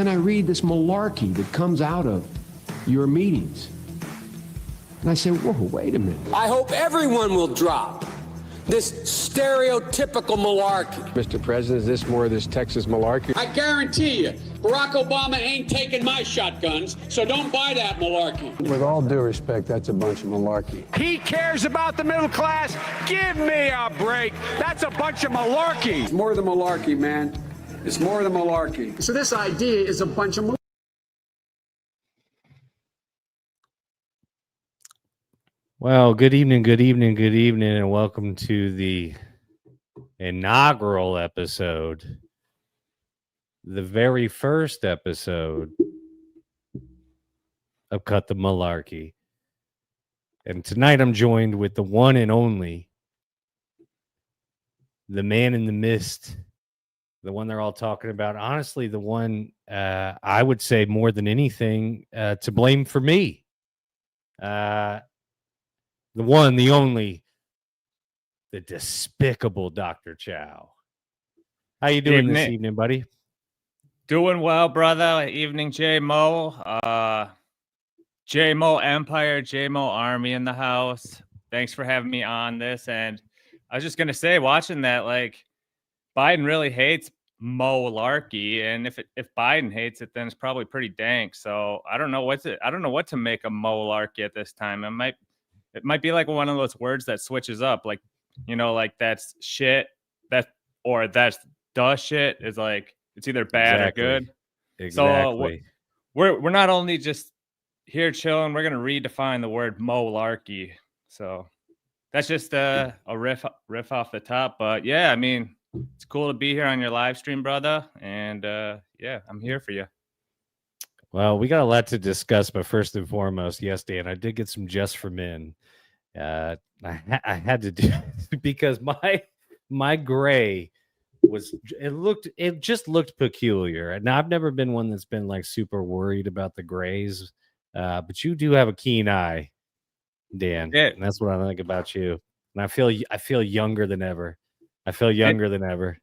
And I read this malarkey that comes out of your meetings. And I say, whoa, wait a minute. I hope everyone will drop this stereotypical malarkey. Mr. President, is this more of this Texas malarkey? I guarantee you, Barack Obama ain't taking my shotguns, so don't buy that malarkey. With all due respect, that's a bunch of malarkey. He cares about the middle class. Give me a break. That's a bunch of malarkey. It's more than malarkey, man. It's more than malarkey. So this idea is a bunch of malarkey. Well, good evening, and welcome to the inaugural episode, the very first episode of Cut the Malarkey. And tonight I'm joined with the one and only, the man in the mist, the one they're all talking about. Honestly, the one I would say more than anything to blame for me. The one, the only, the despicable Dr. Chow. How you doing this evening, buddy? Doing well, brother. Evening, J-Mo. J-Mo Empire, J-Mo Army in the house. Thanks for having me on this. And I was just going to say, watching that, like, Biden really hates Moe Larkey. And if Biden hates it, then it's probably pretty dank. So I don't know what to make of Moe Larkey at this time. It might be like one of those words that switches up, like, you know, like that's shit, that's the shit is like, it's either bad or good. Exactly. So we're not only just here chilling, we're going to redefine the word Moe Larkey. So that's just a riff off the top. But yeah, I mean, it's cool to be here on your live stream, brother. And yeah, I'm here for you. Well, we got a lot to discuss, but first and foremost, yes, Dan, I did get some Just for Men. I had to do because my gray it just looked peculiar. Now I've never been one that's been like super worried about the grays, but you do have a keen eye, Dan. Yeah. And that's what I think about you. And I feel younger than ever. I feel younger than ever.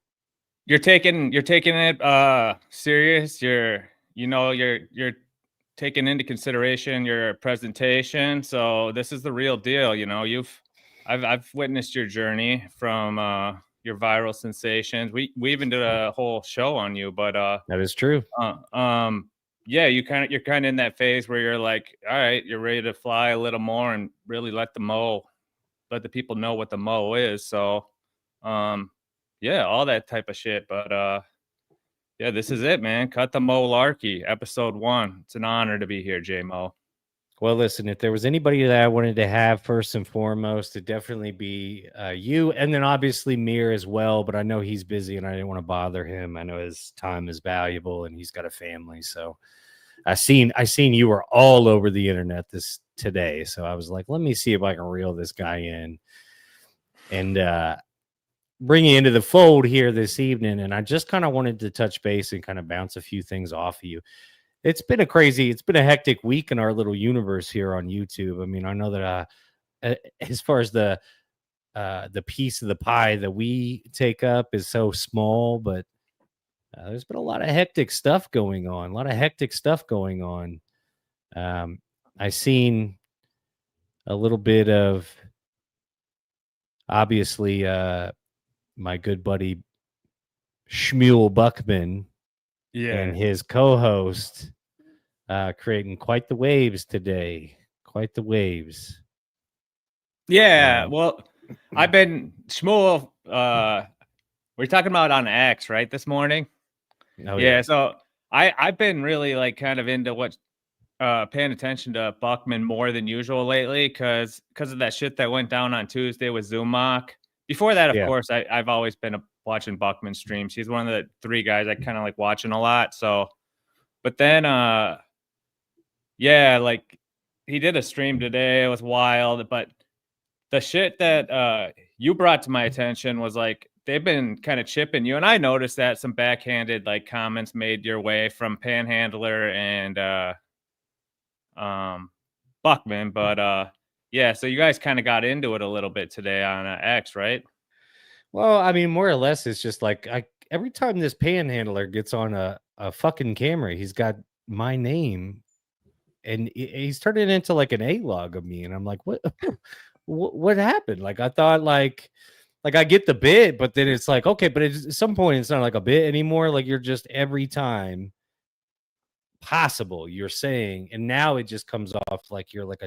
You're taking it serious. You're taking into consideration your presentation. So this is the real deal. You know, I've witnessed your journey from your viral sensations. We even did a whole show on you, but that is true. Yeah, you're kind of in that phase where you're like, all right, you're ready to fly a little more and really let the people know what the Mo is. So yeah, all that type of shit. But yeah, this is it, man. Cut the Moe Larkey, episode 1. It's an honor to be here, J-Mo. Well, listen, if there was anybody that I wanted to have first and foremost, it'd definitely be you, and then obviously Mir as well. But I know he's busy, and I didn't want to bother him. I know his time is valuable, and he's got a family. So I seen you were all over the internet today. So I was like, let me see if I can reel this guy in, and bring you into the fold here this evening. And I just kind of wanted to touch base and kind of bounce a few things off of you. It's been a hectic week in our little universe here on YouTube. I mean, I know that as far as the piece of the pie that we take up is so small, but there's been a lot of hectic stuff going on. I seen a little bit of, obviously, my good buddy Shmuel Buckman and his co-host creating quite the waves today. Quite the waves. Yeah, well, I've been Shmuel. We're talking about on X, right? This morning. Oh, yeah. So I've been really like kind of into paying attention to Buckman more than usual lately because of that shit that went down on Tuesday with Zumach. Before that, of course, I've always been watching Buckman streams. He's one of the 3 guys I kind of like watching a lot. So, but then, yeah, like he did a stream today. It was wild. But the shit that you brought to my attention was like they've been kind of chipping you, and I noticed that some backhanded like comments made your way from Panhandler and Buckman, but yeah, so you guys kind of got into it a little bit today on X, right? Well, I mean, more or less, it's just like every time this panhandler gets on a fucking camera, he's got my name, and he's turned it into like an A-log of me, and I'm like, what? What happened? Like, I thought like I get the bit, but then it's like, okay, but at some point it's not like a bit anymore. Like, you're just every time possible you're saying, and now it just comes off like you're like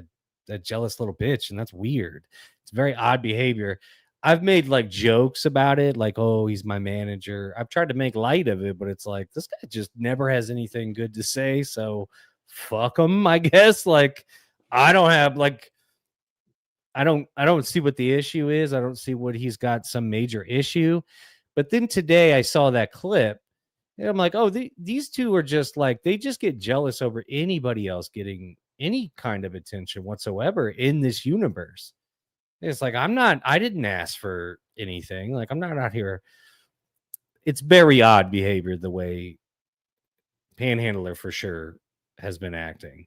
a jealous little bitch, and that's weird. It's very odd behavior. I've made like jokes about it, like, oh, he's my manager. I've tried to make light of it, but it's like, this guy just never has anything good to say, so fuck him, I guess. Like, I don't have like I don't see what the issue is. I don't see what he's got some major issue. But then today I saw that clip, and I'm like, oh, these two are just like, they just get jealous over anybody else getting any kind of attention whatsoever in this universe. It's like, I didn't ask for anything. Like, I'm not out here. It's very odd behavior the way Panhandler for sure has been acting.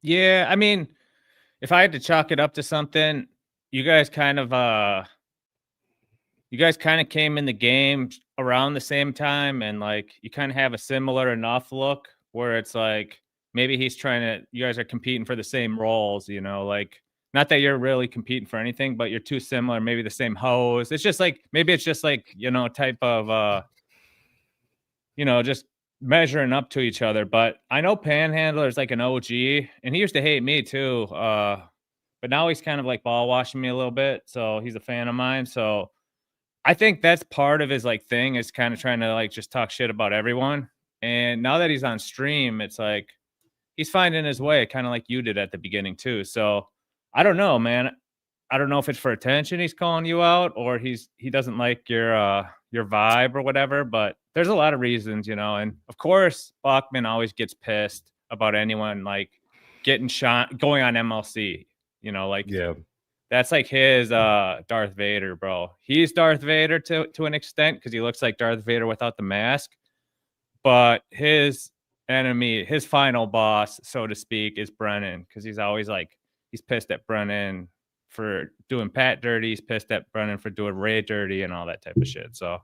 Yeah, I mean, if I had to chalk it up to something, you guys kind of came in the game around the same time, and like you kind of have a similar enough look where it's like maybe you guys are competing for the same roles, like not that you're really competing for anything, but you're too similar, maybe the same hose. It's just like type of just measuring up to each other. But I know Panhandler is like an OG, and he used to hate me too. But now he's kind of like ball washing me a little bit, so he's a fan of mine. So I think that's part of his like thing, is kind of trying to like just talk shit about everyone. And now that he's on stream, it's like he's finding his way, kind of like you did at the beginning too. So I don't know, man. I don't know if it's for attention he's calling you out, or he doesn't like your vibe or whatever. But there's a lot of reasons, And of course, Bachman always gets pissed about anyone like getting shot, going on MLC. Yeah. That's like his Darth Vader, bro. He's Darth Vader to an extent, because he looks like Darth Vader without the mask. But his enemy, his final boss, so to speak, is Brennan, because he's always like, he's pissed at Brennan for doing Pat dirty. He's pissed at Brennan for doing Ray dirty and all that type of shit. So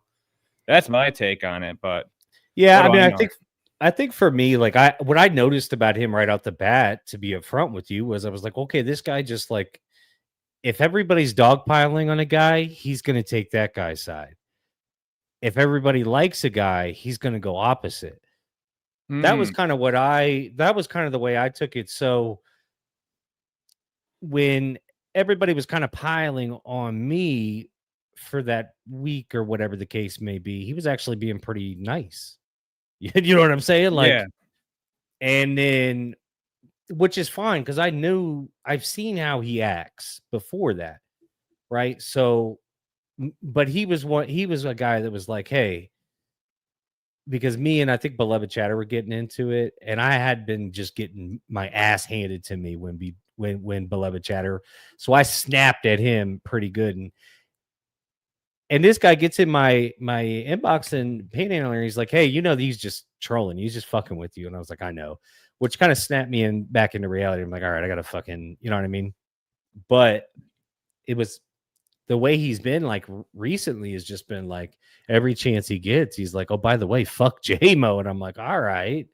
that's my take on it. But yeah, I mean, I think for me, like what I noticed about him right out the bat, to be upfront with you, was I was like, okay, this guy just like, if everybody's dogpiling on a guy, he's going to take that guy's side. If everybody likes a guy, he's going to go opposite. That was kind of the way I took it. So when everybody was kind of piling on me for that week or whatever the case may be, he was actually being pretty nice. You know what I'm saying? Like, yeah. And then, which is fine, because I've seen how he acts before that, right? So, but he was a guy that was like, hey, because me and I think Beloved Chatter were getting into it, and I had been just getting my ass handed to me when Beloved Chatter, so I snapped at him pretty good, and this guy gets in my inbox and Panhandler, he's like, hey, he's just trolling, he's just fucking with you, and I was like, I know. Which kind of snapped me back into reality. I'm like, all right, I got to fucking, you know what I mean? But it was the way he's been like recently has just been like every chance he gets, he's like, oh, by the way, fuck J-Mo. And I'm like, all right.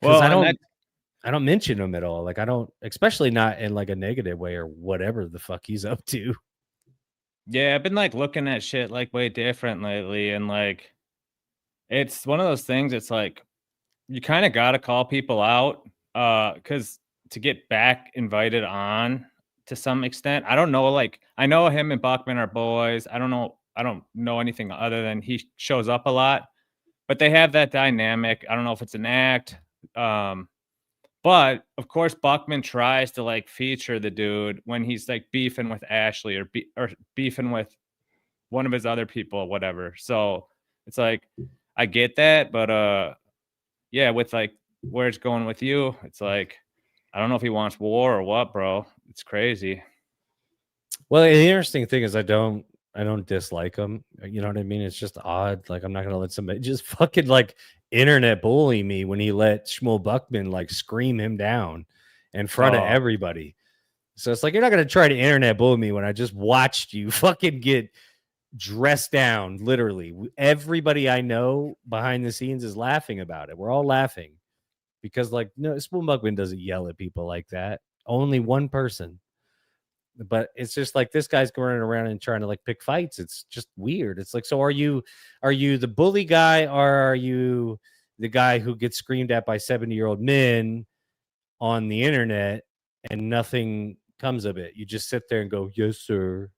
Well, I don't mention him at all. Like, I don't, especially not in like a negative way or whatever the fuck he's up to. Yeah, I've been like looking at shit like way different lately. And like, it's one of those things, it's like, you kind of got to call people out because to get back invited on to some extent, I don't know. Like, I know him and Bachman are boys. I don't know anything other than he shows up a lot, but they have that dynamic. I don't know if it's an act. But of course, Bachman tries to like feature the dude when he's like beefing with Ashley or beefing with one of his other people or whatever. So it's like, I get that, but yeah, with like where it's going with you, it's like, I don't know if he wants war or what, bro. It's crazy. Well, the interesting thing is I don't dislike him. You know what I mean? It's just odd. Like, I'm not going to let somebody just fucking like internet bully me when he let Shmuel Buckman like scream him down in front of everybody. So it's like, you're not going to try to internet bully me when I just watched you fucking get dressed down, literally. Everybody I know behind the scenes is laughing about it. We're all laughing because, like, no, Spoon Bugman doesn't yell at people like that. Only one person. But it's just like this guy's going around and trying to like pick fights. It's just weird. It's like, so are you the bully guy, or are you the guy who gets screamed at by 70-year-old men on the internet and nothing comes of it? You just sit there and go, yes, sir.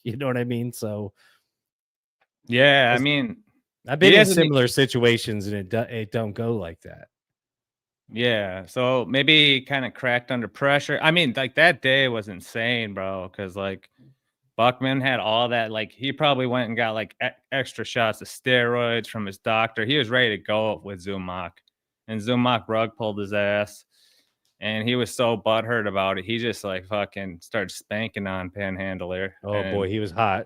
You know what I mean? So Yeah, I mean, I've he been in hasn't e similar situations and it don't go like that. yeah, so maybe he kinda cracked under pressure. I mean, like, that day was insane, bro, because like, Buckman had all that, like, he probably went and got, like, extra shots of steroids from his doctor. He was ready to go with Zumach, and Zumach rug pulled his ass, and he was so butthurt about it, he just, like, fucking started spanking on Panhandler, Oh boy, and he was hot.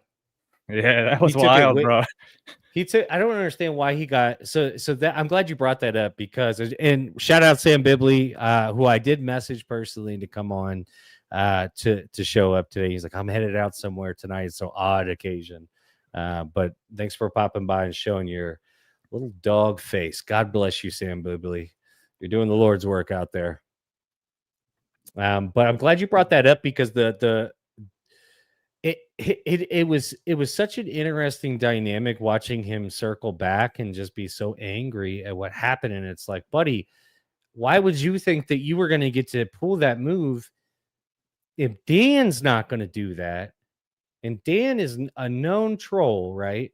yeah, that He was took it wild, way, bro. I don't understand why he got so that I'm glad you brought that up because and shout out Sam Bibley, who I did message personally to come on to show up today. He's like, I'm headed out somewhere tonight. So odd occasion. But thanks for popping by and showing your little dog face. God bless you, Sam Bibley. You're doing the Lord's work out there. But I'm glad you brought that up because it was such an interesting dynamic watching him circle back and just be so angry at what happened. And it's like, buddy, why would you think that you were going to get to pull that move if Dan's not going to do that? And Dan is a known troll, right?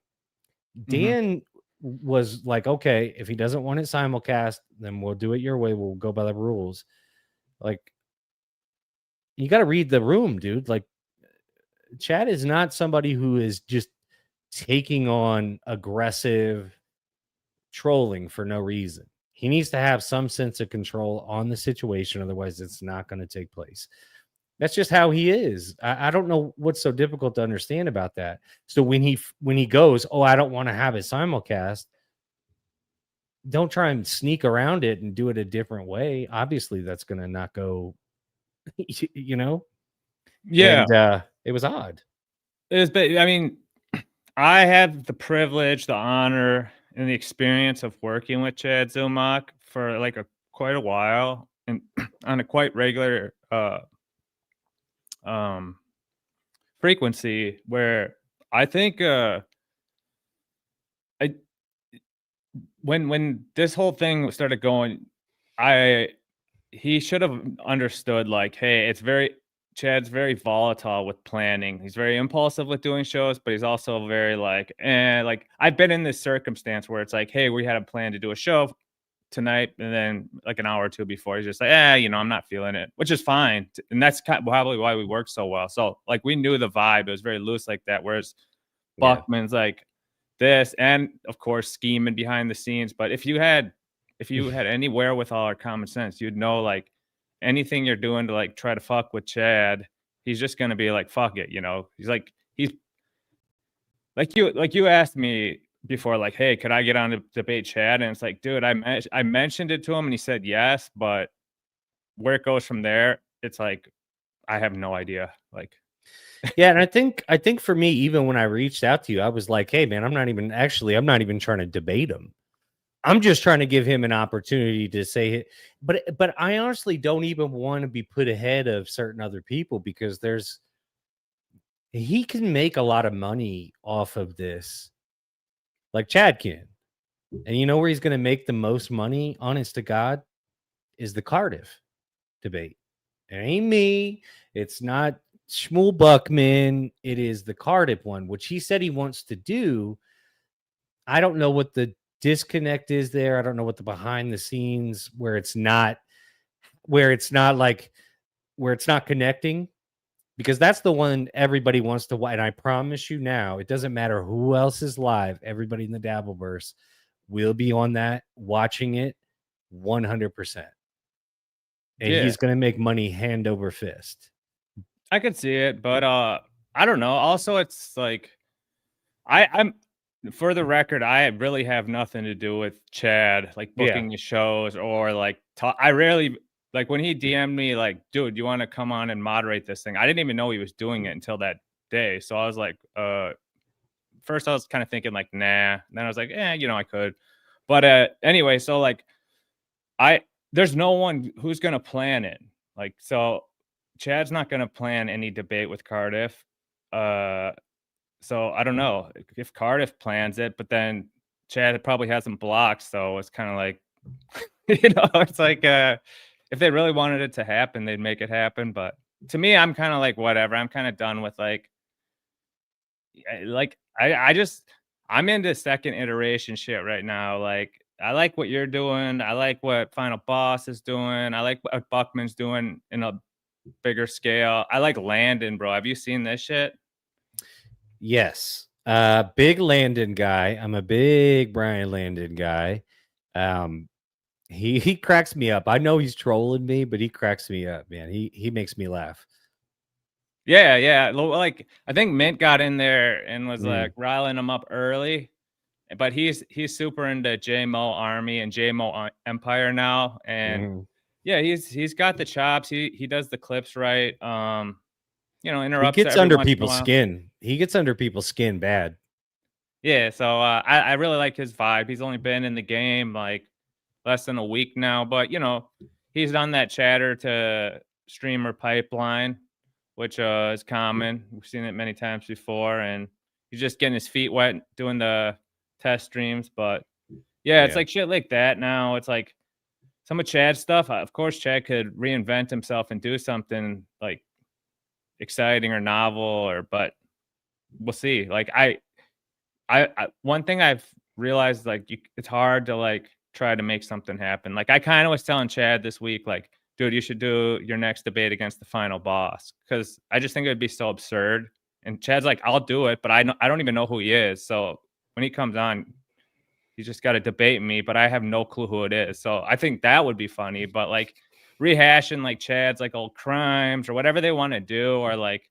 Dan was like, okay, if he doesn't want it simulcast, then we'll do it your way. We'll go by the rules. Like, you got to read the room, dude. Like, Chad is not somebody who is just taking on aggressive trolling for no reason. He needs to have some sense of control on the situation. Otherwise, it's not going to take place. That's just how he is. I don't know what's so difficult to understand about that. So when he goes, oh, I don't want to have it simulcast, don't try and sneak around it and do it a different way. Obviously, that's going to not go, you know? Yeah. And it was odd. I mean, I had the privilege, the honor, and the experience of working with Chad Zumach for like quite a while and on a quite regular frequency where I think I when this whole thing started going, he should have understood like, hey, Chad's very volatile with planning. He's very impulsive with doing shows, but he's also very like, like I've been in this circumstance where it's like, hey, we had a plan to do a show tonight, and then like an hour or two before, he's just like, I'm not feeling it, which is fine, and that's probably why we work so well. So like we knew the vibe; it was very loose like that. Whereas Buckman's like this, and of course scheming behind the scenes. But if you had any wherewithal or common sense, you'd know like anything you're doing to like try to fuck with Chad, he's just gonna be like, fuck it, He's like you asked me before, like, hey, could I get on to debate Chad? And it's like, dude, I mentioned it to him and he said yes, but where it goes from there, it's like I have no idea. Like, yeah, and I think for me, even when I reached out to you, I was like, hey man, I'm not even trying to debate him. I'm just trying to give him an opportunity to say it. But I honestly don't even want to be put ahead of certain other people because he can make a lot of money off of this. Like Chad can. And you know where he's going to make the most money, honest to God, is the Cardiff debate. It ain't me. It's not Shmuel Buckman. It is the Cardiff one, which he said he wants to do. I don't know what the disconnect is there. I don't know what the behind the scenes where it's not connecting, because that's the one everybody wants to watch. And I promise you now, it doesn't matter who else is live. Everybody in the Dabbleverse will be on that, watching it 100%. And he's going to make money hand over fist. I could see it, but I don't know. Also, it's like I'm for the record, I really have nothing to do with Chad, like booking the shows or like I rarely like when he DM'd me like, dude, you want to come on and moderate this thing? I didn't even know he was doing it until that day. So I was like, first I was kind of thinking like, nah. And then I was like, I could. But anyway, so like there's no one who's gonna plan it. Like, so Chad's not gonna plan any debate with Cardiff. So I don't know if Cardiff plans it, but then Chad probably has him blocked. So it's kind of like, it's like if they really wanted it to happen, they'd make it happen. But to me, I'm kind of like, whatever. I'm kind of done with I'm into second iteration shit right now. Like, I like what you're doing. I like what Final Boss is doing. I like what Buckman's doing in a bigger scale. I like Landon, bro. Have you seen this shit? Yes. Big Landon guy. I'm a big Brian Landon guy. He cracks me up. I know he's trolling me, but he cracks me up, man. He makes me laugh. Yeah. Like, I think Mint got in there and was like riling him up early, but he's super into JMO Army and JMO Empire now. And yeah, he's got the chops. He does the clips right. Interrupts. He gets under people's skin. He gets under people's skin bad. Yeah, so I really like his vibe. He's only been in the game like less than a week now, but he's done that chatter to streamer pipeline, which is common. We've seen it many times before, and he's just getting his feet wet doing the test streams. But yeah, it's like shit like that now. It's like some of Chad's stuff. Of course, Chad could reinvent himself and do something like exciting or novel, but we'll see. Like I one thing I've realized, like, it's hard to like try to make something happen. Like, I kind of was telling Chad this week, like, dude, you should do your next debate against the Final Boss, because I just think it would be so absurd. And Chad's like, I'll do it, but I don't even know who he is. So when he comes on, he's just got to debate me, but I have no clue who it is. So I think that would be funny. But like rehashing like Chad's like old crimes or whatever they want to do, or like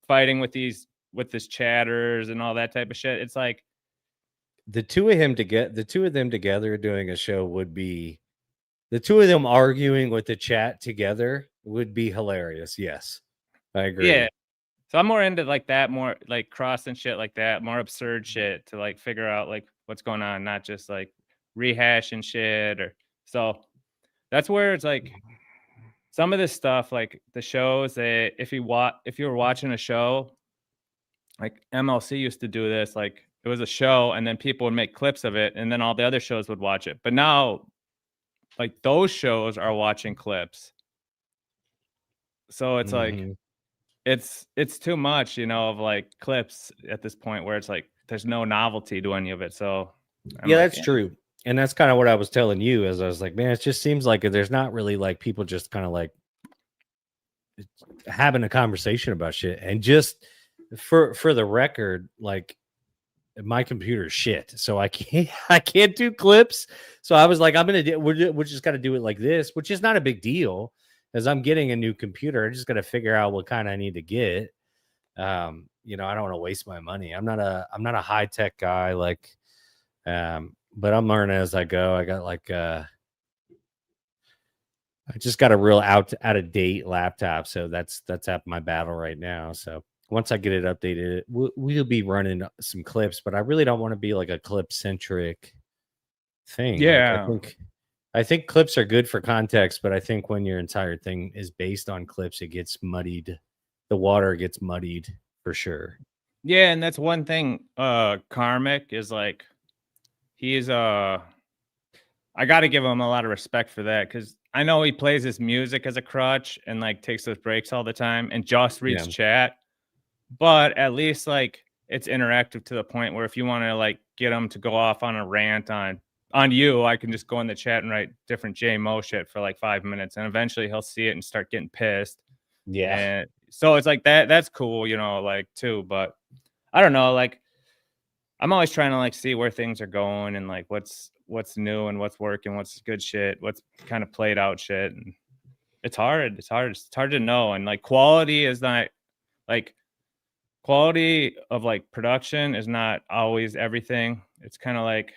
fighting with this chatters and all that type of shit. It's like the two of them together doing a show would be, the two of them arguing with the chat together would be hilarious. Yes, I agree. Yeah. So I'm more into like that, more like crossing shit like that, more absurd shit to like figure out like what's going on, not just like rehashing shit. Or so that's where it's like some of this stuff, like the shows that if you were watching a show, like MLC used to do this, like it was a show and then people would make clips of it and then all the other shows would watch it. But now like those shows are watching clips. So it's like it's too much, of like clips at this point where it's like there's no novelty to any of it. So that's true. And that's kind of what I was telling you, as I was like, man, it just seems like there's not really like people just kind of like having a conversation about shit. And just for the record, like my computer's shit, so I can't do clips. So I was like, we're just got to do it like this, which is not a big deal, as I'm getting a new computer. I just got to figure out what kind I need to get. I don't want to waste my money. I'm not a high tech guy, like, but I'm learning as I go. I got like I just got a real out of date laptop, so that's at my battle right now. So once I get it updated, we'll be running some clips, but I really don't want to be like a clip centric thing. Yeah, like, I think clips are good for context, but I think when your entire thing is based on clips, it gets muddied. The water gets muddied for sure. Yeah, and that's one thing. Karmic is like, he's I got to give him a lot of respect for that, because I know he plays his music as a crutch and like takes those breaks all the time and just reads chat. But at least like it's interactive to the point where if you want to like get him to go off on a rant on you, I can just go in the chat and write different JMO shit for like 5 minutes, and eventually he'll see it and start getting pissed. Yeah. And so it's like that's cool, like too. But I don't know, like I'm always trying to like see where things are going and like what's new and what's working, what's good shit, what's kind of played out shit. And it's hard to know. And like quality of like production is not always everything. It's kind of like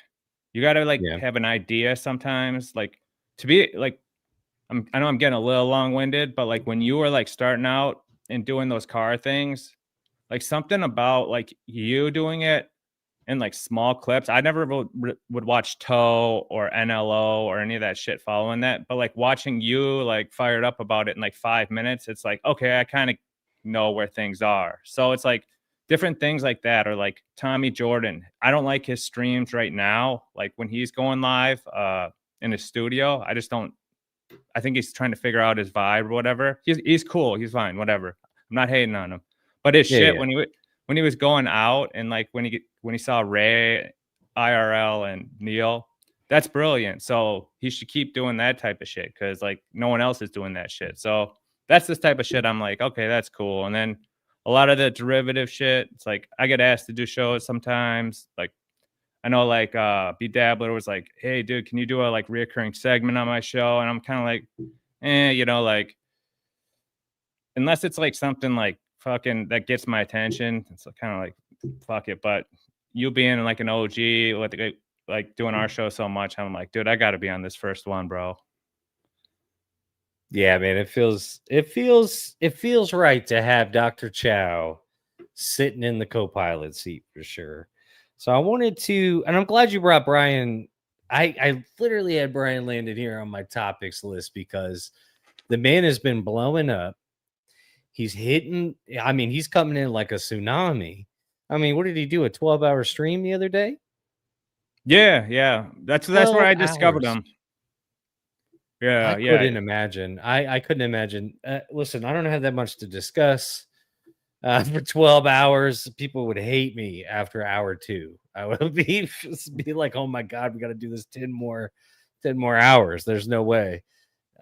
you got to like have an idea sometimes, like to be like, I know I'm getting a little long-winded, but like when you were like starting out and doing those car things, like something about like you doing it in like small clips. I never would watch Toe or NLO or any of that shit following that. But like watching you like fired up about it in like 5 minutes, it's like, okay, I kind of know where things are. So it's like different things like that, or like Tommy Jordan. I don't like his streams right now. Like when he's going live in his studio, I just don't. I think he's trying to figure out his vibe or whatever. He's cool. He's fine. Whatever. I'm not hating on him. But his Yeah, shit yeah. when he was going out and like when he saw Ray, IRL, and Neil, that's brilliant. So he should keep doing that type of shit because like no one else is doing that shit. So that's this type of shit. I'm like, okay, that's cool. And then a lot of the derivative shit, it's like I get asked to do shows sometimes. Like I know like B Dabbler was like, hey dude, can you do a like reoccurring segment on my show? And I'm kind of like, you know, like unless it's like something like fucking that gets my attention, it's kind of like fuck it. But you being like an OG, like doing our show so much, I'm like, dude, I got to be on this first one, bro. Yeah, man, it feels right to have Dr. Chow sitting in the co-pilot seat for sure. So I wanted to, and I'm glad you brought Brian. I literally had Brian Landon here on my topics list because the man has been blowing up. He's hitting, I mean, he's coming in like a tsunami. I mean, what did he do? A 12-hour stream the other day? Yeah. That's where I discovered hours. him. Yeah, I couldn't imagine. I couldn't imagine. Listen, I don't have that much to discuss. For 12 hours, people would hate me after hour 2. I would be like, oh my God, we got to do this 10 more hours. There's no way.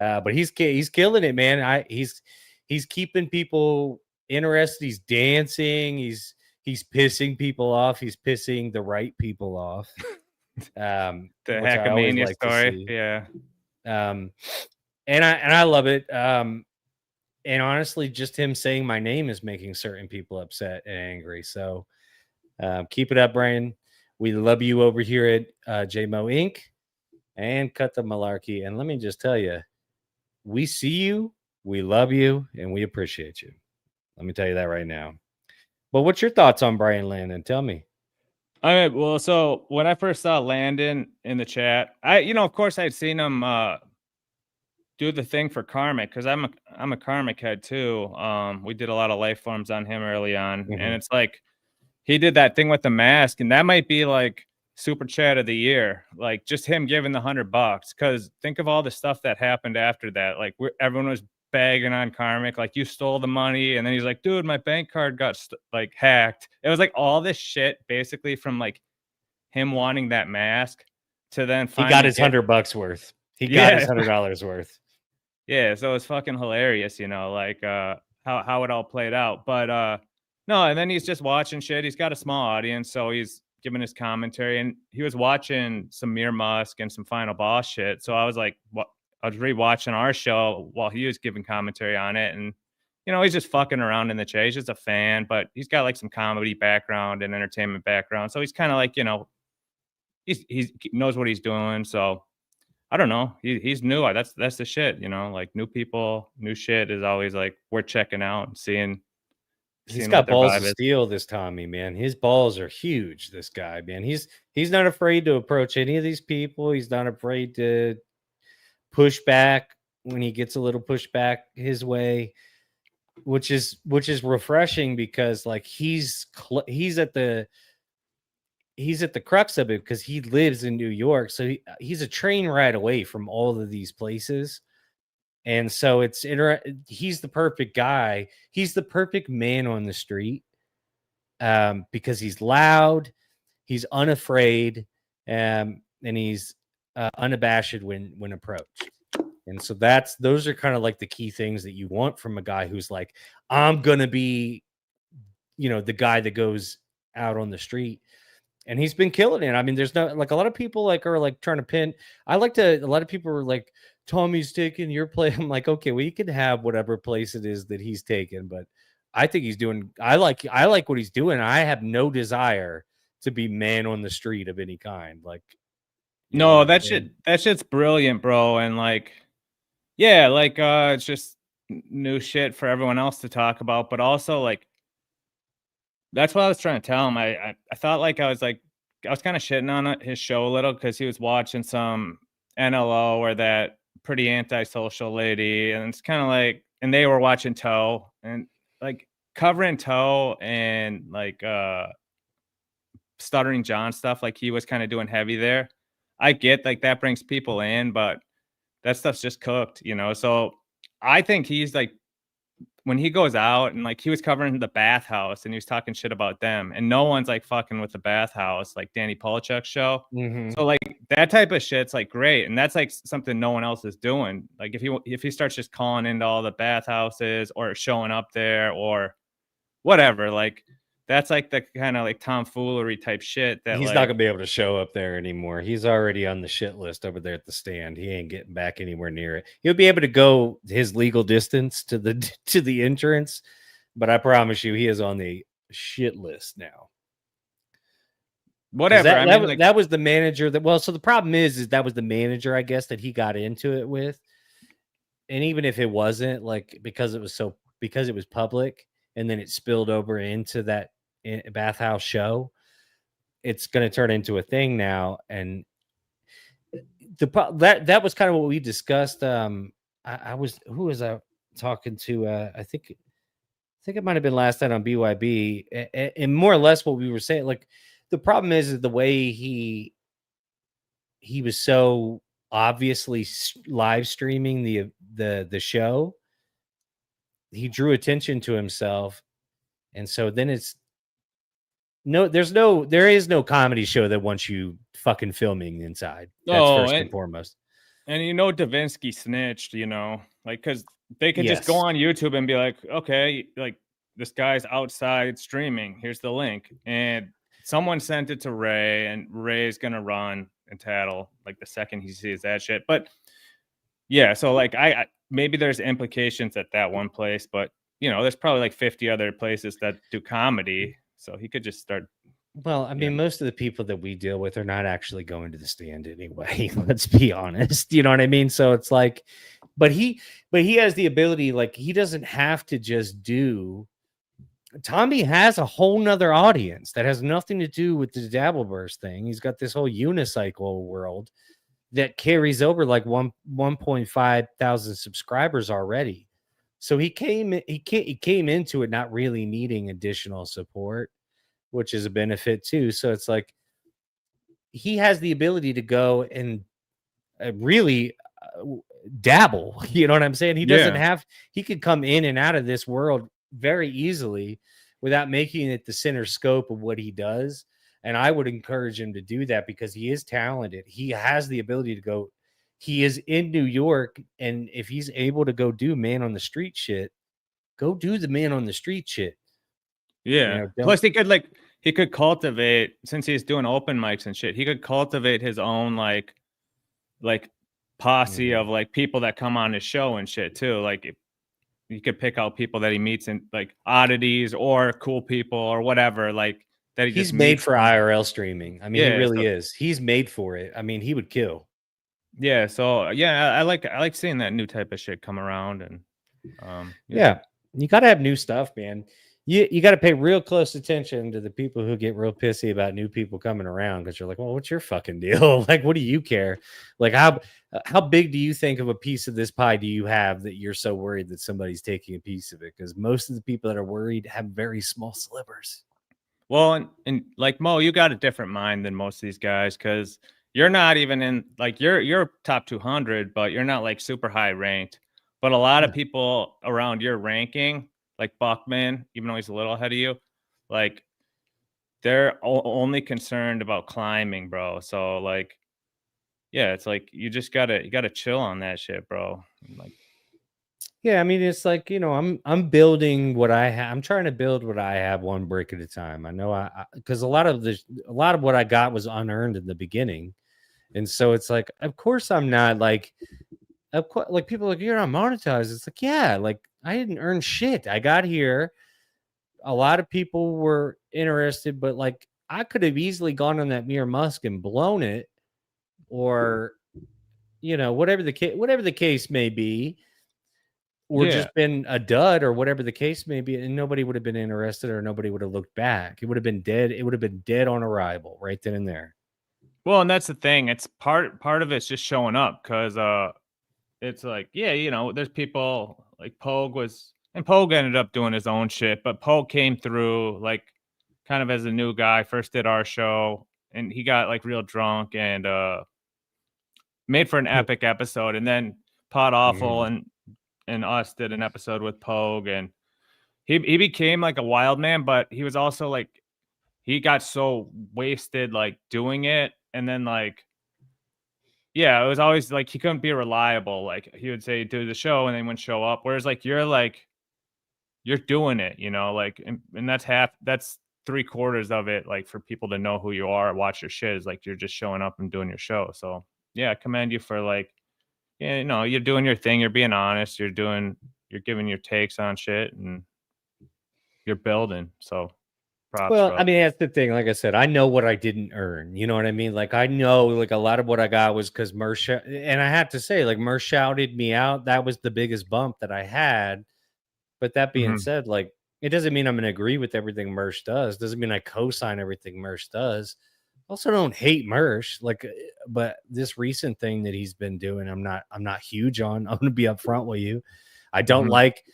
But he's killing it, man. He's keeping people interested. He's dancing. He's pissing people off. He's pissing the right people off. The Hackamania story. Yeah. And I love it. And honestly, just him saying my name is making certain people upset and angry. So keep it up, Brian. We love you over here at JMO Inc. and Cut the Malarkey. And let me just tell you, we see you, we love you, and we appreciate you. Let me tell you that right now. But what's your thoughts on Brian Landon? Tell me. All right. Well, so when I first saw Landon in the chat, of course I'd seen him do the thing for Karmic because I'm a Karmic head too. We did a lot of life forms on him early on, and it's like he did that thing with the mask, and that might be like super chat of the year, like just him giving the $100. Because think of all the stuff that happened after that. Like everyone was bagging on Karmic, like you stole the money, and then he's like, dude, my bank card got like hacked. It was like all this shit basically from like him wanting that mask to then he got his $100 worth. He got his $100 worth. Yeah, so it's fucking hilarious, like how it all played out. But no, and then he's just watching shit. He's got a small audience, so he's giving his commentary, and he was watching some Mir Musk and some Final Boss shit. So I was like, what? I was rewatching our show while he was giving commentary on it, and he's just fucking around in the chat. He's just a fan, but he's got like some comedy background and entertainment background, so he's kind of like he knows what he's doing. So I don't know. He's new. That's the shit. Like new people, new shit is always like worth checking out and seeing. He's got balls of steel, this Tommy, man. His balls are huge. This guy, man. He's not afraid to approach any of these people. He's not afraid to push back when he gets a little pushback his way, which is refreshing because like he's at the crux of it because he lives in New York, so he's a train ride away from all of these places. And so he's the perfect guy. He's the perfect man on the street because he's loud, he's unafraid, and he's unabashed when approached. And so those are kind of like the key things that you want from a guy who's like, I'm going to be, the guy that goes out on the street. And he's been killing it. I mean, there's no, like a lot of people are like trying to pin. A lot of people are like, Tommy's taking your place. I'm like, okay, well, you can have whatever place it is that he's taken, but I think he's doing, I like what he's doing. I have no desire to be man on the street of any kind. Like, no, that shit's brilliant, bro. And like, yeah, like, it's just new shit for everyone else to talk about, but also like, that's what I was trying to tell him. I thought like I was like I was kind of shitting on his show a little because he was watching some NLO or that pretty antisocial lady, and it's kind of like, and they were watching Toe, and like covering Toe and like Stuttering John stuff, like he was kind of doing heavy there. I get like that brings people in, but that stuff's just cooked, you know. So I think he's like, when he goes out and like he was covering the bathhouse and he was talking shit about them, and no one's like fucking with the bathhouse, like Danny Polachuk's show. So like that type of shit's like great, and that's like something no one else is doing. Like if he starts just calling into all the bathhouses or showing up there or whatever, like that's like the kind of like tomfoolery type shit that He's like, not gonna be able to show up there anymore. He's already on the shit list over there at the stand. He ain't getting back anywhere near it. He'll be able to go his legal distance to the entrance, but I promise you, he is on the shit list now. whatever. That was the manager that. Well, so the problem is that was the manager, I guess, that he got into it with, and even if it wasn't like because it was public, and then it spilled over into that bathhouse show, it's going to turn into a thing now. And that was kind of what we discussed. Who was I talking to? I think it might have been last night on BYB, and more or less what we were saying. Like the problem is the way he was so obviously live streaming the show. He drew attention to himself, and so then there is no comedy show that wants you fucking filming inside. That's first and foremost. And Davinsky snitched, like because they could just go on YouTube and be like, okay, like this guy's outside streaming. Here's the link, and someone sent it to Ray, and Ray's gonna run and tattle like the second he sees that shit. But yeah, so like I maybe there's implications at that one place, but there's probably like 50 other places that do comedy. So he could just start. Well, I mean, most of the people that we deal with are not actually going to the stand anyway. Let's be honest. You know what I mean? So it's like, but he has the ability, like he doesn't have to just do. Tommy has a whole nother audience that has nothing to do with the Dabbleburst thing. He's got this whole unicycle world that carries over like 1.5 thousand subscribers already. So he came into it not really needing additional support, which is a benefit too. So it's like he has the ability to go and really dabble. You know what I'm saying? He doesn't have. He could come in and out of this world very easily without making it the center scope of what he does. And I would encourage him to do that because he is talented. He has the ability to go. He is in New York, and if he's able to go do man on the street shit, go do the man on the street shit. Yeah. Plus, he could cultivate, since he's doing open mics and shit. He could cultivate his own like posse of like people that come on his show and shit too. Like you could pick out people that he meets in like oddities or cool people or whatever. Like that he's made for IRL streaming. I mean, he really is. He's made for it. I mean, he would kill. Yeah, so yeah, I like seeing that new type of shit come around, and yeah, you got to have new stuff, man. You got to pay real close attention to the people who get real pissy about new people coming around because you're like, well, what's your fucking deal? Like, what do you care? Like, how big do you think of a piece of this pie do you have that you're so worried that somebody's taking a piece of it? Because most of the people that are worried have very small slivers. Well, and like Mo, you got a different mind than most of these guys because you're not even in like you're top 200, but you're not like super high ranked. But a lot of people around your ranking, like Buckman, even though he's a little ahead of you, like they're only concerned about climbing, bro. So like, yeah, it's like you gotta chill on that shit, bro. Like, yeah, I mean, it's like I'm building what I have. I'm trying to build what I have one brick at a time. I know because a lot of what I got was unearned in the beginning. And so it's like, of course I'm not like people are like, you're not monetized. It's like, yeah, like I didn't earn shit. I got here. A lot of people were interested, but like I could have easily gone on that Mere Musk and blown it, or whatever the case may be. or Yeah. just been a dud or whatever the case may be, and nobody would have been interested or nobody would have looked back. It would have been dead. It would have been dead on arrival right then and there. Well, and that's the thing. It's part of it's just showing up because it's like, yeah, there's people like Pogue ended up doing his own shit, but Pogue came through like kind of as a new guy, first did our show, and he got like real drunk and made for an epic episode, and then Pod Awful and us did an episode with Pogue, and he became like a wild man, but he was also like he got so wasted like doing it, and then like yeah, it was always like he couldn't be reliable. Like he would say do the show and then wouldn't show up. Whereas like you're doing it, like and that's 3/4 of it, like for people to know who you are, watch your shit is like you're just showing up and doing your show. So yeah, I commend you for like, you're doing your thing, you're being honest, you're giving your takes on shit and you're building. So props, Well, bro. I mean, that's the thing. Like I said, I know what I didn't earn. You know what I mean? Like I know, like a lot of what I got was because Mersh, and I have to say, like Mersh shouted me out. That was the biggest bump that I had. But that being Mhm. said, like it doesn't mean I'm going to agree with everything Mersh does. Doesn't mean I co-sign everything Mersh does. Also, don't hate Mersh. Like, but this recent thing that he's been doing, I'm not huge on. I'm going to be upfront with you. I don't Mhm. like.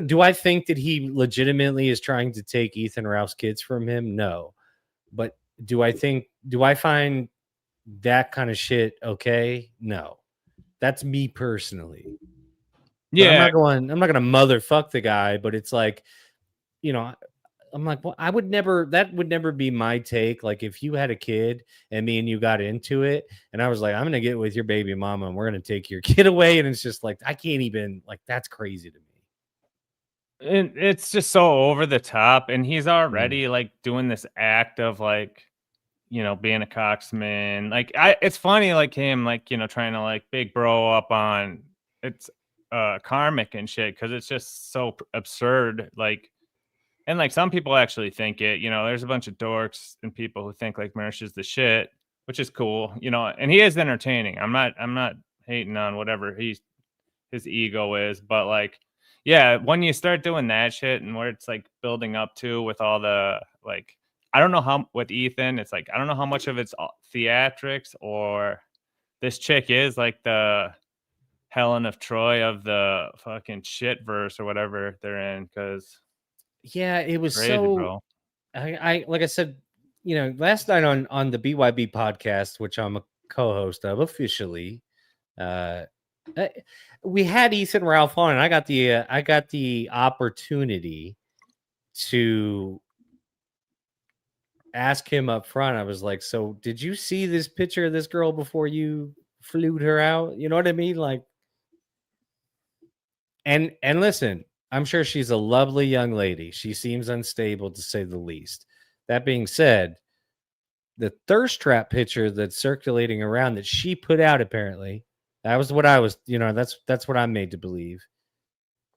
Do I think that he legitimately is trying to take Ethan Ralph's kids from him? No. But do I find that kind of shit okay? No. That's me personally. But Yeah. I'm not going to motherfuck the guy, but it's like, I'm like, well, that would never be my take. Like if you had a kid and me and you got into it and I was like, I'm going to get with your baby mama and we're going to take your kid away. And it's just like, I can't even, like, that's crazy to me. And it's just so over the top, and he's already like doing this act of like, being a coxman. Like it's funny, like him, like, trying to like big bro up on it's karmic and shit, because it's just so absurd. Like, and like some people actually think it, there's a bunch of dorks and people who think like Mersh is the shit, which is cool, and he is entertaining. I'm not hating on whatever his ego is, but like, yeah, when you start doing that shit and where it's like building up to with all the like, I don't know how with Ethan, it's like I don't know how much of it's theatrics or this chick is like the Helen of Troy of the fucking shit verse or whatever they're in, because Yeah, it was crazy, so. bro. I like I said, last night on the BYB podcast, which I'm a co-host of officially. We had Ethan Ralph on, and I got the opportunity to ask him up front. I was like, "So, did you see this picture of this girl before you flued her out?" You know what I mean? Like, and listen, I'm sure she's a lovely young lady. She seems unstable to say the least. That being said, the thirst trap picture that's circulating around that she put out, apparently, that was what I was, that's what I'm made to believe.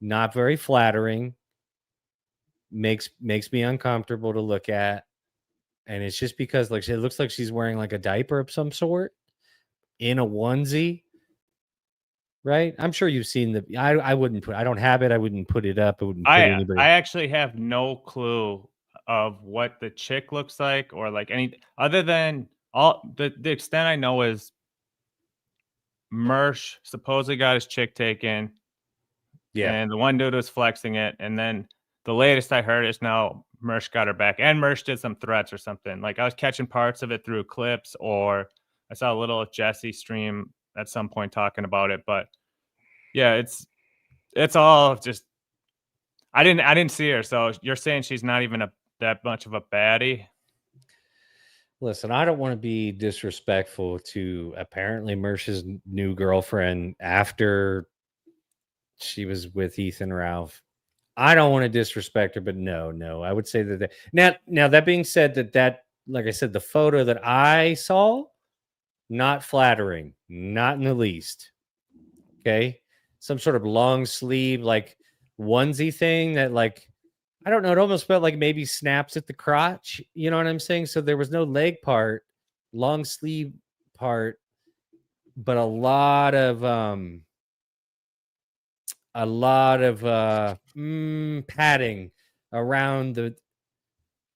Not very flattering. Makes me uncomfortable to look at. And it's just because like it looks like she's wearing like a diaper of some sort in a onesie. Right? I'm sure you've seen I wouldn't I don't have it. I wouldn't put it up. I wouldn't put anybody. I actually have no clue of what the chick looks like or like any other than all the extent I know is Mersh supposedly got his chick taken. Yeah. And the one dude was flexing it. And then the latest I heard is now Mersh got her back. And Mersh did some threats or something. Like I was catching parts of it through clips, or I saw a little Jesse stream at some point talking about it. But yeah, it's all just I didn't see her. So you're saying she's not even that much of a baddie? Listen, I don't want to be disrespectful to apparently Mersh's new girlfriend after she was with Ethan Ralph. I don't want to disrespect her, but no, I would say that now that being said, that like I said, the photo that I saw, not flattering, not in the least. Okay, some sort of long sleeve like onesie thing that like I don't know. It almost felt like maybe snaps at the crotch. You know what I'm saying? So there was no leg part, long sleeve part, but a lot of a lot of padding around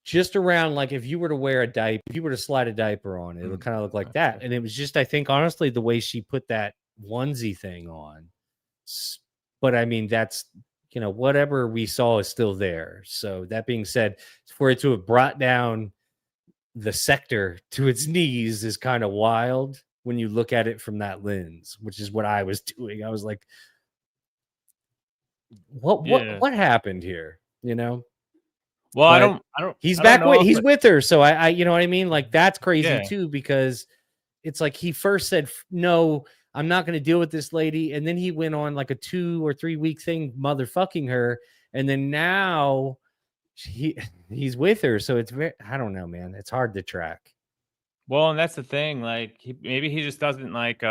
just around, like, if you were to wear a diaper, if you were to slide a diaper on, it'll kind of look like that. And it was just, I think, honestly, the way she put that onesie thing on. But I mean, that's, whatever we saw is still there. So that being said, for it to have brought down the sector to its knees is kind of wild when you look at it from that lens, which is what I was doing. I was like, what happened here? Well, But he's I don't back with know if he's with her, so I you know what I mean? Like, that's crazy Yeah. too, because it's like he first said, no, I'm not going to deal with this lady, and then he went on like a 2 or 3 week thing motherfucking her, and then now he's with her. So it's very, I don't know, man. It's hard to track. Well, and that's the thing. Like, maybe he just doesn't like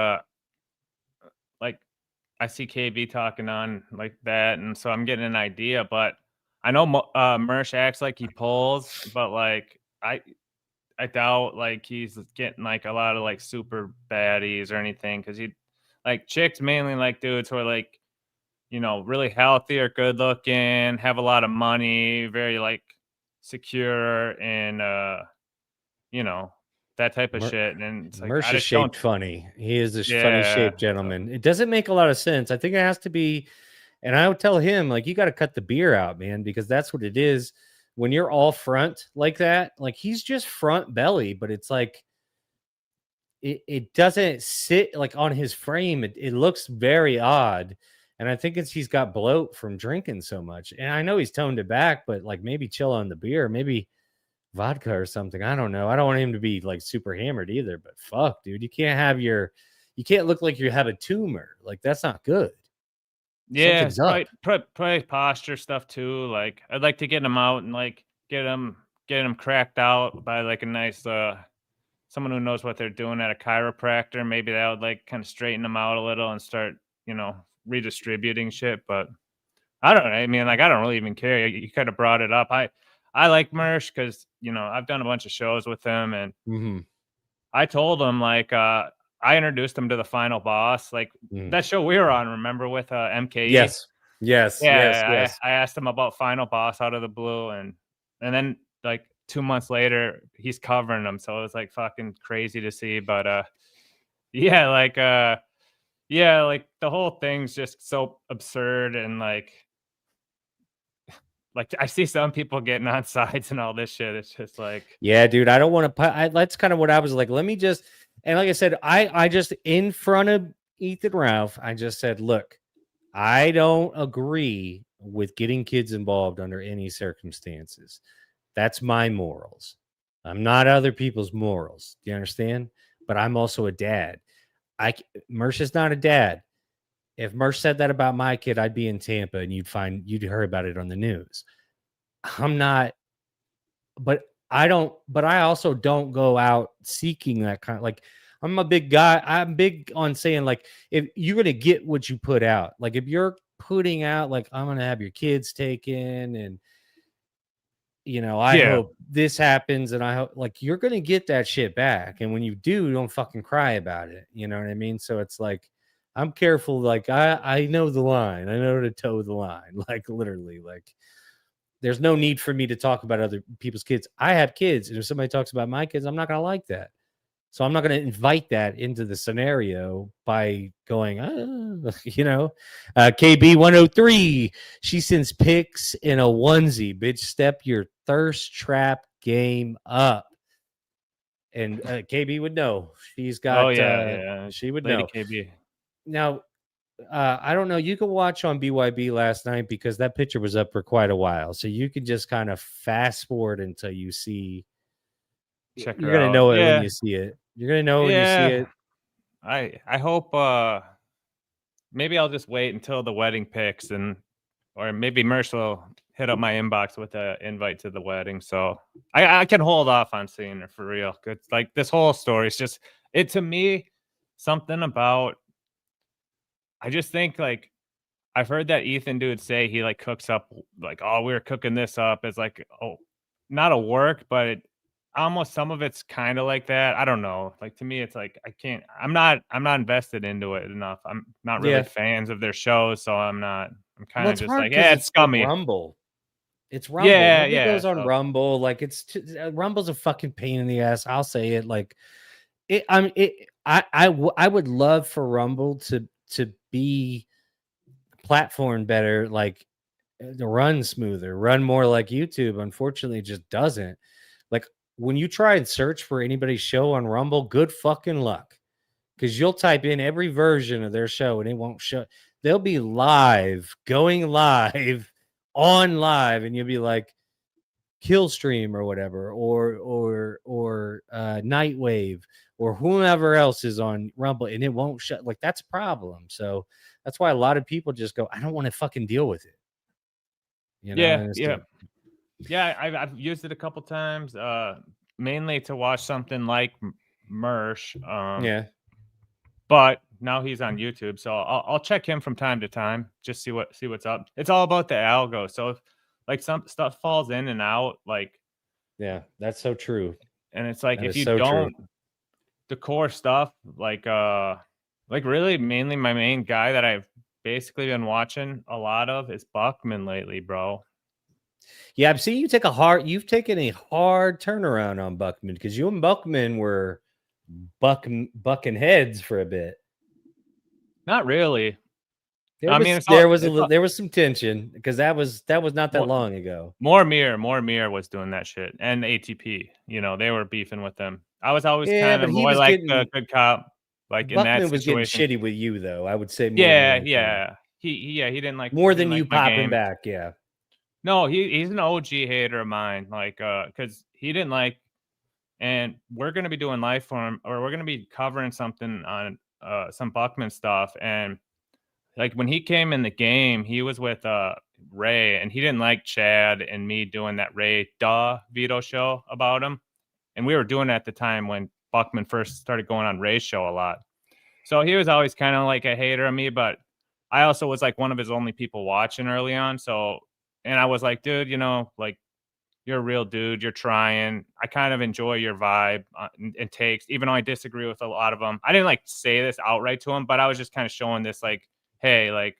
I see KB talking on like that, and so I'm getting an idea. But I know Mersh acts like he pulls, but like I doubt like he's getting like a lot of like super baddies or anything, because he like chicks mainly like dudes who are like, really healthy or good looking, have a lot of money, very like secure, and that type of shit. And it's like, I Mersh is just don't. shaped funny. He is a funny Yeah. shaped gentleman. It doesn't make a lot of sense. I think it has to be, and I would tell him, like, you got to cut the beer out, man, because that's what it is. When you're all front like that, like, he's just front belly, but it's like it doesn't sit like on his frame. It looks very odd. And I think he's got bloat from drinking so much. And I know he's toned it back, but like, maybe chill on the beer, maybe vodka or something. I don't know. I don't want him to be like super hammered either, but fuck, dude, you can't look like you have a tumor. Like, that's not good. Yeah, Something's up. probably posture stuff too. Like, I'd like to get him out and like get him cracked out by like a nice someone who knows what they're doing at a chiropractor. Maybe that would like kind of straighten them out a little and start, redistributing shit. But I don't know. I mean, like, I don't really even care. You kind of brought it up. I like Mersh because, I've done a bunch of shows with him, and I told him like I introduced him to the Final Boss, like that show we were on, remember, with MKE? Yes. Yeah, I asked him about Final Boss out of the blue, and then like 2 months later, he's covering them. So it was like fucking crazy to see. But yeah, like the whole thing's just so absurd, and like I see some people getting on sides and all this shit. It's just like, Yeah, dude, I don't want to. That's kind of what I was like. Let me just, and like I said, I just, in front of Ethan Ralph, I just said, look, I don't agree with getting kids involved under any circumstances. That's my morals. I'm not other people's morals. Do you understand? But I'm also a dad. Mersh is not a dad. If Mersh said that about my kid, I'd be in Tampa and you'd hear about it on the news. I'm not, but I also don't go out seeking that kind of, like, I'm a big guy. I'm big on saying, like, if you're going to get what you put out, like, if you're putting out, like, I'm going to have your kids taken, and, I hope this happens, and I hope, like, you're going to get that shit back. And when you do, don't fucking cry about it. You know what I mean? So it's like, I'm careful. Like, I know the line. I know to toe the line. Like, literally, like, there's no need for me to talk about other people's kids. I have kids, and if somebody talks about my kids, I'm not going to like that. So I'm not going to invite that into the scenario by going, KB 103. She sends pics in a onesie. Bitch, step your thirst trap game up. And KB would know. She's got. oh yeah, She would Lady know. KB. Now, I don't know. You can watch on BYB last night because that picture was up for quite a while. So you can just kind of fast forward until you see. Check You're her going to out. know it Yeah. when you see it. You're going to know when you see it. I hope maybe I'll just wait until the wedding pics, or maybe Mersh will hit up my inbox with an invite to the wedding. So I can hold off on seeing her for real. Cause like this whole story is just, to me, something about, I just think like, I've heard that Ethan dude say he like cooks up like, oh, we were cooking this up as like, oh, not a work, but almost some of it's kind of like that. I don't know. Like to me, it's like I can't. I'm not invested into it enough. I'm not really Yeah. fans of their shows, so I'm not. I'm kind Well, of it's just hard like, because it's it's like scummy. Rumble. It's Rumble. Yeah, Nobody yeah. goes on So Rumble. Like Rumble's a fucking pain in the ass. I'll say it. Like it. I'm. It. I would love for Rumble to be platform better. Like to run smoother, run more like YouTube. Unfortunately, it just doesn't. Like when you try and search for anybody's show on Rumble, good fucking luck. Because you'll type in every version of their show and it won't show. They'll be live, going live, on live, and you'll be like Killstream or whatever, or Nightwave or whomever else is on Rumble, and it won't shut. Like that's a problem. So that's why a lot of people just go, I don't want to fucking deal with it. You know, yeah, and it's yeah, like, yeah. I've used it a couple times, mainly to watch something like Mersh. yeah. But now he's on YouTube, so I'll check him from time to time, just see what's up. It's all about the algo. So if like some stuff falls in and out, like, Yeah, that's so true. and it's like That if is you so true. don't, the core stuff, like really mainly my main guy that I've basically been watching a lot of is Buckman lately, bro. Yeah, I've seen you've taken a hard turnaround on Buckman because you and Buckman were bucking heads for a bit. Not really. There I was mean, it's all there was it's all, there was some tension because that was not that more, long ago. more Mir was doing that shit, and ATP. You know, they were beefing with them. I was always Yeah, kind but of he more was like the getting good cop, like in that Buckman was getting situation. shitty with you though. I would say more than Yeah, anything. yeah. He More didn't than like you my popping game. back. Yeah. No, he's an OG hater of mine. Like, because he didn't like, and we're gonna be doing live for him, or we're gonna be covering something on some Buckman stuff. And like when he came in the game, he was with Ray, and he didn't like Chad and me doing that Ray Vito show about him. And we were doing it at the time when Buckman first started going on Ray's show a lot. So he was always kind of like a hater of me, but I also was like one of his only people watching early on. So, and I was like, dude, you know, like you're a real dude. You're trying. I kind of enjoy your vibe and takes, even though I disagree with a lot of them. I didn't like say this outright to him, but I was just kind of showing this, like, hey, like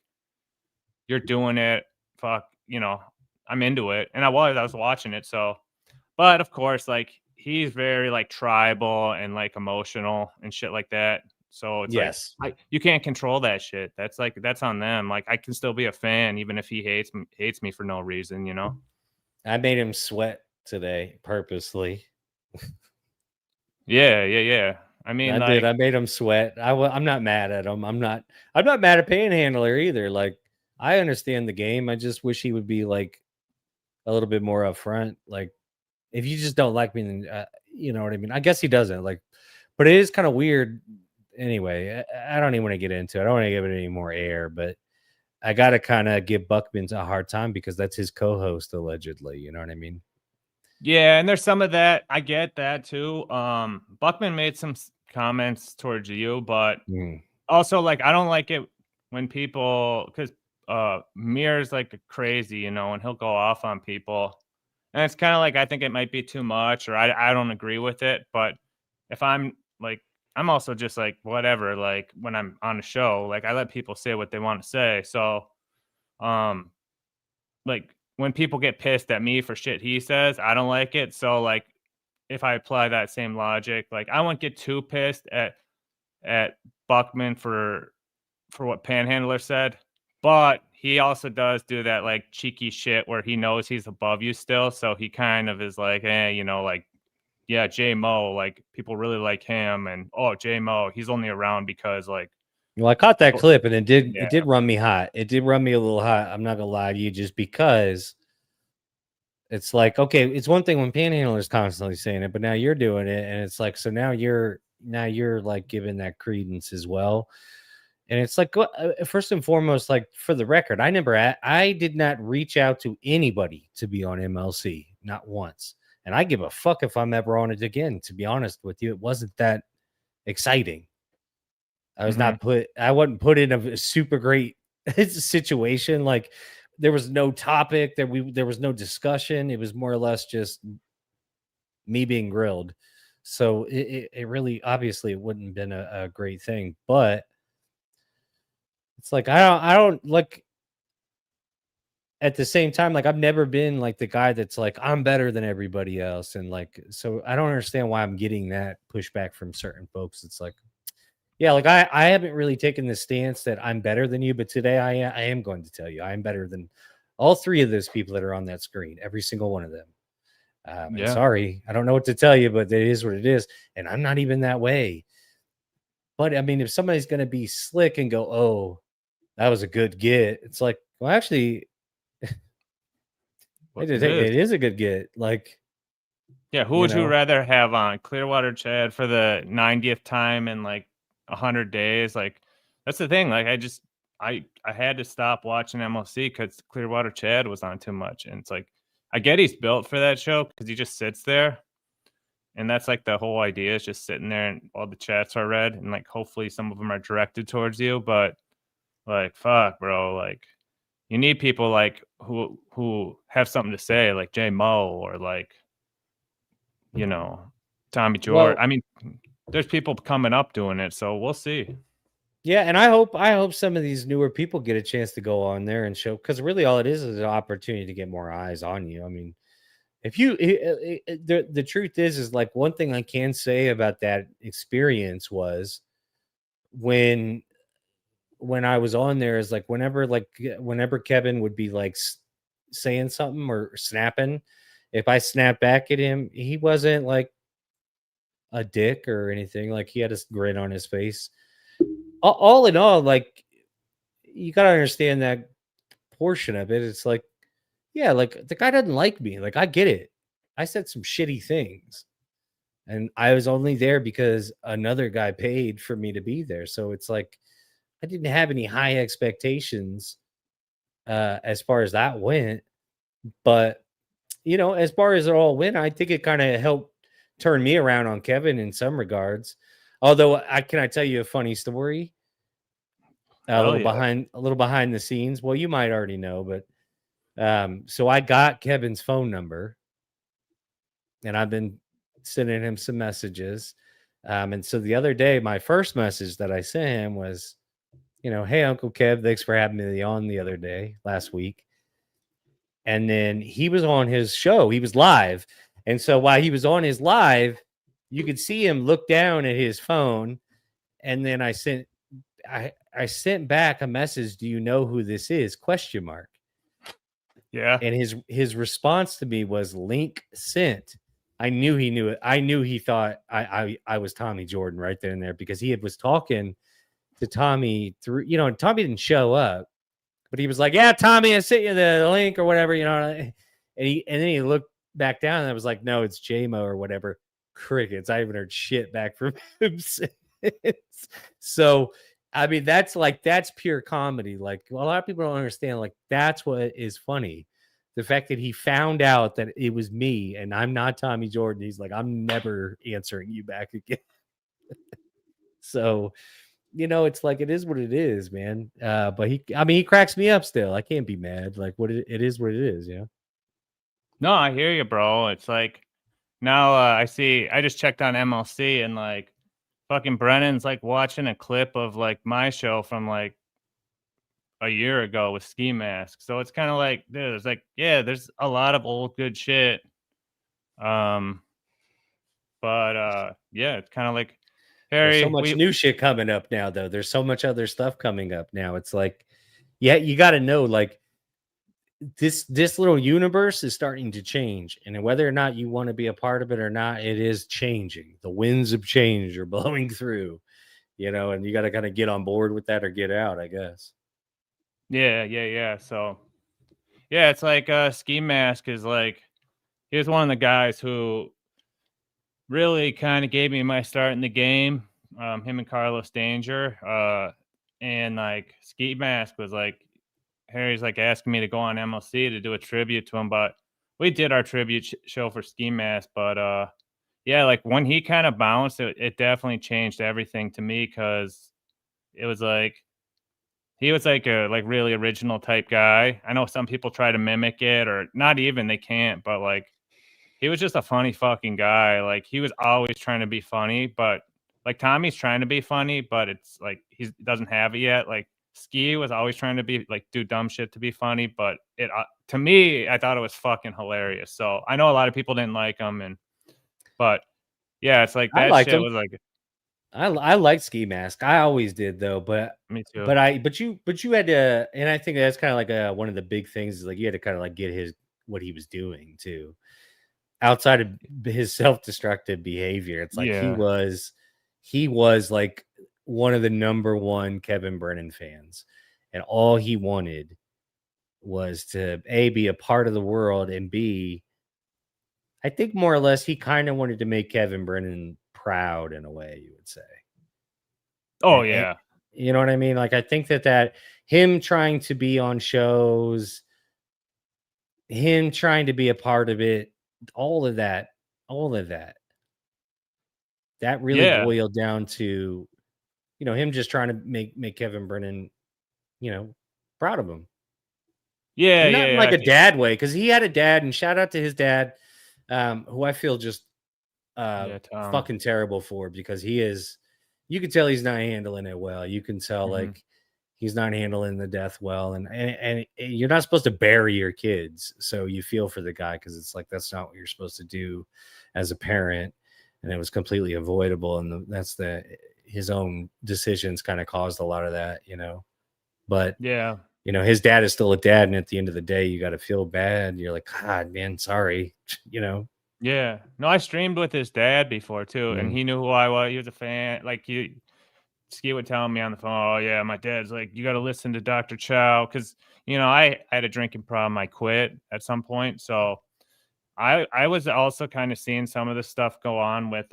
you're doing it. Fuck, you know, I'm into it. And I was watching it. So, but of course, like he's very like tribal and like emotional and shit like that. So it's Yes. like you can't control that shit. That's on them. Like I can still be a fan even if he hates me for no reason, you know. I made him sweat today purposely. Yeah. I mean, I like, did. I made him sweat. I'm not mad at him. I'm not mad at Panhandler either. Like I understand the game. I just wish he would be like a little bit more upfront. Like if you just don't like me, then you know what I mean. I guess he doesn't like, but it is kind of weird. Anyway, I don't even want to get into it. I don't want to give it any more air, but I got to kind of give Buckman a hard time because that's his co-host allegedly. You know what I mean? yeah, and there's some of that. I get that too. Buckman made some comments towards you, but also like I don't like it when people, because Mir's like crazy, you know, and he'll go off on people. And it's kind of like I think it might be too much, or I don't agree with it. But if I'm like, I'm also just like whatever. Like when I'm on a show, like I let people say what they want to say. So, like when people get pissed at me for shit he says, I don't like it. So like if I apply that same logic, like I won't get too pissed at Buckman for what Panhandler said, but he also does do that like cheeky shit where he knows he's above you still, so he kind of is like, you know, like yeah, J Mo, like people really like him, and oh J Mo, he's only around because like Well, I caught that clip and it yeah. did run me hot. It did run me a little hot. I'm not gonna lie to you, just because it's like, okay, it's one thing when Panhandler's constantly saying it, but now you're doing it, and it's like, so now you're like giving that credence as well. And it's like, first and foremost, like for the record, I did not reach out to anybody to be on MLC, not once. And I give a fuck if I'm ever on it again. To be honest with you, it wasn't that exciting. I wasn't put in a super great situation. Like there was no topic, there was no discussion. It was more or less just me being grilled. So it really, obviously it wouldn't have been a great thing, but it's like, I don't like, at the same time, like I've never been like the guy that's like, I'm better than everybody else. And like, so I don't understand why I'm getting that pushback from certain folks. It's like, yeah, like I haven't really taken the stance that I'm better than you, but today I am going to tell you I am better than all three of those people that are on that screen, every single one of them. And Yeah. sorry, I don't know what to tell you, but it is what it is. And I'm not even that way. But I mean, if somebody's going to be slick and go, oh, that was a good get, it's like, well, actually, What it it is. is a good get. Like, Yeah, who you would you know, rather have on Clearwater Chad for the 90th time in like 100 days? Like, that's the thing. Like, I had to stop watching MLC because Clearwater Chad was on too much. And it's like, I get he's built for that show because he just sits there. And that's like the whole idea, is just sitting there and all the chats are read. And like, hopefully some of them are directed towards you. But like, fuck, bro. Like, you need people like who have something to say, like J Mo or like, you know, Tommy George. well, I mean, there's people coming up doing it, so we'll see. yeah, and I hope some of these newer people get a chance to go on there and show, because really all it is an opportunity to get more eyes on you. I mean, if you the truth is like, one thing I can say about that experience was when I was on there is like, whenever Kevin would be like saying something or snapping, if I snapped back at him, he wasn't like a dick or anything. Like, he had a grin on his face. All in all, like, you got to understand that portion of it. It's like, yeah, like the guy doesn't like me. Like, I get it. I said some shitty things, and I was only there because another guy paid for me to be there. So it's like, I didn't have any high expectations as far as that went. But, as far as it all went, I think it kind of helped turn me around on Kevin in some regards. Although, I tell you a funny story? Hell yeah. A little behind the scenes. Well, you might already know, but so I got Kevin's phone number, and I've been sending him some messages. And so the other day, my first message that I sent him was, hey, Uncle Kev, thanks for having me on the other day, last week. And then he was on his show. He was live. And so while he was on his live, you could see him look down at his phone. And then I sent back a message. Do you know who this is? ? Yeah. And his response to me was link sent. I knew he knew it. I knew he thought I was Tommy Jordan right there and there, because he was talking to Tommy through, and Tommy didn't show up, but he was like, yeah, Tommy, I sent you the link or whatever, and then he looked back down and I was like, no, it's JMO or whatever. Crickets. I haven't heard shit back from him since. So, I mean, that's pure comedy. Like, a lot of people don't understand. Like, that's what is funny. The fact that he found out that it was me and I'm not Tommy Jordan. He's like, I'm never answering you back again. So, it's like, it is what it is, man. But he cracks me up still. I can't be mad. Like, it is what it is, No, I hear you, bro. It's like, now I just checked on MLC, and like fucking Brennan's like watching a clip of like my show from like a year ago with Ski Mask. So it's kind of like, there's like, yeah, there's a lot of old good shit. But yeah, it's kind of like, There's so Harry, much new shit coming up now, though. There's so much other stuff coming up now. It's like, yeah, you got to know, like, this little universe is starting to change, and whether or not you want to be a part of it or not, it is changing. The winds of change are blowing through, and you got to kind of get on board with that or get out, I guess. Yeah. So yeah, it's like Ski Mask is like, he was one of the guys who really kind of gave me my start in the game. Him and Carlos Danger. And like Ski Mask was like, Harry's like asking me to go on MLC to do a tribute to him, but we did our tribute show for Ski Mask. But yeah, like when he kind of bounced, it definitely changed everything to me, because it was like, he was like a really original type guy. I know some people try to mimic it, or not even, they can't, but like he was just a funny fucking guy. Like he was always trying to be funny, but like Tommy's trying to be funny, but it's like he doesn't have it yet. Like Ski was always trying to be like do dumb shit to be funny, but it to me, I thought it was fucking hilarious. So I know a lot of people didn't like him, but yeah, it's like I that liked shit him. was like I liked Ski Mask. I always did though, but me too. but you had to, and I think that's kind of like one of the big things is like you had to kind of like get what he was doing too. Outside of his self-destructive behavior, it's like Yeah. he was like one of the number one Kevin Brennan fans, and all he wanted was to A, be a part of the world, and B, I think more or less he kind of wanted to make Kevin Brennan proud in a way, you would say. Oh And yeah. you know what I mean? Like I think that him trying to be on shows, him trying to be a part of it, all of that really Yeah. boiled down to, him just trying to make Kevin Brennan, proud of him. Yeah, And not in yeah, like yeah. a dad way, because he had a dad, and shout out to his dad, who I feel just Tom. fucking terrible for, because you can tell he's not handling it well. You can tell like he's not handling the death well, and you're not supposed to bury your kids, so you feel for the guy, because it's like that's not what you're supposed to do as a parent, and it was completely avoidable, and that's his own decisions kind of caused a lot of that, but Yeah. his dad is still a dad, and at the end of the day you got to feel bad. You're like, God, man, sorry. Yeah. No, I streamed with his dad before too, and he knew who I was. He was a fan. Like Ski would tell me on the phone, "Oh yeah, my dad's like, you got to listen to Dr. Chow," because I had a drinking problem. I quit at some point, so I was also kind of seeing some of the stuff go on with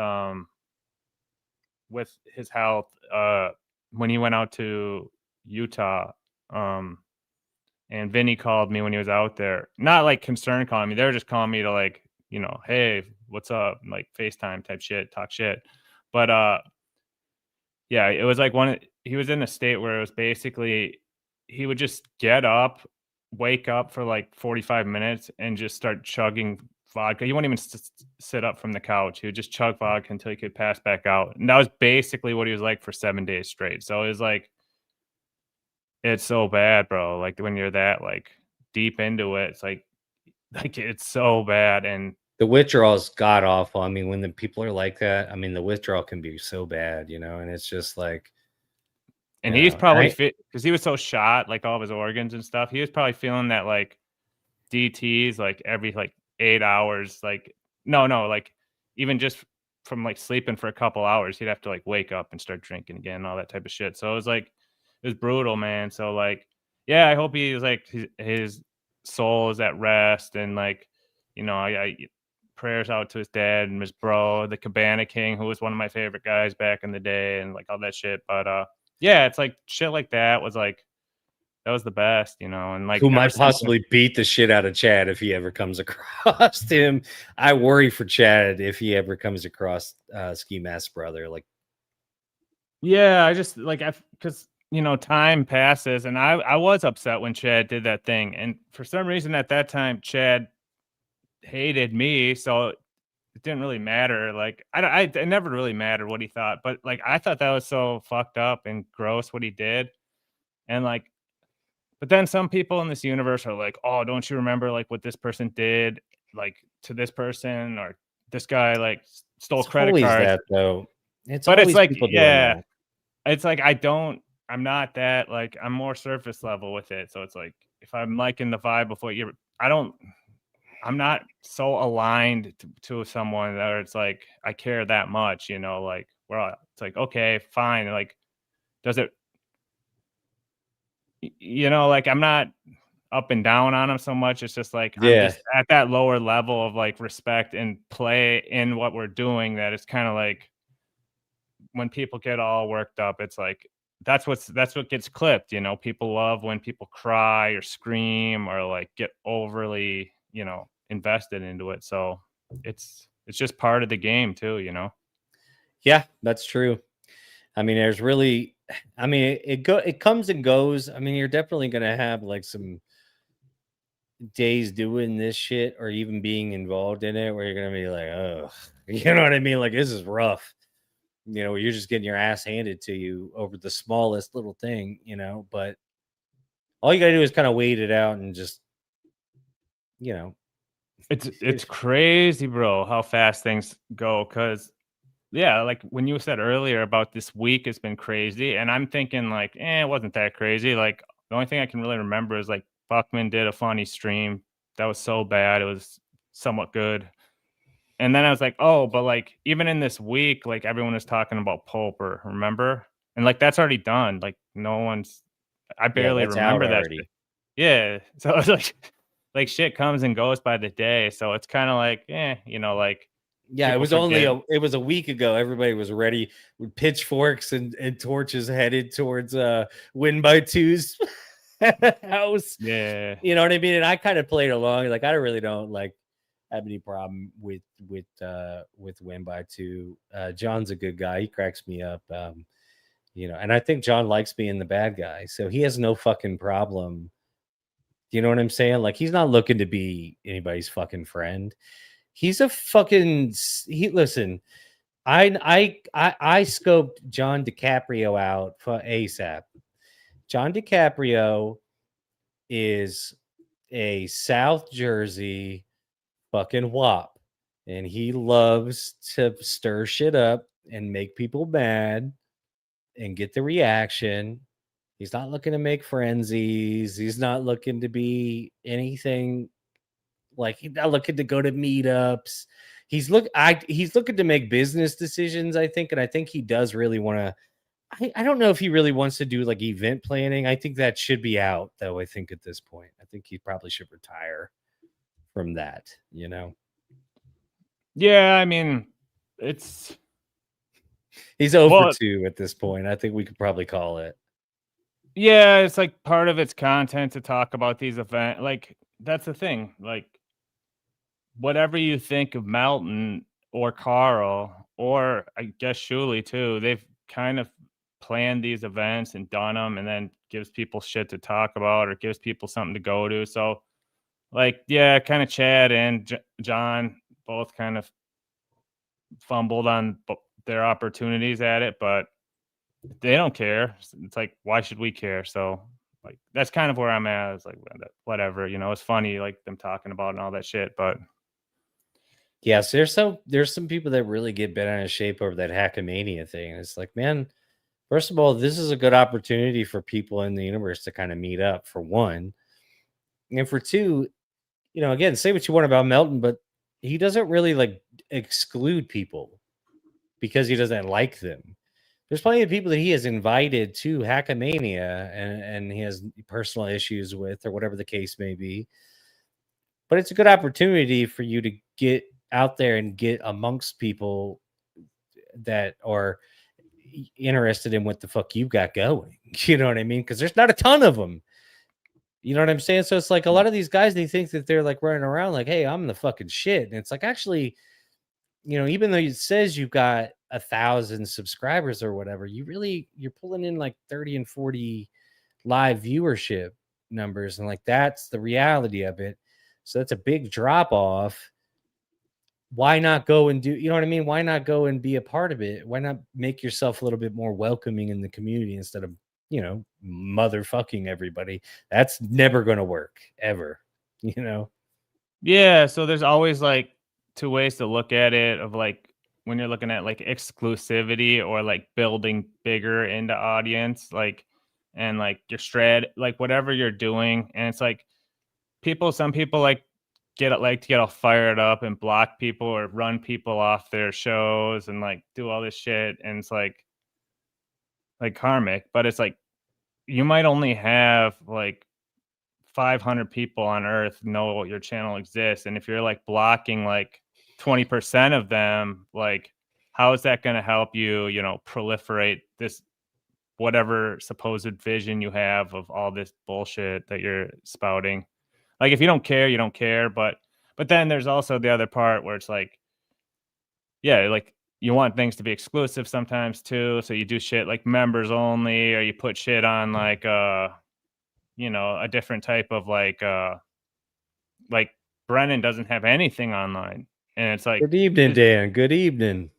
his health when he went out to Utah. And Vinny called me when he was out there. Not like concerned calling me. They were just calling me to like, hey, what's up? Like FaceTime type shit, talk shit. But yeah, it was like he was in a state where it was basically he would just get up, wake up for like 45 minutes and just start chugging vodka. He wouldn't even sit up from the couch. He would just chug vodka until he could pass back out. And that was basically what he was like for 7 days straight. So it was like, it's so bad, bro. Like when you're that like deep into it, it's like it's so bad. And the withdrawal's god awful. I mean, when the people are like that, I mean, the withdrawal can be so bad, and it's just like, and he's probably fit because he was so shot, like all of his organs and stuff. He was probably feeling that like DTs like every like 8 hours. Like no, like even just from like sleeping for a couple hours, he'd have to like wake up and start drinking again, and all that type of shit. So it was like, it was brutal, man. So like, yeah, I hope he is like his soul is at rest, and like, I prayers out to his dad and his bro, the Cabana King, who was one of my favorite guys back in the day, and like all that shit. But yeah, it's like shit like that was like that was the best, and like who might possibly beat the shit out of Chad if he ever comes across him. I worry for Chad if he ever comes across Ski Mask brother. Like, yeah, I just like because time passes, and I was upset when Chad did that thing, and for some reason at that time Chad hated me, so it didn't really matter. Like it never really mattered what he thought, but like I thought that was so fucked up and gross what he did, and like, but then some people in this universe are like, oh, don't you remember like what this person did like to this person, or this guy like stole credit cards? That though, it's like, people doing yeah. that. It's like I'm not that like I'm more surface level with it. So it's like if I'm liking the vibe before I'm not so aligned to someone that it's like I care that much, like it's like, okay, fine. Like, does it, like I'm not up and down on them so much. It's just like I'm just at that lower level of like respect and play in what we're doing, that it's kind of like when people get all worked up, it's like that's what gets clipped. People love when people cry or scream or like get overly, invested into it. So it's just part of the game too, Yeah, that's true. I mean, it comes and goes. I mean, you're definitely going to have like some, days doing this shit or even being involved in it where you're gonna be like, oh, you know what I mean? Like, this is rough. You're just getting your ass handed to you over the smallest little thing, but all you gotta do is kind of wait it out and just, you know, It's crazy, bro, how fast things go. Cause yeah, like when you said earlier about this week, it's been crazy. And I'm thinking like, it wasn't that crazy. Like the only thing I can really remember is like Buckman did a funny stream. That was so bad. It was somewhat good. And then I was like, oh, but like even in this week, like everyone was talking about Pulper, remember? And like that's already done. Like I yeah, barely that's out remember that already. shit. Yeah. So it's like shit comes and goes by the day. So it's kind of like, like Yeah, people forget. it was a week ago. Everybody was ready with pitchforks and torches headed towards win by twos house. Yeah. You know what I mean? And I kind of played along. Like I really don't like have any problem with win by two. John's a good guy. He cracks me up. And I think John likes being the bad guy. So he has no fucking problem. You know what I'm saying? Like he's not looking to be anybody's fucking friend. He's a fucking listen. I scoped John DiCaprio out for ASAP. John DiCaprio is a South Jersey fucking wop, and he loves to stir shit up and make people mad and get the reaction. He's not looking to make frenzies. He's not looking to be anything. Like he's not looking to go to meetups. He's looking to make business decisions, I think, and I think he does really want to. I don't know if he really wants to do like event planning. I think that should be out, though. I think at this point, I think he probably should retire from that. Yeah, I mean, He's over 2 at this point. I think we could probably call it. Yeah, it's like part of its content to talk about these events. Like that's the thing. Like whatever you think of Melton or Carl, or I guess Shuley too, they've kind of planned these events and done them, and then gives people shit to talk about or gives people something to go to. So, like, yeah, kind of Chad and John both kind of fumbled on their opportunities at it, but they don't care. It's like, why should we care? So, like, that's kind of where I'm at. It's like, whatever, it's funny, like them talking about and all that shit, but. Yes, there's some people that really get bent out of shape over that Hackamania thing. It's like, man, first of all, this is a good opportunity for people in the universe to kind of meet up, for one. And for two, again, say what you want about Melton, but he doesn't really like exclude people because he doesn't like them. There's plenty of people that he has invited to Hackamania and he has personal issues with, or whatever the case may be. But it's a good opportunity for you to get out there and get amongst people that are interested in what the fuck you've got going. You know what I mean? Because there's not a ton of them. You know what I'm saying? So it's like a lot of these guys, they think that they're like running around like, hey, I'm the fucking shit. And it's like, actually, even though it says you've got 1,000 subscribers or whatever, you're pulling in like 30 and 40 live viewership numbers. And like, that's the reality of it. So that's a big drop off. Why not go and do, you know what I mean? Why not go and be a part of it? Why not make yourself a little bit more welcoming in the community instead of, motherfucking everybody? That's never going to work ever, Yeah. So there's always like two ways to look at it, of like when you're looking at like exclusivity or like building bigger into audience, like, and like your like whatever you're doing. And it's like some people like to get all fired up and block people or run people off their shows and like do all this shit. And it's like karmic, but it's like, you might only have like 500 people on earth know your channel exists. And if you're like blocking like 20% of them, like, how is that going to help you, proliferate this, whatever supposed vision you have of all this bullshit that you're spouting? Like, if you don't care, you don't care. But then there's also the other part where it's like, yeah, like you want things to be exclusive sometimes too. So you do shit like members only, or you put shit on like, a different type of like, like Brennan doesn't have anything online, and it's like, Good evening, Dan. Good evening.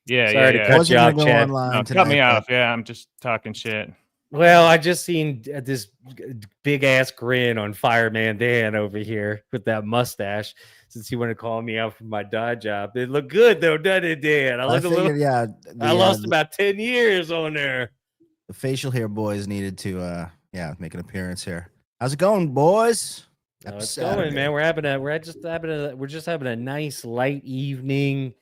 yeah, Sorry to yeah. cut Wasn't you gonna off, go Chad. online No, tonight. cut me but off. Yeah, I'm just talking shit. Well, I just seen this big ass grin on Fireman Dan over here with that mustache. Since he wanted to call me out for my dye job, it looked good though, doesn't it, Dan? I I look a little. figured, yeah, I lost about 10 years on there. the facial hair boys needed to, make an appearance here. How's it going, boys? No, Happy it's Saturday. going, man. We're just having a nice light evening.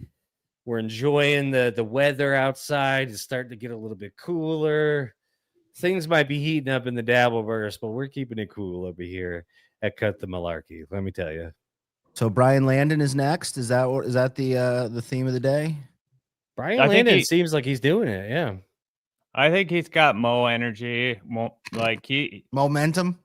We're enjoying the weather outside. It's starting to get a little bit cooler. Things might be heating up in the Dabbleverse, but we're keeping it cool over here at Cut the Malarkey. Let me tell you. So Brian Landon is next. Is that the theme of the day? Brian I think Landon he- seems like he's doing it. Yeah. I think he's got Mo energy. Momentum.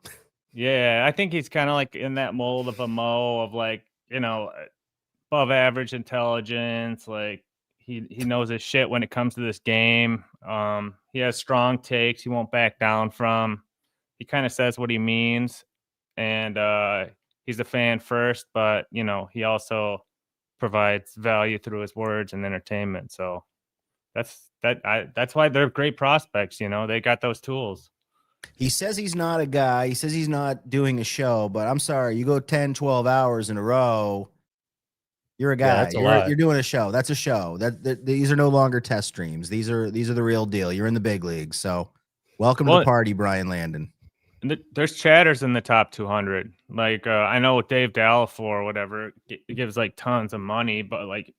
Yeah, I think he's kind of like in that mold of a Mo of like, above average intelligence. Like he knows his shit when it comes to this game. He has strong takes he won't back down from. He kind of says what he means, and he's a fan first, but he also provides value through his words and entertainment. So that's why they're great prospects. They got those tools. He says he's not a guy. He says he's not doing a show, but I'm sorry. You go 10, 12 hours in a row, you're a guy. Yeah, that's a lot. You're doing a show. That's a show. These are no longer test streams. These are the real deal. You're in the big leagues. So welcome to the party, Brian Landon. And there's chatters in the top 200. Like I know Dave Dallifor or whatever gives like tons of money, but like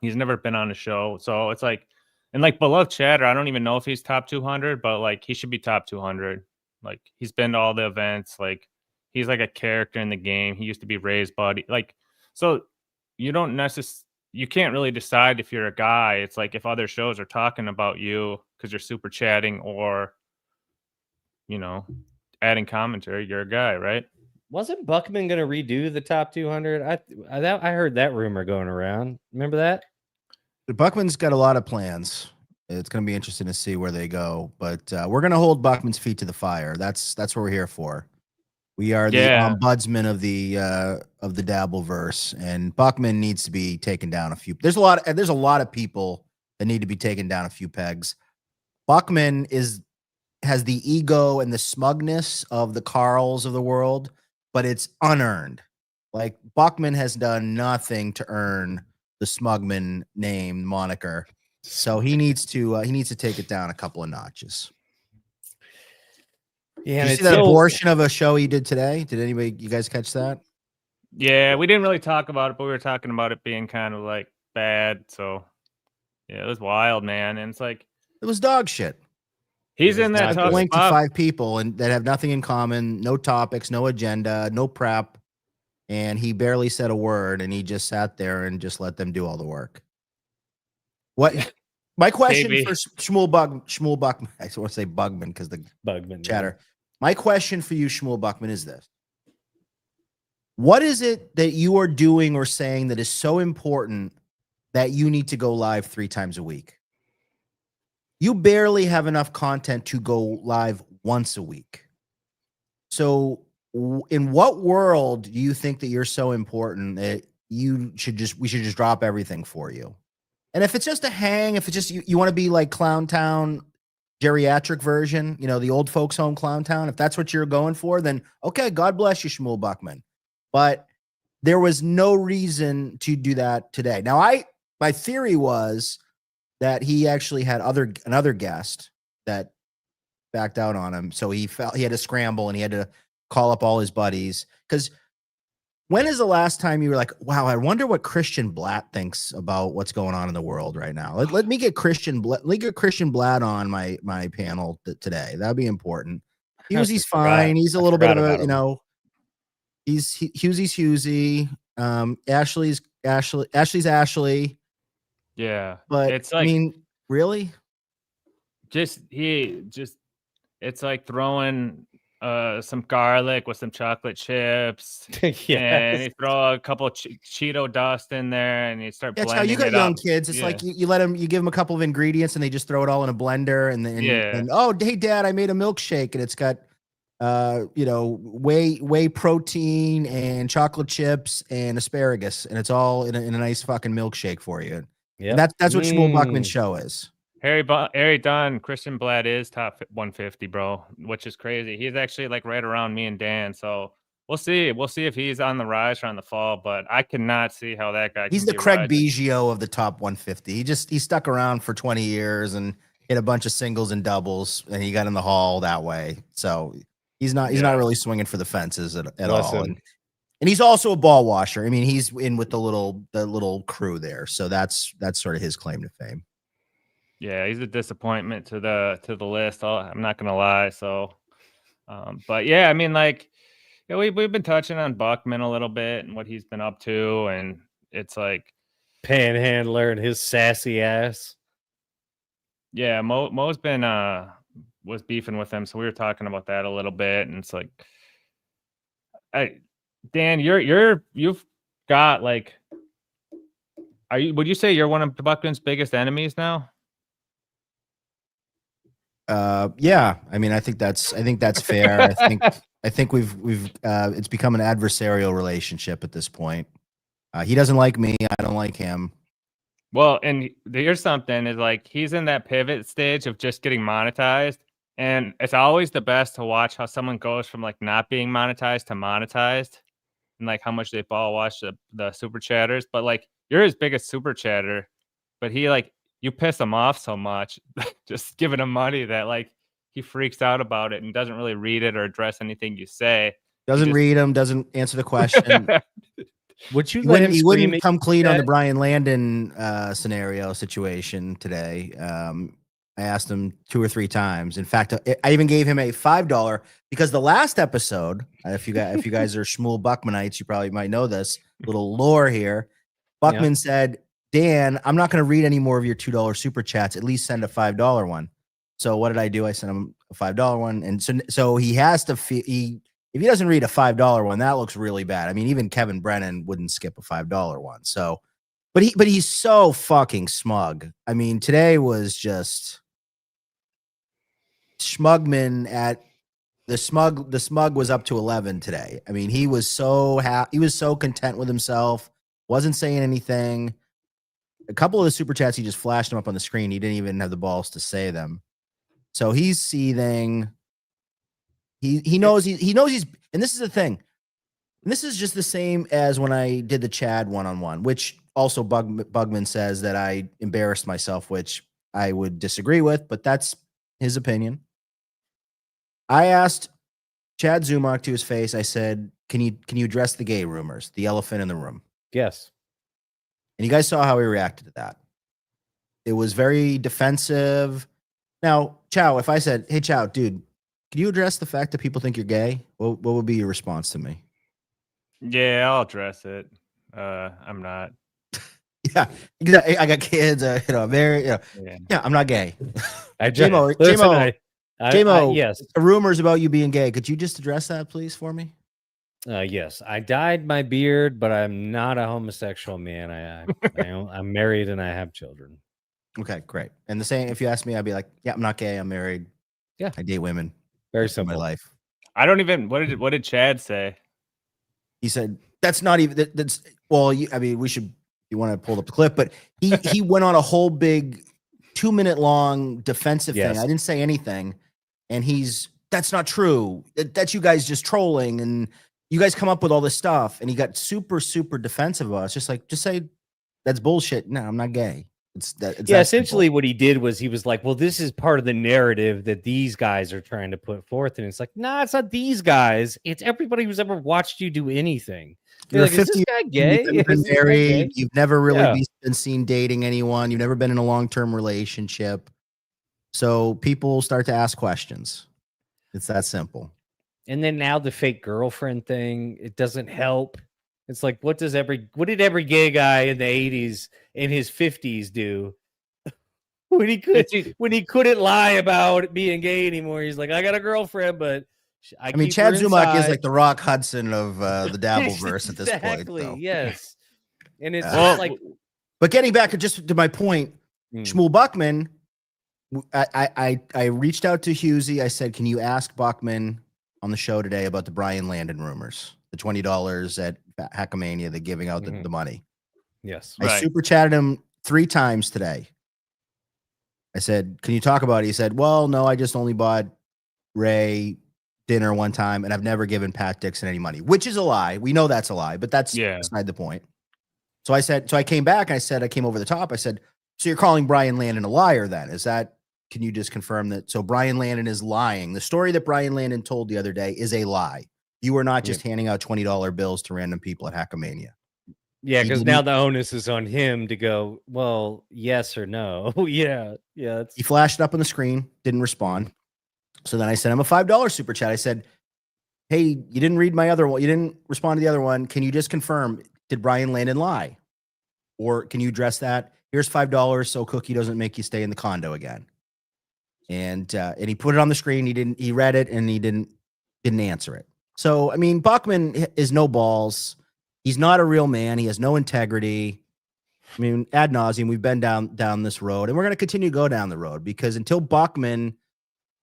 he's never been on a show. So it's like, and like beloved chatter, I don't even know if he's top 200, but like he should be top 200. Like he's been to all the events. Like he's like a character in the game. He used to be Ray's buddy. Like, so you can't really decide if you're a guy. It's like if other shows are talking about you because you're super chatting or, adding commentary, you're a guy, right? Wasn't Buckman going to redo the top 200? I heard that rumor going around. Remember that? Buckman's got a lot of plans. It's going to be interesting to see where they go, but we're going to hold Buckman's feet to the fire. That's what we're here for. We are the ombudsman of the Dabbleverse, and Buckman needs to be taken down a few. There's a lot of people that need to be taken down a few pegs. Buckman has the ego and the smugness of the Carls of the world, but it's unearned. Like Buckman has done nothing to earn the Smugman name moniker, so he needs to take it down a couple of notches. Yeah, did you see that abortion of a show he did today? Did you guys catch that? Yeah, we didn't really talk about it, but we were talking about it being kind of like bad. So yeah, it was wild, man. And it's like it was dog shit. He's in that tough linked to spot. 5 people and that have nothing in common, no topics, no agenda, no prep, and he barely said a word, and he just sat there and just let them do all the work. What? My question for Shmuel Buckman, I want to say Bugman because the Bugman chatter. Yeah. My question for you, Shmuel Buckman, is this: what is it that you are doing or saying that is so important that you need to go live 3 times a week? You barely have enough content to go live once a week. So in what world do you think that you're so important that we should just drop everything for you? And if it's just a hang, if it's just you want to be like Clown Town geriatric version, the old folks home Clown Town, if that's what you're going for, then okay, God bless you, Shmuel Buckman. But there was no reason to do that today. Now, my theory was that he actually had another guest that backed out on him. So he had to scramble and he had to call up all his buddies. Because when is the last time you were like, wow, I wonder what Christian Blatt thinks about what's going on in the world right now? Let me get Christian Blatt on my panel today. That'd be important. He's fine. He's a little bit of a, he's Hughesy's Hughesy. Ashley's Ashley. Yeah, but it's like, I mean, really? It's like throwing some garlic with some chocolate chips. And you throw a couple of Cheeto dust in there, and you start blending it up. That's how you got young kids. It's like you give them a couple of ingredients, and they just throw it all in a blender, and oh, hey, Dad, I made a milkshake, and it's got whey protein and chocolate chips and asparagus, and it's all in a nice fucking milkshake for you. Yeah, And that's what Shmuel Buckman's show is. Harry Dunn, Christian Blatt is top 150, bro, which is crazy. He's actually like right around me and Dan. So we'll see. We'll see if he's on the rise or on the fall, but I cannot see how that guy He's can the be Craig rising. Biggio of the top 150. He stuck around for 20 years and hit a bunch of singles and doubles, and he got in the hall that way. So he's not really swinging for the fences at all. And he's also a ball washer. I mean, he's in with the little crew there. So that's sort of his claim to fame. Yeah, he's a disappointment to the list. I'm not gonna lie. So, but yeah, I mean, like, yeah, we've been touching on Buckman a little bit and what he's been up to, and it's like Panhandler and his sassy ass. Yeah, Mo's been was beefing with him, so we were talking about that a little bit, and it's like, Dan, you've got like, would you say you're one of Buckman's biggest enemies now? Yeah, I mean, I think that's fair. I think we've it's become an adversarial relationship at this point. He doesn't like me, I don't like him. Well, and here's something is like he's in that pivot stage of just getting monetized, and it's always the best to watch how someone goes from like not being monetized to monetized, and like how much they ball watch the super chatters. But like you're his biggest super chatter, but he like you piss him off so much just giving him money that like he freaks out about it and doesn't really read it or address anything you say. Doesn't read him, doesn't answer the question. Would you let him he scream wouldn't at come clean on the that? Brian Landon situation today. I asked him 2 or 3 times. In fact, I even gave him a $5 because the last episode, if you guys are Shmuel Buckmanites, you probably might know this little lore here. Buckman said, Dan, I'm not going to read any more of your $2 super chats. At least send a $5 one. So what did I do? I sent him a $5 one. And so he has to if he doesn't read a $5 one, that looks really bad. I mean, even Kevin Brennan wouldn't skip a $5 one. So, but he's so fucking smug. I mean, today was just Schmugman at the smug was up to 11 today. I mean, he was so happy. He was so content with himself. Wasn't saying anything. A couple of the super chats, he just flashed them up on the screen. He didn't even have the balls to say them. So he's seething. He knows he's, and this is the thing. And this is just the same as when I did the Chad one-on-one, which also Bugman says that I embarrassed myself, which I would disagree with, but that's his opinion. I asked Chad Zumach to his face. I said, can you address the gay rumors, the elephant in the room? Yes. And you guys saw how he reacted to that. It was very defensive. Now, Chow, if I said, hey, Chow, dude, can you address the fact that people think you're gay? What would be your response to me? Yeah, I'll address it. I'm not. Yeah, I got kids. I'm married. Yeah, I'm not gay. J-Mo, yes. Rumors about you being gay. Could you just address that, please, for me? Yes, I dyed my beard, but I'm not a homosexual man. I'm married and I have children. Okay, great. And the same, if you ask me, I'd be like, yeah, I'm not gay. I'm married. Yeah, I date women. Very That's simple. my life. I don't even. What did Chad say? He said that's not even. That's well. I mean, we should. You want to pull up the clip, but he went on a whole big 2-minute long defensive thing. I didn't say anything, and that's not true. That's you guys just trolling, and you guys come up with all this stuff, and he got super defensive about it. It's just say that's bullshit. No, I'm not gay. It's essentially what he did was he was like, well, this is part of the narrative that these guys are trying to put forth. And it's like, nah, it's not these guys. It's everybody who's ever watched you do anything. You're like, 50, is this guy gay? You've been married. You've never really been seen dating anyone. You've never been in a long-term relationship. So people start to ask questions. It's that simple. And then now the fake girlfriend thing, it doesn't help. It's like, what did every gay guy in the 80s, in his 50s do when he couldn't lie about being gay anymore? He's like, I got a girlfriend, but I mean, Chad Zumach is like the Rock Hudson of the Dabbleverse at this point. Exactly. Yes. And it's like, but getting back just to my point, Shmuel Buckman, I reached out to Husey. I said, can you ask Buckman on the show today about the Brian Landon rumors, the $20 at Hackamania, the giving out the money. Yes. I super chatted him 3 times today. I said, "Can you talk about it?" He said, "Well, no, I just only bought Ray dinner one time, and I've never given Pat Dixon any money," which is a lie. We know that's a lie, but that's beside the point. So I came back and I said, I came over the top. I said, "So you're calling Brian Landon a liar then? Can you just confirm that? So Brian Landon is lying. The story that Brian Landon told the other day is a lie. You were not just handing out $20 bills to random people at Hackamania." Yeah, because now the onus is on him to go, well, yes or no. Yeah. He flashed it up on the screen, didn't respond. So then I sent him a $5 super chat. I said, "Hey, you didn't read my other one. You didn't respond to the other one. Can you just confirm, did Brian Landon lie? Or can you address that? Here's $5 so Cookie doesn't make you stay in the condo again." And he put it on the screen. He read it and he didn't answer it. So, I mean, Buckman is no balls. He's not a real man. He has no integrity. I mean, ad nauseum, we've been down this road, and we're going to continue to go down the road, because until Buckman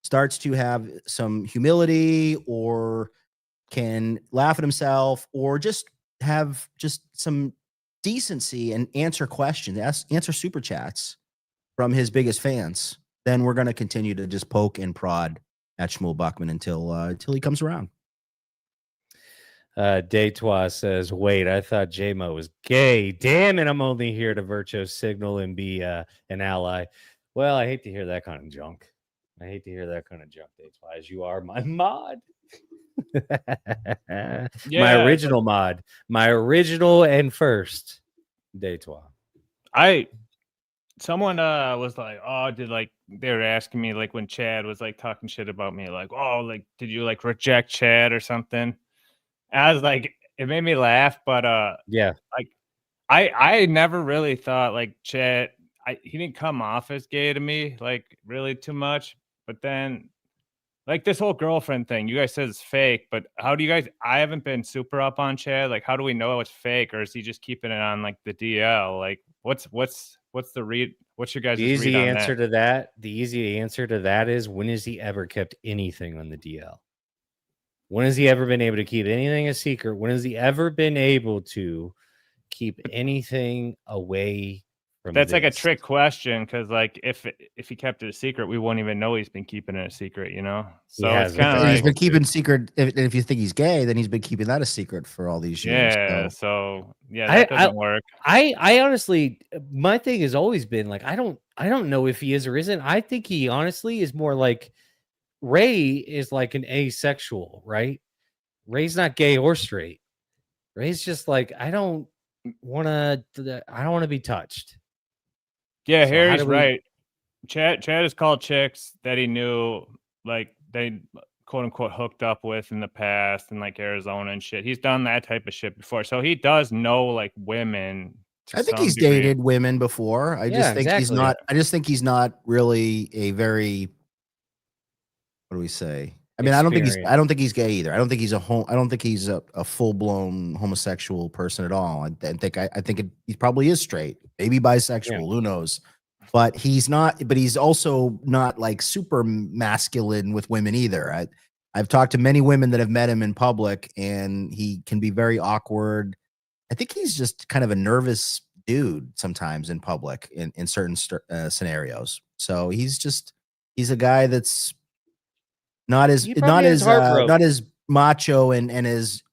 starts to have some humility or can laugh at himself or just have just some decency and answer questions, answer super chats from his biggest fans, then we're going to continue to just poke and prod at Shmuel Buckman until he comes around. Daytois says, "Wait, I thought J-Mo was gay. Damn it, I'm only here to virtue signal and be an ally." Well, I hate to hear that kind of junk. Daytois. You are my mod. My original mod. My original and first Daytois. Someone was like, "Oh, they were asking me, like, when Chad was like talking shit about me, like, oh, like, did you like reject Chad or something?" I was like, it made me laugh, but like I never really thought like Chad, he didn't come off as gay to me, like, really too much. But then, like, this whole girlfriend thing, you guys said it's fake, but how do you guys? I haven't been super up on Chad. Like, how do we know it's fake, or is he just keeping it on like the DL? Like, what's the read? What's your guys' read on that? The easy answer to that is, when has he ever kept anything on the DL? When has he ever been able to keep anything a secret? When has he ever been able to keep anything away from That's like a trick question, because like if he kept it a secret, we won't even know he's been keeping it a secret, you know? So it's kind of like, he's been keeping secret. If you think he's gay, then he's been keeping that a secret for all these years. Yeah, so that doesn't work. I honestly, my thing has always been like, I don't know if he is or isn't. I think he honestly is more like, Ray is like an asexual, right? Ray's not gay or straight. Ray's just like, I don't want to be touched. Yeah, so Harry's right. Chad has called chicks that he knew, like, they quote unquote hooked up with in the past, in like Arizona and shit. He's done that type of shit before, so he does know like women. I think he's dated women before. I just think he's not. I just think he's not really a very. What do we say? I mean, I don't think he's gay either. I don't think he's a full blown homosexual person at all. I think he probably is straight, maybe bisexual. Who knows? But he's not. But he's also not like super masculine with women either. I've talked to many women that have met him in public, and he can be very awkward. I think he's just kind of a nervous dude sometimes in public in certain scenarios. So he's a guy that's not as macho and as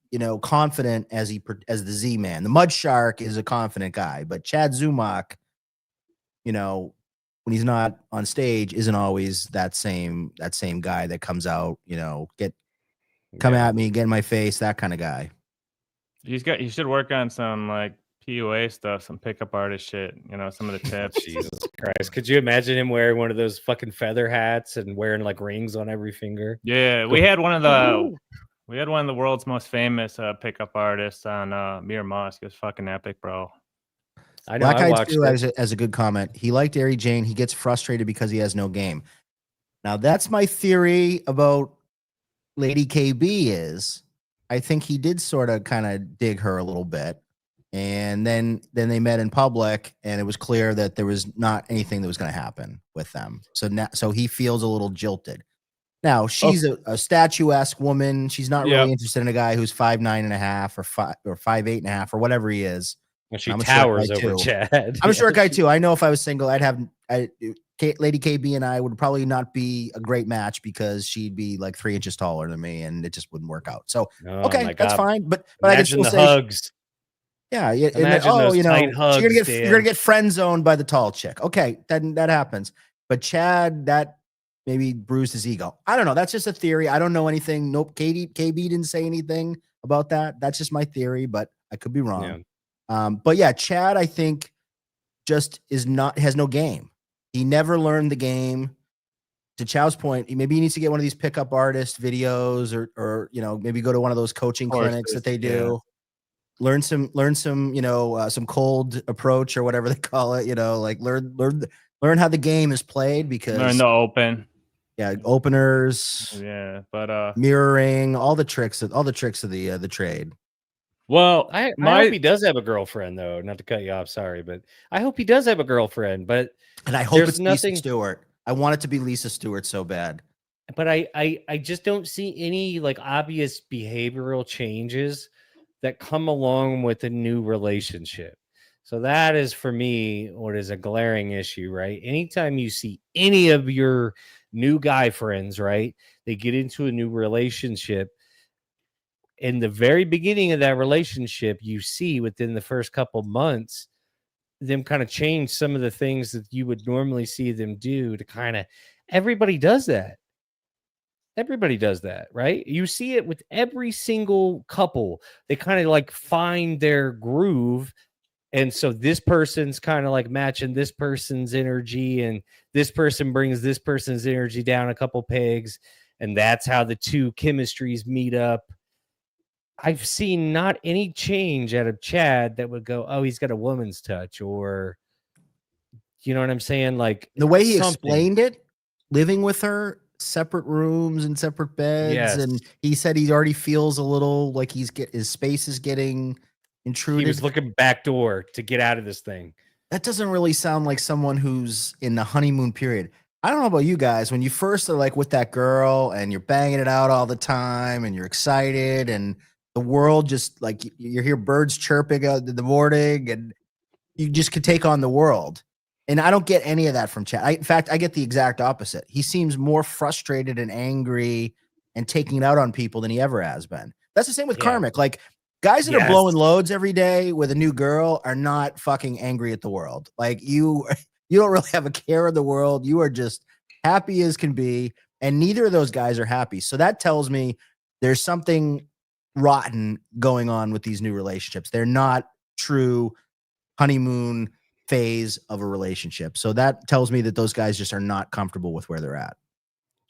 confident as the Z-Man. The Mud Shark is a confident guy, but Chad Zumock, when he's not on stage, isn't always that same guy that comes out, come at me, get in my face, that kind of guy. He should work on some like PUA stuff, some pickup artist shit, some of the tips. Jesus Christ. Could you imagine him wearing one of those fucking feather hats and wearing like rings on every finger? Yeah, we had one of the world's most famous pickup artists on Mir Musk. It was fucking epic, bro. I know. Black Eyed too as a good comment. He liked Ari Jane. He gets frustrated because he has no game. Now that's my theory about Lady KB is I think he did sort of kind of dig her a little bit. And then they met in public, and it was clear that there was not anything that was going to happen with them. So he feels a little jilted. Now she's a statuesque woman. She's not really Yep. interested in a guy who's 5'9.5" or 5'8.5" or whatever he is. Well, she I'm a short towers guy, over too. Chad. I'm a short Yeah, guy too. I know if I was single, Lady KB and I would probably not be a great match because she'd be like 3 inches taller than me, and it just wouldn't work out. So Oh okay, my that's God. fine. But I can Imagine still the say, hugs. yeah. And then, Imagine those tight you're hugs, you're Dan. gonna get friend zoned by the tall chick. Okay, that happens. But Chad, that maybe bruised his ego. I don't know. That's just a theory. I don't know anything. Nope. KB didn't say anything about that. That's just my theory, but I could be wrong. But yeah, Chad, I think just has no game. He never learned the game. To Chow's point, maybe he needs to get one of these pickup artist videos or maybe go to one of those coaching clinics that they do. Learn some, some cold approach or whatever they call it, like learn how the game is played because Learn the open. yeah, openers, Yeah, but mirroring, all the tricks of the trade. well, I hope he does have a girlfriend, though. Not to cut you off, sorry, but I hope he does have a girlfriend. But And I hope there's it's nothing. Lisa Stewart. I want it to be Lisa Stewart so bad. But I just don't see any like obvious behavioral changes that come along with a new relationship. So that is for me what is a glaring issue, right? Anytime you see any of your new guy friends, right, they get into a new relationship. In the very beginning of that relationship, you see within the first couple months them kind of change some of the things that you would normally see them do to kind of everybody does that. Everybody does that, right? You see it with every single couple. They kind of like find their groove. And so this person's kind of like matching this person's energy, and this person brings this person's energy down a couple pegs. And that's how the two chemistries meet up. I've seen not any change out of Chad that would go, oh, he's got a woman's touch, or you know what I'm saying? Like The way he something. explained it, living with her, separate rooms and separate beds, Yes. and he said he already feels a little like his space is getting intruded. He was looking back door to get out of this thing. That doesn't really sound like someone who's in the honeymoon period. I don't know about you guys. When you first are like with that girl and you're banging it out all the time and you're excited and the world just like you hear birds chirping out in the morning and you just could take on the world. And I don't get any of that from Chad. In fact, I get the exact opposite. He seems more frustrated and angry and taking it out on people than he ever has been. That's the same with Karmic. Like guys that are blowing loads every day with a new girl are not fucking angry at the world. Like you don't really have a care in the world. You are just happy as can be. And neither of those guys are happy. So that tells me there's something rotten going on with these new relationships. They're not true honeymoon phase of a relationship. So that tells me that those guys just are not comfortable with where they're at.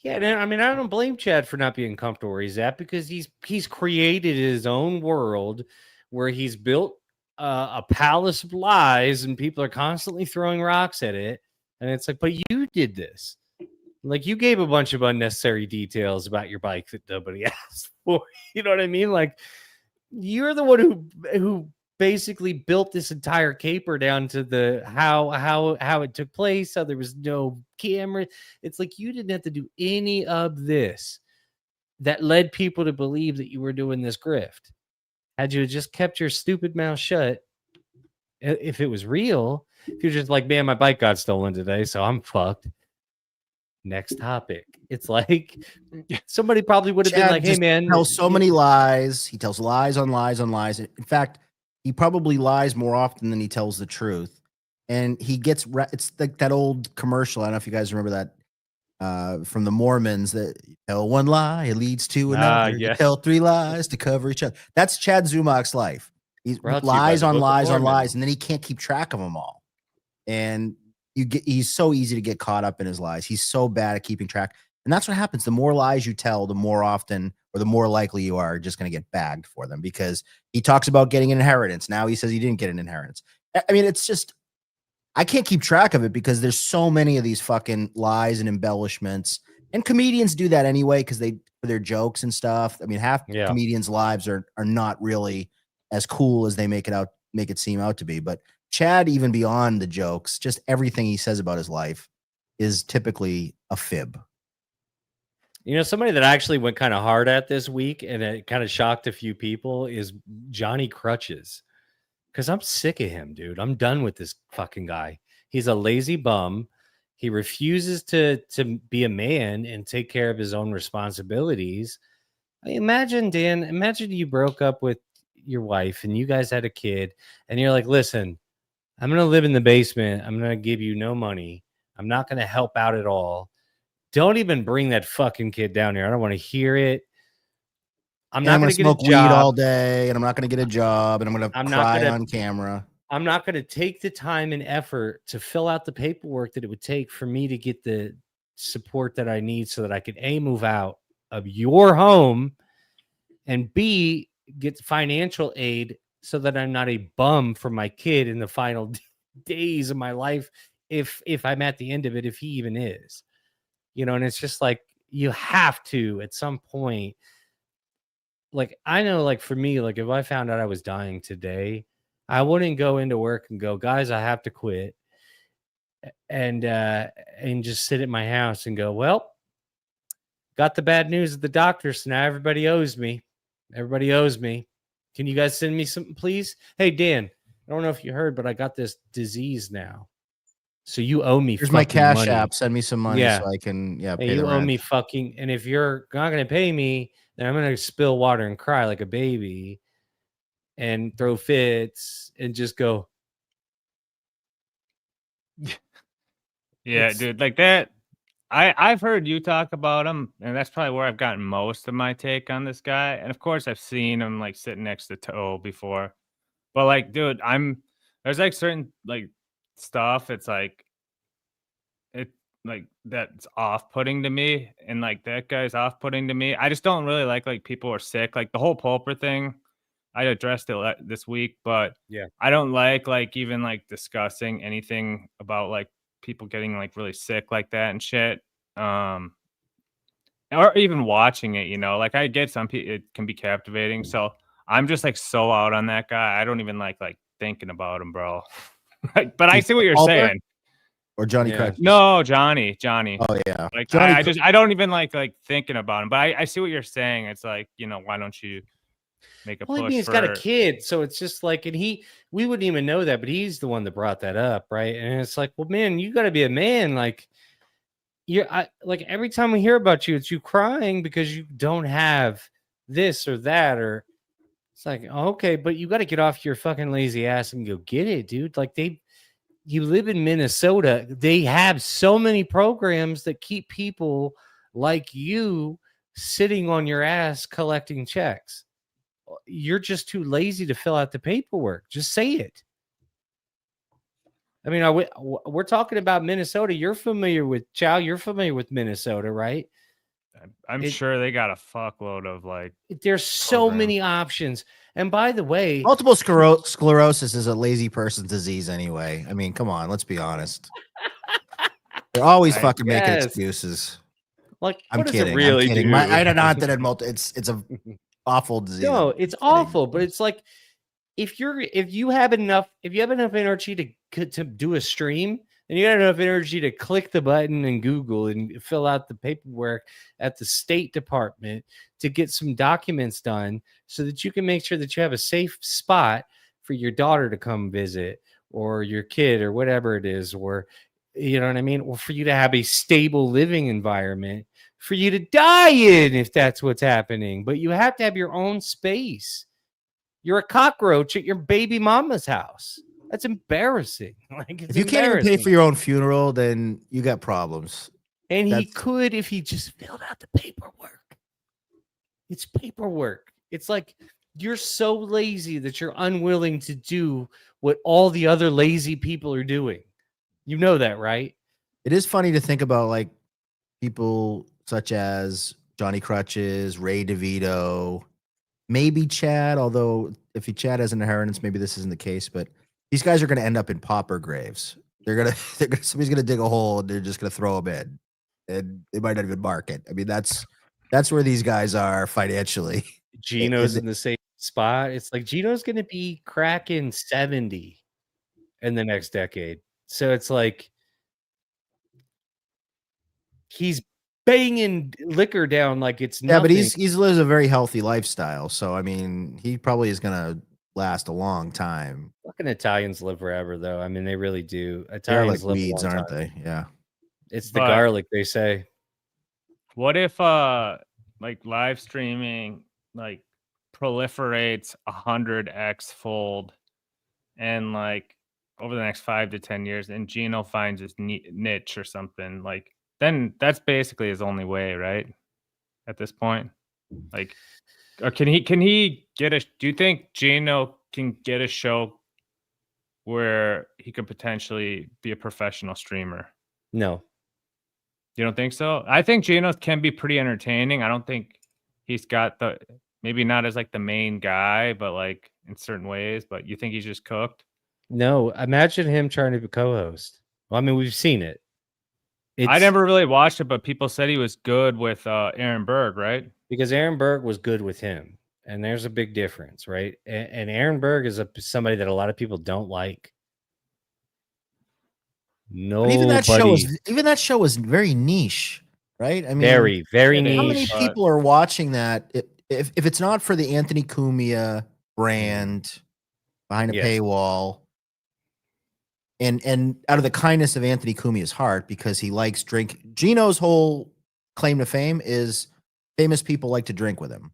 Yeah, I mean, I don't blame Chad for not being comfortable where he's at because he's created his own world where he's built a palace of lies and people are constantly throwing rocks at it. And it's like, but you did this. Like you gave a bunch of unnecessary details about your bike that nobody asked for. You know what I mean? Like you're the one who basically built this entire caper down to the how it took place, how there was no camera. It's like you didn't have to do any of this that led people to believe that you were doing this grift. Had you just kept your stupid mouth shut, if it was real, if you're just like, man, my bike got stolen today, so I'm fucked. Next topic. It's like somebody probably would have been like, hey man, tells so many lies. He tells lies on lies on lies. In fact, he probably lies more often than he tells the truth. And he gets, it's like that old commercial. I don't know if you guys remember that from the Mormons that tell one lie, it leads to another. You tell three lies to cover each other. That's Chad Zumach's life. He's lies on lies on lies. And then he can't keep track of them all. And he's so easy to get caught up in his lies. He's so bad at keeping track. And that's what happens. The more lies you tell, the more often or the more likely you are just going to get bagged for them because he talks about getting an inheritance. Now he says he didn't get an inheritance. I mean, it's just, I can't keep track of it because there's so many of these fucking lies and embellishments. And comedians do that anyway because for their jokes and stuff. I mean, half comedians' lives are not really as cool as they make it seem out to be. But Chad, even beyond the jokes, just everything he says about his life is typically a fib. You know, somebody that actually went kind of hard at this week and it kind of shocked a few people is Johnny Crutches. Because I'm sick of him, dude. I'm done with this fucking guy. He's a lazy bum. He refuses to be a man and take care of his own responsibilities. I mean, imagine, Dan, imagine you broke up with your wife and you guys had a kid and you're like, listen, I'm going to live in the basement. I'm going to give you no money. I'm not going to help out at all. Don't even bring that fucking kid down here. I don't want to hear it. I'm not going to get a smoke weed all job. day, and I'm not going to get a job, and I'm going to cry on camera. I'm not going to take the time and effort to fill out the paperwork that it would take for me to get the support that I need so that I could A, move out of your home, and B, get financial aid so that I'm not a bum for my kid in the final days of my life. If I'm at the end of it, if he even is, you know, and it's just like, you have to at some point, like, I know, like for me, like if I found out I was dying today, I wouldn't go into work and go, guys, I have to quit, and just sit at my house and go, well, got the bad news at the doctor, so now everybody owes me. Everybody owes me. Can you guys send me something, please? Hey, Dan, I don't know if you heard, but I got this disease now, so you owe me. Here's my cash money. app. Send me some money so I can pay you the owe rent. me fucking. And if you're not gonna pay me, then I'm gonna spill water and cry like a baby, and throw fits and just go. Yeah, dude, like that. I've heard you talk about him, and that's probably where I've gotten most of my take on this guy. And of course, I've seen him like sitting next to Toe before. But like, dude, there's like certain like stuff. It's like that's off-putting to me, and like that guy's off-putting to me. I just don't really like people are sick. Like the whole Pulper thing, I addressed it this week, but Yeah. I don't like even like discussing anything about like people getting like really sick like that and shit. Or even watching it, you know, like I get some people, it can be captivating. So I'm just like so out on that guy. I don't even like thinking about him, bro. Like, but I see what you're saying. Or Johnny Crutch. No, Johnny. Oh yeah. Like Johnny I don't even like thinking about him. But I see what you're saying. It's like, you know, why don't you make a Well, I push mean, he's for got a kid, so it's just like, and we wouldn't even know that, but he's the one that brought that up, right? And it's like, well, man, you got to be a man. Like, like every time we hear about you, it's you crying because you don't have this or that, or it's like, okay, but you got to get off your fucking lazy ass and go get it, dude. Like you live in Minnesota, they have so many programs that keep people like you sitting on your ass collecting checks. You're just too lazy to fill out the paperwork. Just say it. I mean, we're talking about Minnesota. You're familiar with Chow. You're familiar with Minnesota, right? I'm sure they got a fuckload of like. There's so many options. And by the way, multiple sclerosis is a lazy person's disease anyway. I mean, come on, let's be honest. They're always fucking making excuses. Like, I'm kidding. I'm kidding. I don't know that it's a awful disease. No, it's awful, but it's like if you have enough energy to do a stream, and you got enough energy to click the button and Google and fill out the paperwork at the State Department to get some documents done so that you can make sure that you have a safe spot for your daughter to come visit, or your kid, or whatever it is, or you know what I mean? Or for you to have a stable living environment for you to die in if that's what's happening. But you have to have your own space. You're a cockroach at your baby mama's house. That's embarrassing. Like, if you can't even pay for your own funeral, then you got problems. And he could if he just filled out the paperwork. It's paperwork. It's like you're so lazy that you're unwilling to do what all the other lazy people are doing. You know that, right? It is funny to think about like people such as Johnny Crutches, Ray DeVito, maybe Chad, although if Chad has an inheritance, maybe this isn't the case, but these guys are going to end up in pauper graves. Somebody's going to dig a hole and they're just going to throw them in, and they might not even mark it. I mean, that's where these guys are financially. Gino's in the same spot. It's like Gino's going to be cracking 70 in the next decade. So it's like he's banging liquor down like it's Yeah, but nothing. he's lives a very healthy lifestyle. So I mean, he probably is gonna last a long time. Fucking Italians live forever, though. I mean, they really do. They're like Italians live a weeds, long aren't time. they? Yeah. It's the But garlic, they say. what if like live streaming like proliferates 100x fold, and like over the next 5 to 10 years, and Gino finds his niche or something, like then that's basically his only way, right? At this point, like, or can he get a? Do you think Gino can get a show where he could potentially be a professional streamer? No. You don't think so? I think Gino can be pretty entertaining. I don't think he's got the, maybe not as like the main guy, but like in certain ways. But you think he's just cooked? No. Imagine him trying to be co-host. Well, I mean, we've seen it. I It's never really watched it, but people said he was good with Aaron Berg, right? because Aaron Berg was good with him. And there's a big difference, right? And Aaron Berg is somebody that a lot of people don't like. But even that Nobody. show was very niche, right? I mean, Very, very It is, how many niche. but people are watching that? If it's not for the Anthony Cumia brand behind a Yes. paywall, and out of the kindness of Anthony Cumia's heart, because he likes drink. Gino's whole claim to fame is famous people like to drink with him.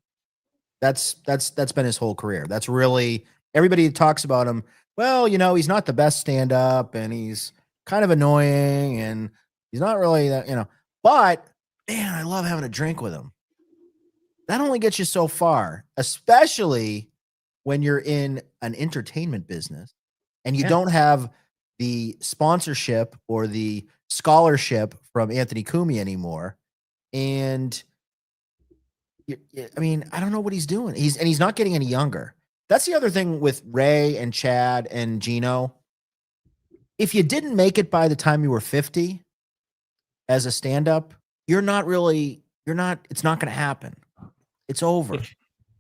That's been his whole career. That's really everybody who talks about him. Well, you know, he's not the best stand up, and he's kind of annoying, and he's not really that, you know. But man, I love having a drink with him. That only gets you so far, especially when you're in an entertainment business and you Yeah. don't have the sponsorship or the scholarship from Anthony Cumia anymore. And I mean, I don't know what he's doing. He's not getting any younger. That's the other thing with Ray and Chad and Gino. If you didn't make it by the time you were 50 as a stand-up, it's not going to happen. It's over.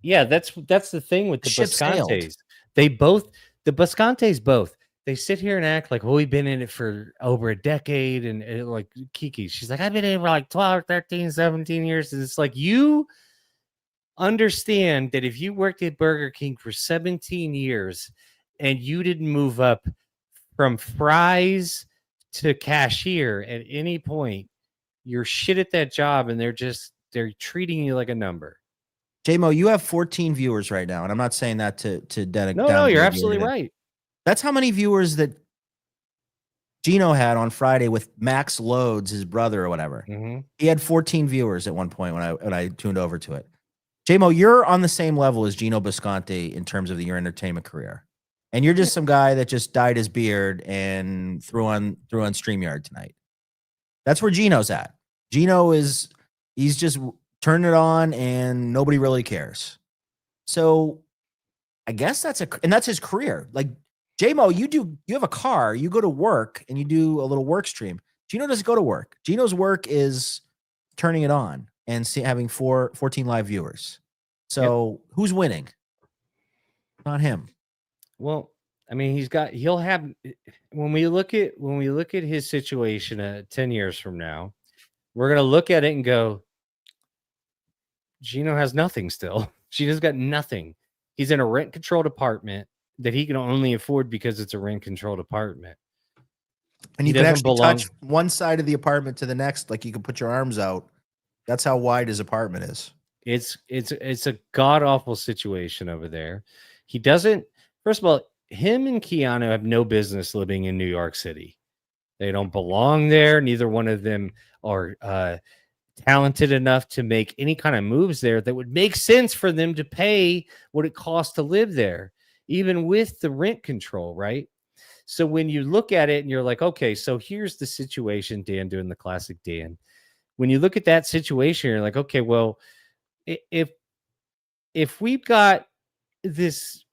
Yeah, that's the thing with the ship sailed. Buscantes. The Buscantes both. They sit here and act like, well, we've been in it for over a decade. And like Kiki, she's like, I've been in it for like 12, 13, 17 years. And it's like, you understand that if you worked at Burger King for 17 years and you didn't move up from fries to cashier at any point, you're shit at that job, and they're treating you like a number. J-Mo, you have 14 viewers right now, and I'm not saying that to No, you're absolutely right. That's how many viewers that Gino had on Friday with Max Loads, his brother or whatever. Mm-hmm. He had 14 viewers at one point when I tuned over to it. J-Mo, you're on the same level as Gino Bisconti in terms of your entertainment career. And you're just some guy that just dyed his beard and threw on StreamYard tonight. That's where Gino's at. He's just turned it on and nobody really cares. So I guess that's his career. Like J-Mo, you have a car, you go to work and you do a little work stream. Gino doesn't go to work. Gino's work is turning it on and having 14 live viewers. So Who's winning? Not him. Well, I mean, he'll have, when we look at his situation 10 years from now, we're going to look at it and go, Gino has nothing still. Gino's got nothing. He's in a rent controlled apartment that he can only afford because it's a rent controlled apartment. And you can actually touch one side of the apartment to the next, like you can put your arms out. That's how wide his apartment is. It's a god awful situation over there. He doesn't. First of all, him and Keanu have no business living in New York City. They don't belong there. Neither one of them are talented enough to make any kind of moves there that would make sense for them to pay what it costs to live there, even with the rent control, right? So when you look at it and you're like, okay, so here's the situation, Dan doing the classic Dan. When you look at that situation, you're like, okay, well, if we've got this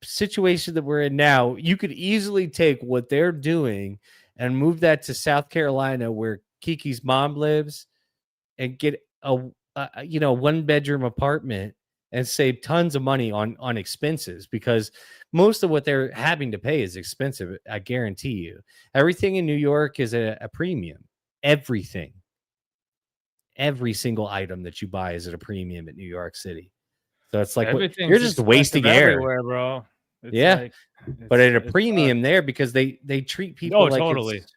situation that we're in now, you could easily take what they're doing and move that to South Carolina where Kiki's mom lives and get a 1-bedroom apartment and save tons of money on expenses, because most of what they're having to pay is expensive. I guarantee you, everything in New York is a premium. Everything. every single item that you buy is at a premium at New York City. So it's like you're Everything's just expensive wasting air. everywhere, bro. It's Yeah. like, But at a it's premium there, because they treat people Oh, like totally. it's,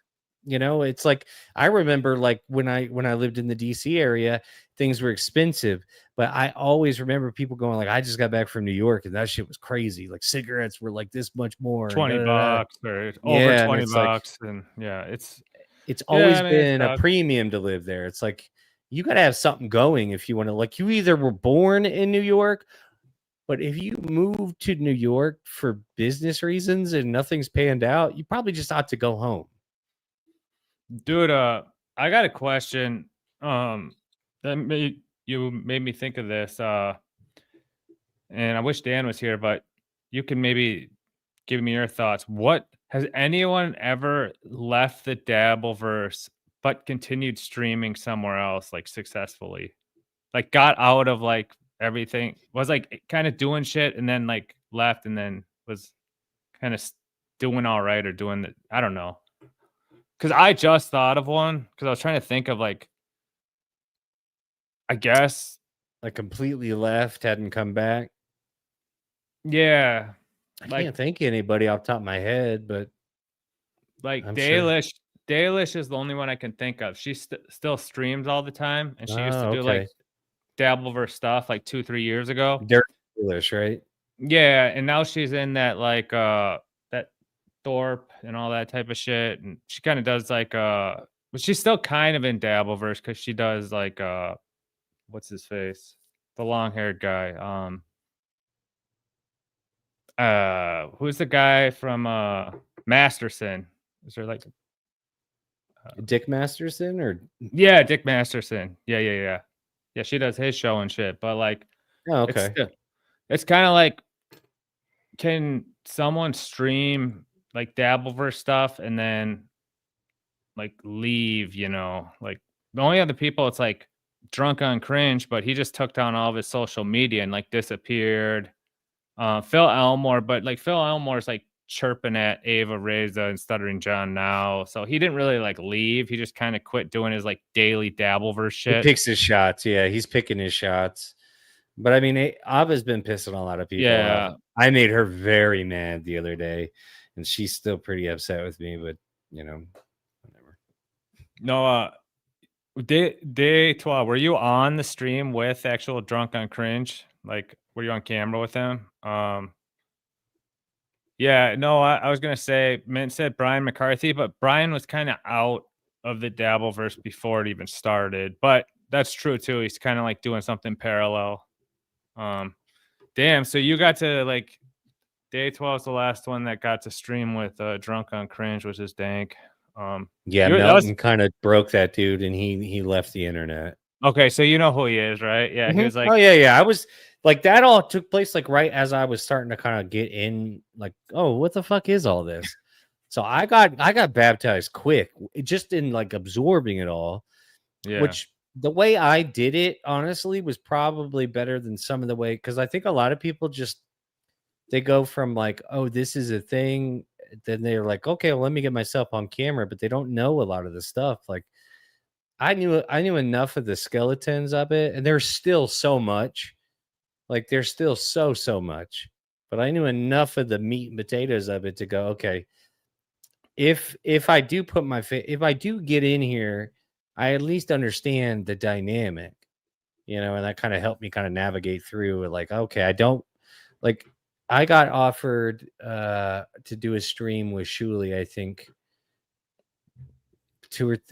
it's like, I remember like when I lived in the DC area, things were expensive, but I always remember people going like, I just got back from New York and that shit was crazy. Like cigarettes were like this much more, and 20 bucks or over Yeah, and 20 it's like, bucks. And yeah, it's Yeah, always I mean, it been a sucks. premium to live there. It's like you got to have something going if you want to. Like you either were born in New York, but if you move to New York for business reasons and nothing's panned out, you probably just ought to go home. Dude, I got a question. That made me think of this. And I wish Dan was here, but you can maybe give me your thoughts. What has anyone ever left the Dabbleverse but continued streaming somewhere else, like successfully? Like got out of like everything, was like kind of doing shit and then like left and then was kind of doing all right or doing the, I don't know. Cause I just thought of one because I was trying to think of like, I guess, Like completely left, hadn't come back. yeah. I Like, can't think of anybody off the top of my head, but like I'm sure. Dalish is the only one I can think of. She still streams all the time, and she used to do like Okay. Dabbleverse stuff like 2-3 years ago. Dirty English, right? Yeah, and now she's in that like that Thorpe and all that type of shit, and she kind of does like but she's still kind of in Dabbleverse because she does like what's his face, the long haired guy, who's the guy from Masterson? Is there like Dick Masterson or yeah, Dick Masterson? Yeah. She does his show and shit, but like oh, okay. it's kind of like, can someone stream like Dabbleverse stuff and then like leave, like the only other people it's like Drunk on Cringe, but he just took down all of his social media and like disappeared. Phil Elmore, but like Phil Elmore's like chirping at Ava Reza and Stuttering John now, so he didn't really like leave. He just kind of quit doing his like daily Dabbleverse He shit. picks his shots. Yeah, he's picking his shots. But I mean, Ava's been pissing a lot of people Yeah. off. I made her very mad the other day, and she's still pretty upset with me. But whatever. No, day 12. Were you on the stream with actual Drunk on Cringe? Like, were you on camera with him? Yeah, no, I was gonna say, Mint said Brian McCarthy, but Brian was kind of out of the Dabbleverse before it even started. But that's true too. He's kind of like doing something parallel. Damn. So you got to like day 12 is the last one that got to stream with Drunk on Cringe, which is dank. Yeah, Melton kind of broke that dude, and he left the internet. Okay, so you know who he is, right? Yeah, he was like, oh yeah. I was like, that all took place like right as I was starting to kind of get in, like, oh, what the fuck is all this? So I got baptized quick, just in like absorbing it all. yeah. Which the way I did it, honestly, was probably better than some of the way, because I think a lot of people just they go from like, oh, this is a thing, then they're like, okay, well, let me get myself on camera, but they don't know a lot of the stuff. Like I knew enough of the skeletons of it, and there's still so much. Like there's still so much, but I knew enough of the meat and potatoes of it to go, okay, if I do put my if I do get in here, I at least understand the dynamic, and that kind of helped me kind of navigate through it. Like, okay, I don't like. I got offered to do a stream with Shuli, I think,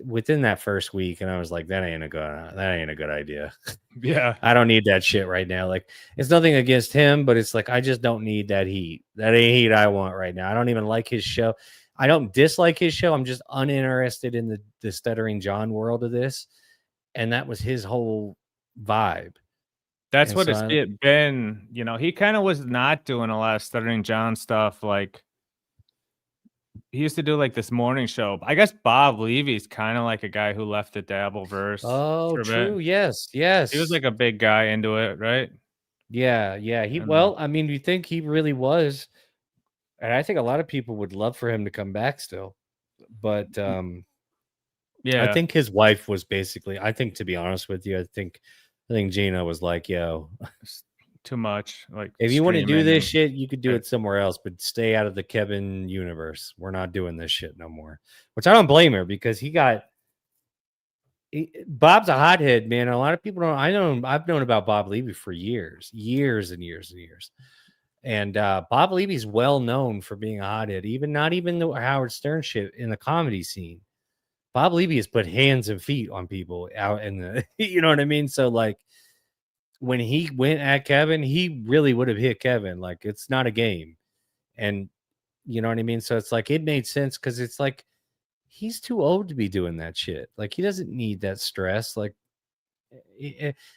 within that first week, and I was like, that ain't a good idea. Yeah. I don't need that shit right now. Like, it's nothing against him, but it's like I just don't need that heat. That ain't heat I want right now. I don't even like his show. I don't dislike his show. I'm just uninterested in the Stuttering John world of this, and that was his whole vibe. That's And what so it's been. He kind of was not doing a lot of Stuttering John stuff. Like, he used to do like this morning show. I guess Bob Levy's kind of like a guy who left the Dabbleverse. Oh, for a true. bit. Yes. He was like a big guy into it, right? Yeah. I mean, you think he really was, and I think a lot of people would love for him to come back still, but Yeah. I think his wife was basically. I think, to be honest with you, I think Gina was like, "Yo, Too much. Like if you want to do streaming this and shit, you could do shit. it somewhere else, but stay out of the Kevin universe. We're not doing this shit no more." Which I don't blame her, because Bob's a hothead, man. A lot of people don't. I've known about Bob Levy for years and years and years. And Bob Levy's well known for being a hothead. Not even the Howard Stern shit in the comedy scene. Bob Levy has put hands and feet on people out in the, you know what I mean? So like, when he went at Kevin, he really would have hit Kevin. Like, it's not a game. And you know what I mean? So it's like, it made sense, because it's like, he's too old to be doing that shit. Like, he doesn't need that stress. Like,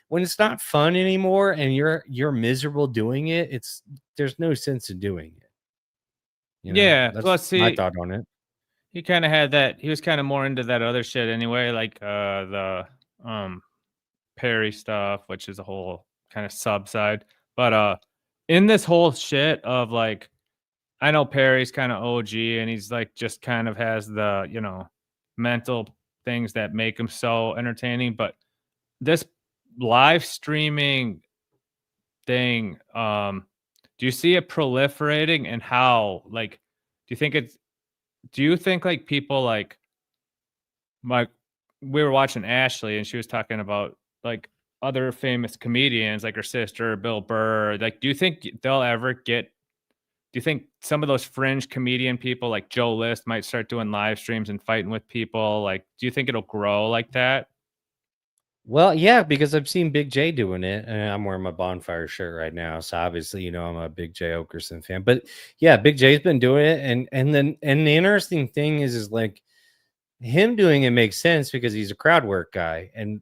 when it's not fun anymore and you're miserable doing it, there's no sense in doing it. Yeah. That's Well, my see, thought on it. he kind of had that. He was kind of more into that other shit anyway, like the Perry stuff, which is a whole kind of sub side. But in this whole shit of like, I know Perry's kind of OG, and he's like just kind of has the, mental things that make him so entertaining. But this live streaming thing, do you see it proliferating, and how, like, do you think like people like we were watching Ashley, and she was talking about like other famous comedians, like her sister, Bill Burr. Like, do you think they'll ever get? Do you think some of those fringe comedian people like Joe List might start doing live streams and fighting with people? Like, do you think it'll grow like that? Well, yeah, because I've seen Big J doing it, and I'm wearing my Bonfire shirt right now. So obviously, I'm a Big J Okerson fan. But yeah, Big J's been doing it, and the interesting thing is like, him doing it makes sense because he's a crowd work guy, and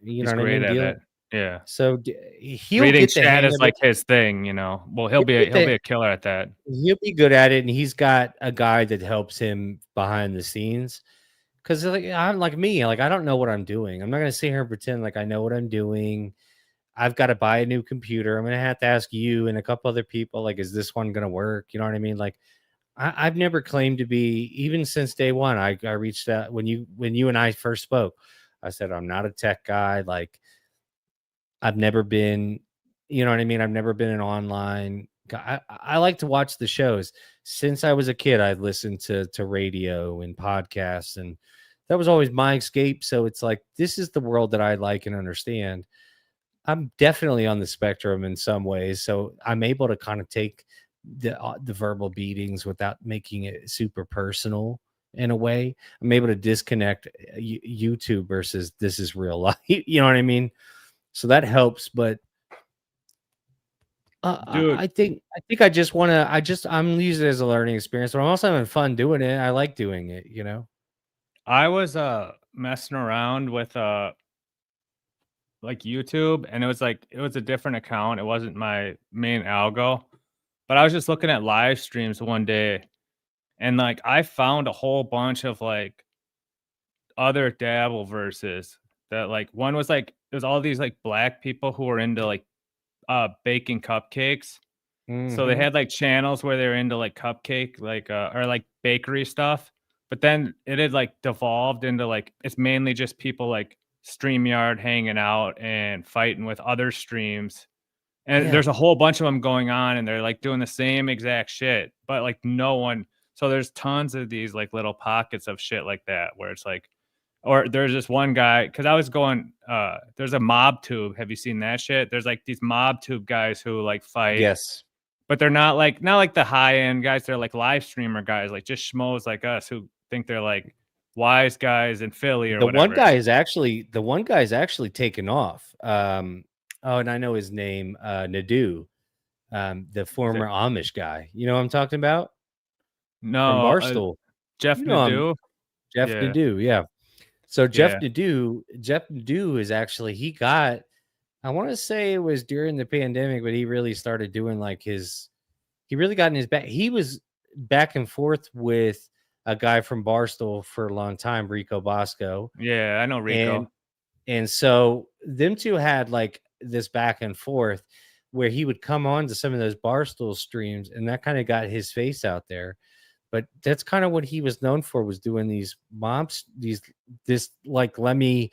you know He's what I great mean. at it. Yeah, So he'll reading get the chat hang is of like it. his thing. Well, he'll be a killer at that. He'll be good at it, and he's got a guy that helps him behind the scenes. Because like, I'm like me, like, I don't know what I'm doing. I'm not gonna sit here and pretend like I know what I'm doing. I've got to buy a new computer. I'm gonna have to ask you and a couple other people, like, is this one gonna work? You know what I mean? Like, I've never claimed to be, even since day one. I reached out when you and I first spoke. I said I'm not a tech guy. Like, I've never been, you know what I mean? I've never been an online guy. I like to watch the shows. Since I was a kid, I listened to radio and podcasts, and that was always my escape. So it's like, this is the world that I like and understand. I'm definitely on the spectrum in some ways, so I'm able to kind of take the verbal beatings without making it super personal. In a way, I'm able to disconnect YouTube versus this is real life. You know what I mean? So that helps. But Dude, I think I just want to. I'm using it as a learning experience, but I'm also having fun doing it. I like doing it. I was messing around with like YouTube, and it was a different account. It wasn't my main algo, but I was just looking at live streams one day, and like I found a whole bunch of like other dabble verses that, like, one was like, it was all these like black people who were into like baking cupcakes. So they Mm-hmm. had like channels where they were into like cupcake, like or like bakery stuff. But then it had like devolved into like, it's mainly just people like StreamYard hanging out and fighting with other streams. And Yeah. there's a whole bunch of them going on, and they're like doing the same exact shit, but like no one. So there's tons of these like little pockets of shit like that where it's like, or there's this one guy, because I was going, there's a mob tube. Have you seen that shit? There's like these mob tube guys who like fight, Yes. but they're not like the high end guys. They're like live streamer guys, like just schmoes like us who think they're like wise guys in Philly or The one whatever. guy is actually taken off. Oh, and I know his name, Nadu, the former Amish guy. You know what I'm talking about? From No, Barstool. Jeff You know him, Nadeau. Jeff Yeah. Nadeau. Yeah. So Yeah. Jeff Nadeau is actually, I want to say it was during the pandemic, but he really started doing like he really got in his back. He was back and forth with a guy from Barstool for a long time, Rico Bosco. Yeah, I know Rico. And so them two had like this back and forth where he would come on to some of those Barstool streams, and that kind of got his face out there. But that's kind of what he was known for, was doing these mobs, this like, let me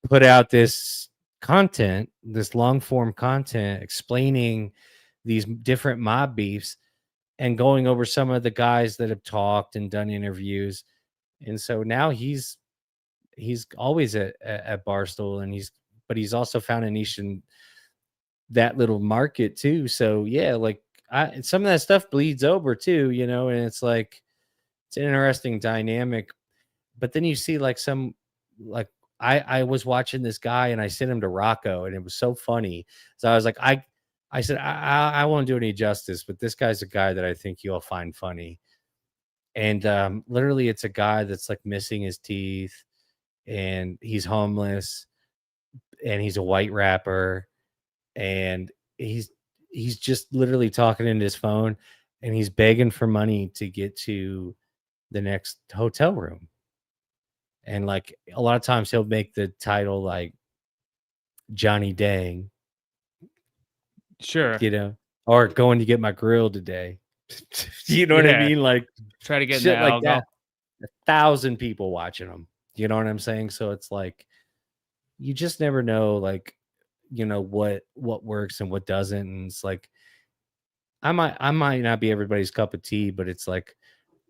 put out this content, this long form content explaining these different mob beefs and going over some of the guys that have talked and done interviews. And so now he's always at Barstool, and he's also found a niche in that little market too. So yeah, like some of that stuff bleeds over too, and it's like it's an interesting dynamic. But then you see like like I was watching this guy and I sent him to Rocco, and it was so funny. So I was like, I said, I won't do any justice, but this guy's a guy that I think you'll find funny. And literally it's a guy that's like missing his teeth, and he's homeless, and he's a white rapper, and he's just literally talking into his phone, and he's begging for money to get to the next hotel room. And like a lot of times he'll make the title like Johnny Dang, Sure. or going to get my grill today. You know what I mean? Like try to get shit the like algo. that. 1,000 people watching them. You know what I'm saying? So it's like you just never know, like, what works and what doesn't. And it's like I might not be everybody's cup of tea, but it's like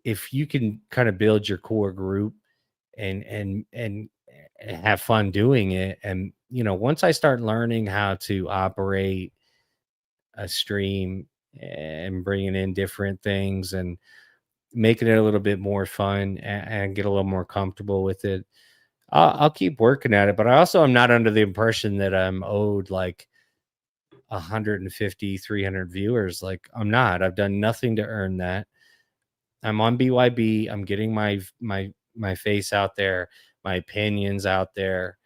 if you can kind of build your core group and have fun doing it. And once I start learning how to operate a stream and bringing in different things and making it a little bit more fun and get a little more comfortable with it, I'll keep working at it. But I also am not under the impression that I'm owed like 150, 300 viewers. Like I'm not. I've done nothing to earn that. I'm on BYB. I'm getting my face out there, my opinions out there.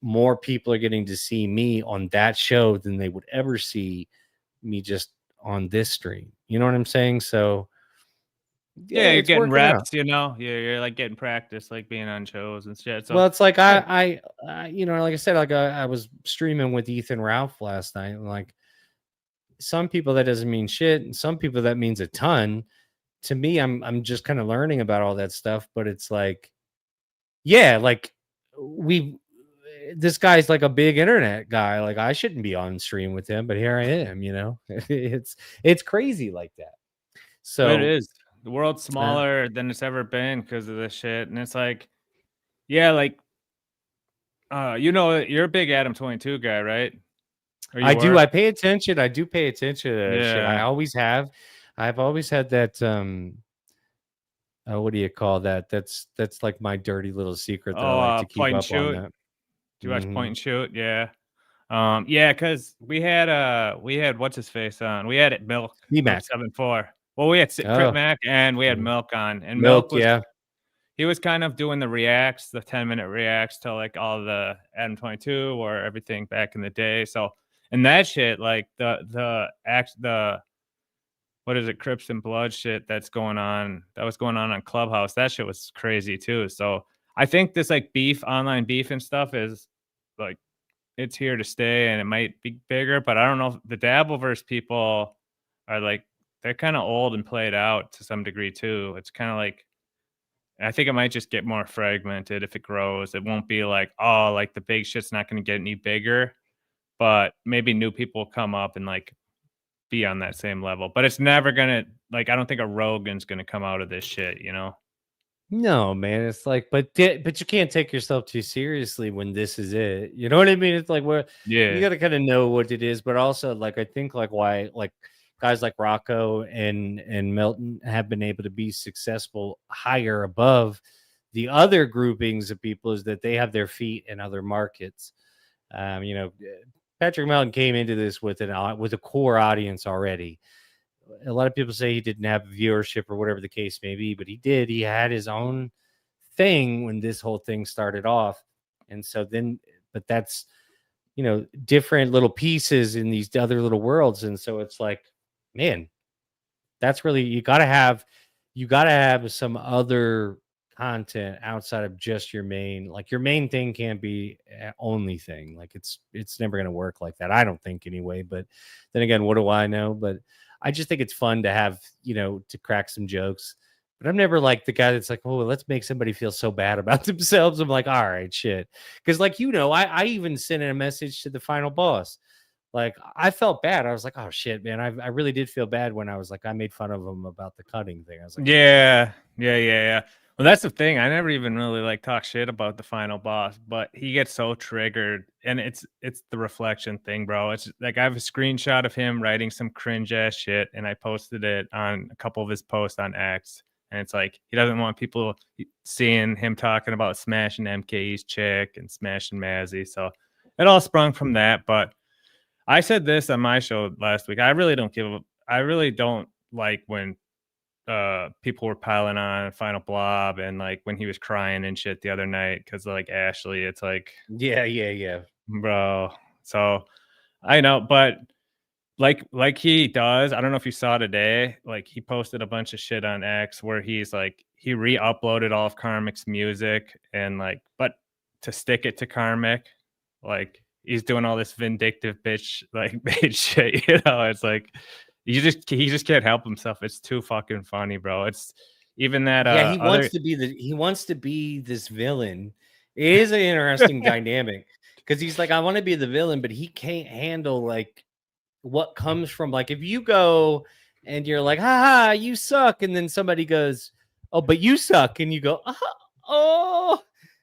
More people are getting to see me on that show than they would ever see me just on this stream. You know what I'm saying? So Yeah, you're it's getting working out. reps, you're like getting practice, like being on shows and shit. So Well, it's like I like I said, like I was streaming with Ethan Ralph last night, and like some people that doesn't mean shit, and some people that means a ton. To me, I'm just kind of learning about all that stuff, but it's like, yeah, like this guy's like a big internet guy. Like I shouldn't be on stream with him, but here I am. It's crazy like that. So it is. The world's smaller than it's ever been because of this shit, and it's like, yeah, like, you're a big Adam 22 guy, right? Or I you do. were? I pay attention. I do pay attention to that shit. I Yeah. always have. I've always had that. What do you call that? That's like my dirty little secret that I like to keep Point and up on shoot. that. Do you watch Mhm. Point and Shoot? Yeah. Yeah, because we had what's his face on. We had it Milk D-Mac. 74. Well, we had Crip Oh. Mac and we had Mhm. Milk on. And Milk, was yeah. he was kind of doing the reacts, the 10-minute reacts to like all the Adam 22 or everything back in the day. So and that shit, like the what is it, Crips and Blood shit that was going on Clubhouse. That shit was crazy too. So I think this like online beef and stuff is like it's here to stay and it might be bigger, but I don't know if the Dabbleverse people are like they're kind of old and played out to some degree too. It's kind of like I think it might just get more fragmented if it grows. It won't be like, oh, like the big shit's not going to get any bigger, but maybe new people come up and like be on that same level. But it's never gonna like I don't think a Rogan's gonna come out of this shit, No, man. It's like, but you can't take yourself too seriously when this is it. You know what I mean? It's like where you Yeah. got to kind of know what it is, but also like I think like why like guys like Rocco and Milton have been able to be successful higher above the other groupings of people is that they have their feet in other markets. Patrick Melton came into this with a core audience already. A lot of people say he didn't have viewership or whatever the case may be, but he did. He had his own thing when this whole thing started off. And so then, but that's, different little pieces in these other little worlds. And so it's like, man, that's really, you got to have some other content outside of just your main thing can't be only thing. Like it's never going to work like that. I don't think anyway, but then again, what do I know? But I just think it's fun to have, to crack some jokes But I'm never like the guy that's like, oh, let's make somebody feel so bad about themselves. I'm like, all right, shit. Because like, I even sent in a message to the final boss. Like, I felt bad. I was like, oh shit, man. I really did feel bad when I was like, I made fun of him about the cutting thing. I was like, Yeah. Well, that's the thing. I never even really like talk shit about the final boss, but he gets so triggered, and it's the reflection thing, bro. It's like I have a screenshot of him writing some cringe ass shit, and I posted it on a couple of his posts on X. And it's like he doesn't want people seeing him talking about smashing MKE's chick and smashing Mazzy. So it all sprung from that. But I said this on my show last week. I really don't like when people were piling on Final Blob and like when he was crying and shit the other night because like Ashley, it's like, yeah. bro. So I know, but like he does. I don't know if you saw today. Like he posted a bunch of shit on X where he's like he re-uploaded all of Karmic's music and like, but to stick it to Karmic, like he's doing all this vindictive bitch like bitch shit. You know, it's like he just can't help himself. It's too fucking funny, bro. It's even that. Yeah, he wants to be this villain. It is an interesting dynamic because he's like, I want to be the villain, but he can't handle like what comes from like if you go and you're like, haha, you suck, and then somebody goes, oh, but you suck, and you go, oh,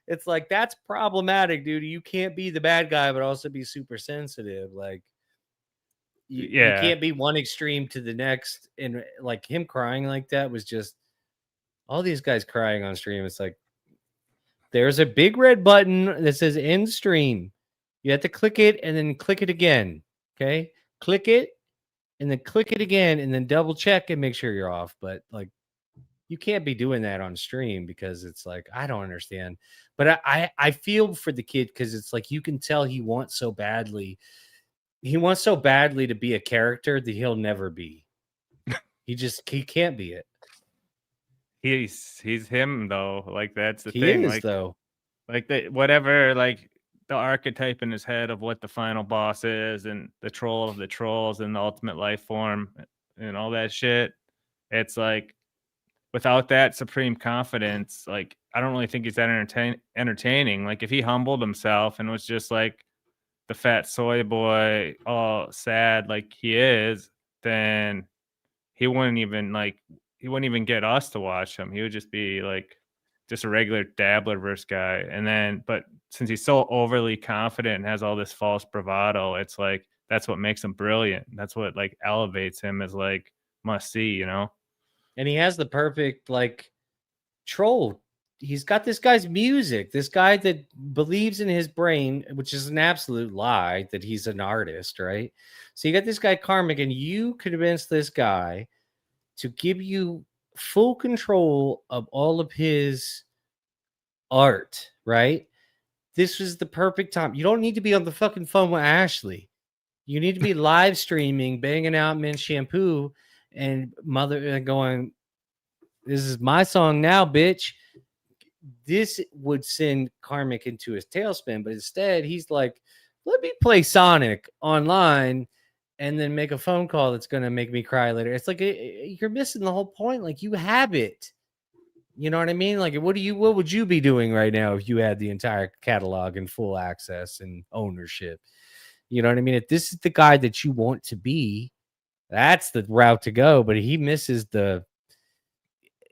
it's like that's problematic, dude. You can't be the bad guy but also be super sensitive. Like you can't be one extreme to the next. And like him crying like that was just all these guys crying on stream. It's like there's a big red button that says end stream. You have to click it and then click it again. Okay, click it and then click it again and then double check and make sure you're off. But like you can't be doing that on stream because it's like I don't understand. But I feel for the kid because it's like you can tell he wants so badly. He wants so badly to be a character that he'll never be. He can't be it. He's him though. Like that's the He thing. is Like though. like whatever like the archetype in his head of what the final boss is and the troll of the trolls and the ultimate life form and all that shit. It's like without that supreme confidence, like I don't really think he's that entertaining. Like if he humbled himself and was just like the fat soy boy, all sad like he is, then he wouldn't even get us to watch him. He would just be like just a regular dabbler verse guy. And then, but since he's so overly confident and has all this false bravado, it's like that's what makes him brilliant. That's what like elevates him as like must see, you know. And he has the perfect like troll. He's got this guy's music, this guy that believes in his brain, which is an absolute lie that he's an artist, right? So you got this guy Karmic, and you convince this guy to give you full control of all of his art, right? This was the perfect time. You don't need to be on the fucking phone with Ashley. You need to be live streaming, banging out men's shampoo, and mother going, "This is my song now, bitch." This would send Karmic into his tailspin, but instead he's like, "Let me play Sonic online." And then make a phone call that's going to make me cry later. It's like you're missing the whole point. Like you have it. You know what I mean? Like what would you be doing right now if you had the entire catalog and full access and ownership? You know what I mean? If this is the guy that you want to be, that's the route to go. But he misses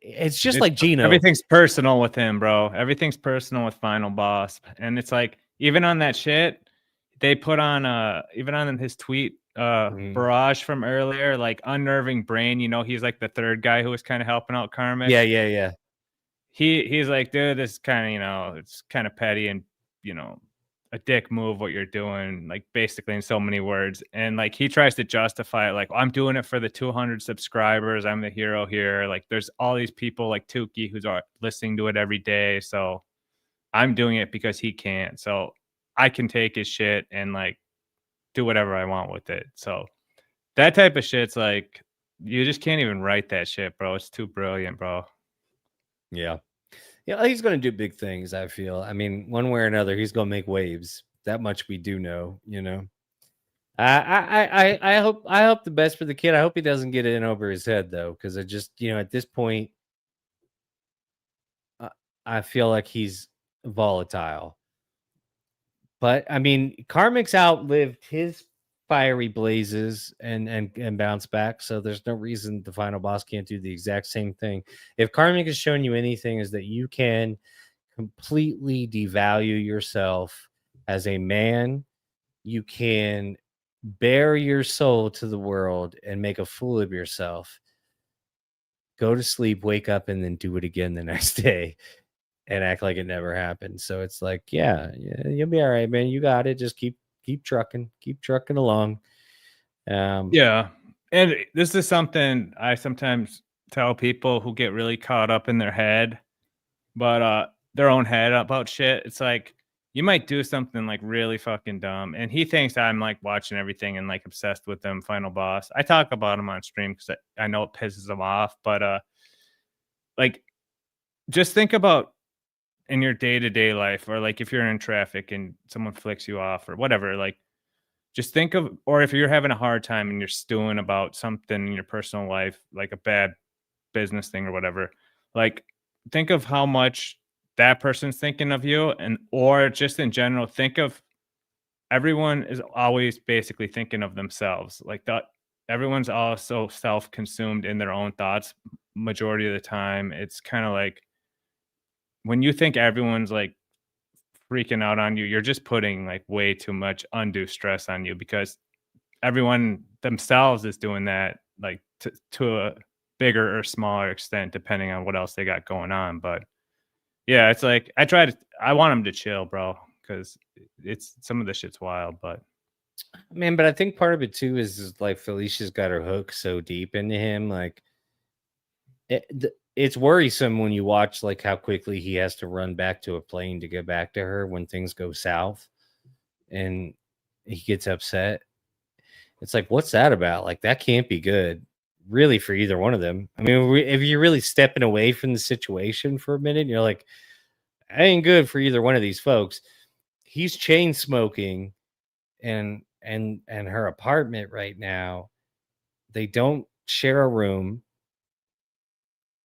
it's just like Gino. Everything's personal with him, bro. Everything's personal with Final Boss. And it's like, even on that shit, they put on even on his tweet, Barrage from earlier, like unnerving brain, you know, he's like the third guy who was kind of helping out Karmic. Yeah. He's like, dude, this is kind of, you know, it's kind of petty and, you know, a dick move what you're doing, like basically in so many words. And like he tries to justify it, like I'm doing it for the 200 subscribers, I'm the hero here. Like there's all these people like Tukey who's listening to it every day, so I'm doing it because he can't. So I can take his shit and like do whatever I want with it. So that type of shit's like you just can't even write that shit, bro. It's too brilliant, bro. Yeah. Yeah, he's going to do big things, I feel. I mean, one way or another, he's going to make waves. That much we do know, you know. I hope the best for the kid. I hope he doesn't get in over his head though, because I just, you know, at this point, I feel like he's volatile. But I mean, Karmic's outlived his fiery blazes and bounce back. So there's no reason the final boss can't do the exact same thing. If Karmic has shown you anything, is that you can completely devalue yourself as a man. You can bare your soul to the world and make a fool of yourself. Go to sleep, wake up, and then do it again the next day and act like it never happened. So it's like, yeah, you'll be all right, man. You got it. Just keep trucking along. Yeah. And this is something I sometimes tell people who get really caught up in their head, but their own head about shit. It's like, you might do something like really fucking dumb, and he thinks I'm like watching everything and like obsessed with them final boss. I talk about him on stream because I know it pisses him off, but like, just think about in your day-to-day life, or like if you're in traffic and someone flicks you off or whatever, like, just think of, or if you're having a hard time and you're stewing about something in your personal life, like a bad business thing or whatever, like, think of how much that person's thinking of you, and or just in general, think of everyone is always basically thinking of themselves. Like that, everyone's also self-consumed in their own thoughts majority of the time. It's kind of like when you think everyone's like freaking out on you, you're just putting like way too much undue stress on you, because everyone themselves is doing that, like to a bigger or smaller extent, depending on what else they got going on. But yeah, it's like I want them to chill, bro, because it's some of the shit's wild. But Man, but I think part of it too is like Felicia's got her hook so deep into him. Like it's worrisome when you watch like how quickly he has to run back to a plane to get back to her when things go south and he gets upset. It's like, what's that about? Like, that can't be good, really, for either one of them. I mean, if you're really stepping away from the situation for a minute, you're like, I ain't good for either one of these folks. He's chain smoking and her apartment right now. They don't share a room.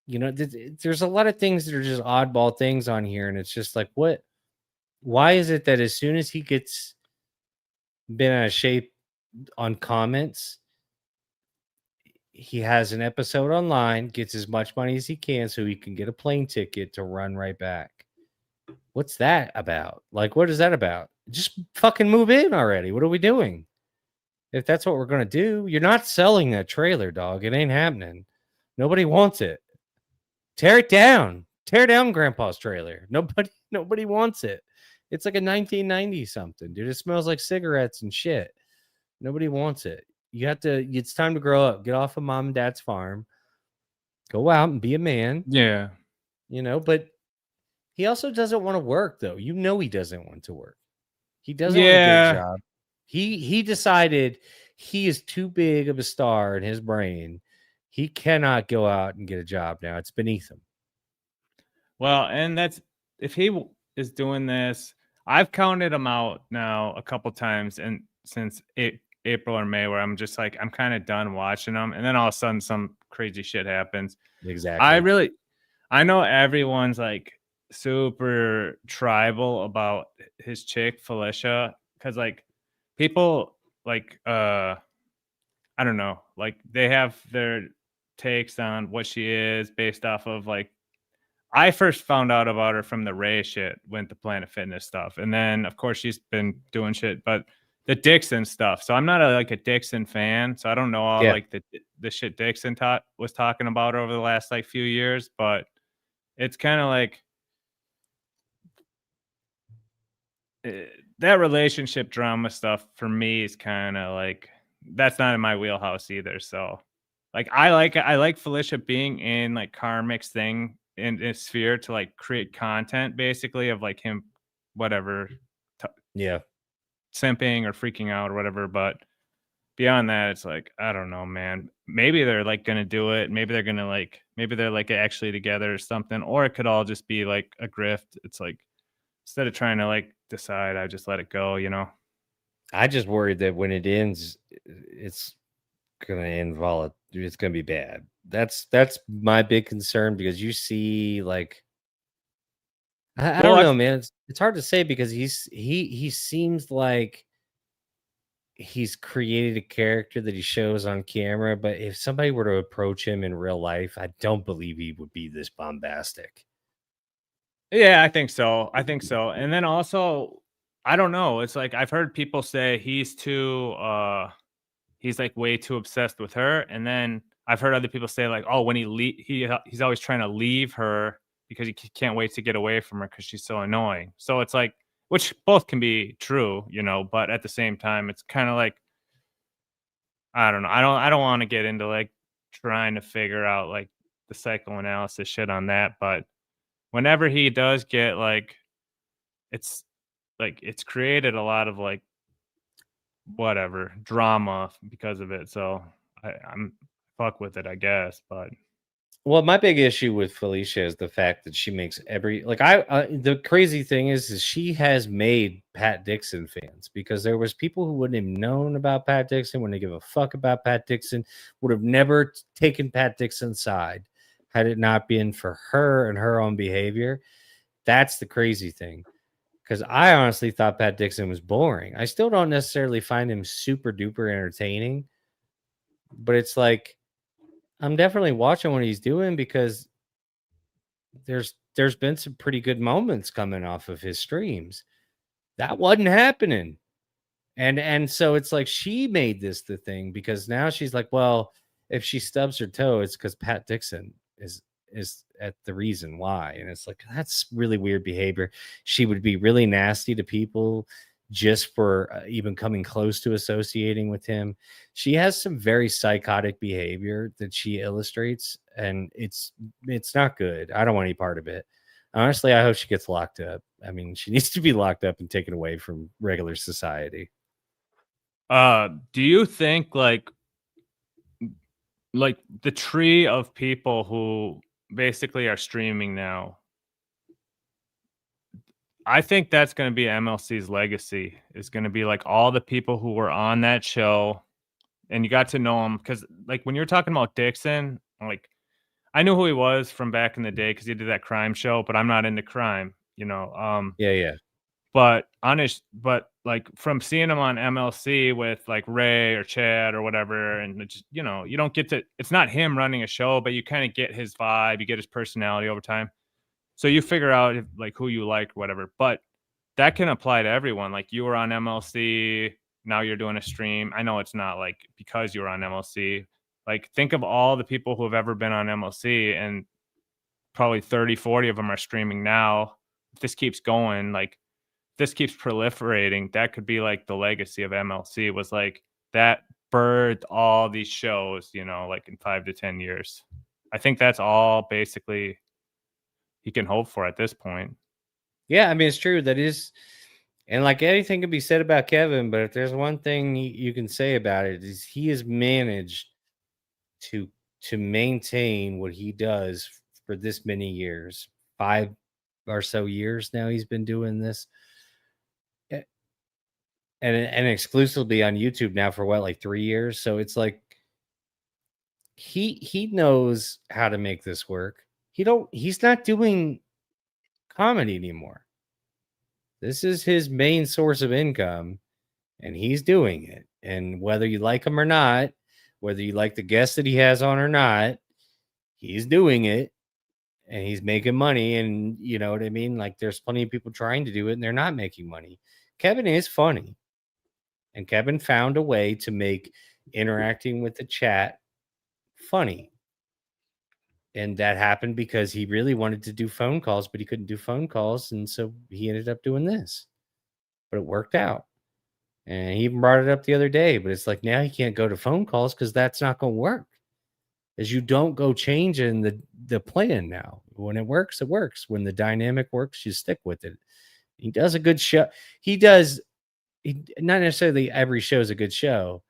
You know, there's a lot of things that are just oddball things on here, and it's just like, what? Why is it that as soon as he gets bent out of shape on comments, he has an episode online, gets as much money as he can so he can get a plane ticket to run right back? What's that about? Like, what is that about? Just fucking move in already. What are we doing? If that's what we're going to do, you're not selling that trailer, dog. It ain't happening. Nobody wants it. Tear it down. Tear down Grandpa's trailer. Nobody wants it. It's like a 1990 something, dude. It smells like cigarettes and shit. Nobody wants it. It's time to grow up. Get off of mom and dad's farm. Go out and be a man. yeah, You know, but he also doesn't want to work, though. You know, he doesn't want to work. He doesn't want to get a job. He decided he is too big of a star in his brain. He cannot go out and get a job now. It's beneath him. well, and that's, if he is doing this, I've counted him out now a couple times, and since April or May, where I'm just like, I'm kind of done watching them, and then all of a sudden some crazy shit happens. Exactly. I know everyone's like super tribal about his chick Felicia, because like people like I don't know, like they have their takes on what she is based off of, like, I first found out about her from the Ray shit, went to Planet Fitness stuff, and then of course she's been doing shit, but the Dixon stuff. So I'm not like a Dixon fan, so I don't know all like the shit Dixon was talking about over the last like few years, but it's kind of like that relationship drama stuff for me is kind of like, that's not in my wheelhouse either. So like I like Felicia being in like Karmic's thing in his sphere to like create content basically of like him whatever simping or freaking out or whatever, but beyond that it's like, I don't know, man. Maybe they're like gonna do it, maybe they're like actually together or something, or it could all just be like a grift. It's like, instead of trying to like decide, I just let it go, you know. I just worried that when it ends, it's gonna end volatile. It's gonna be bad. That's my big concern, because you see like I don't know, man. It's hard to say because he seems like he's created a character that he shows on camera, but if somebody were to approach him in real life, I don't believe he would be this bombastic. Yeah, I think so. I think so. And then also, I don't know. It's like I've heard people say he's like way too obsessed with her. And then I've heard other people say like, oh, when he's always trying to leave her because he can't wait to get away from her because she's so annoying. So it's like, which both can be true, but at the same time, it's kind of like, I don't know. I don't want to get into like trying to figure out like the psychoanalysis shit on that, but whenever he does get it's it's created a lot of like whatever drama because of it. So I'm fuck with it, I guess. But Well, my big issue with Felicia is the fact that she makes every like the crazy thing is she has made Pat Dixon fans because there was people who wouldn't have known about Pat Dixon, wouldn't give a fuck about Pat Dixon, would have never taken Pat Dixon's side had it not been for her and her own behavior. That's the crazy thing. Because I honestly thought Pat Dixon was boring. I still don't necessarily find him super duper entertaining, but it's like I'm definitely watching what he's doing because there's been some pretty good moments coming off of his streams. That wasn't happening. And so it's like she made this the thing because now she's like, well, if she stubs her toe, it's because Pat Dixon is at the reason why. And it's like that's really weird behavior. She would be really nasty to people just for even coming close to associating with him. She has some very psychotic behavior that she illustrates, and it's not good. I don't want any part of it. Honestly, I hope she gets locked up. I mean, she needs to be locked up and taken away from regular society. do you think like the tree of people who basically are streaming now, I think that's going to be MLC's legacy, is going to be like all the people who were on that show and you got to know him. Because like when you're talking about Dixon, like I knew who he was from back in the day because he did that crime show, but I'm not into crime, Yeah. But like from seeing him on MLC with like Ray or Chad or whatever, and it's, you don't get to, it's not him running a show, but you kind of get his vibe, you get his personality over time. So you figure out like who you like, whatever. But that can apply to everyone. Like you were on MLC, now you're doing a stream. I know it's not like because you were on MLC. Like think of all the people who have ever been on MLC, and probably 30, 40 of them are streaming now. If this keeps going, like this keeps proliferating, that could be like the legacy of MLC, was like that birthed all these shows, like in 5 to 10 years. I think that's all basically he can hope for at this point. Yeah, I mean, it's true. That is, and like anything can be said about Kevin, but if there's one thing you can say about it is he has managed to maintain what he does for this many years, 5 or so years now he's been doing this, and exclusively on YouTube now for what, like 3 years. So it's like he knows how to make this work. He's not doing comedy anymore. This is his main source of income, and he's doing it. And whether you like him or not, whether you like the guests that he has on or not, he's doing it and he's making money. And you know what I mean? Like there's plenty of people trying to do it and they're not making money. Kevin is funny. And Kevin found a way to make interacting with the chat funny. And that happened because he really wanted to do phone calls, but he couldn't do phone calls. And so he ended up doing this. But it worked out. And he even brought it up the other day. But it's like now he can't go to phone calls because that's not going to work. As you don't go changing the plan now. When it works, it works. When the dynamic works, you stick with it. He does a good show. Not necessarily every show is a good show,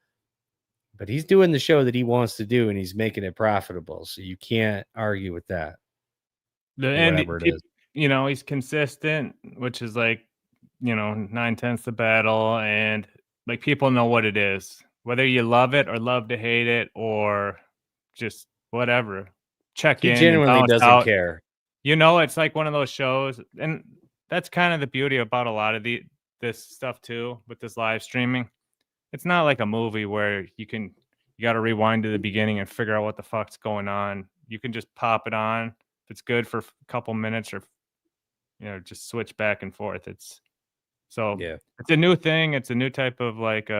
but he's doing the show that he wants to do and he's making it profitable. So you can't argue with that. Whatever it is. He's consistent, which is like, 9/10 the battle. And like people know what it is, whether you love it or love to hate it or just whatever. Check in. He genuinely doesn't care. It's like one of those shows. And that's kind of the beauty about a lot of this stuff too, with this live streaming. It's not like a movie where you got to rewind to the beginning and figure out what the fuck's going on. You can just pop it on. If it's good for a couple minutes, or just switch back and forth. It's a new thing. It's a new type of like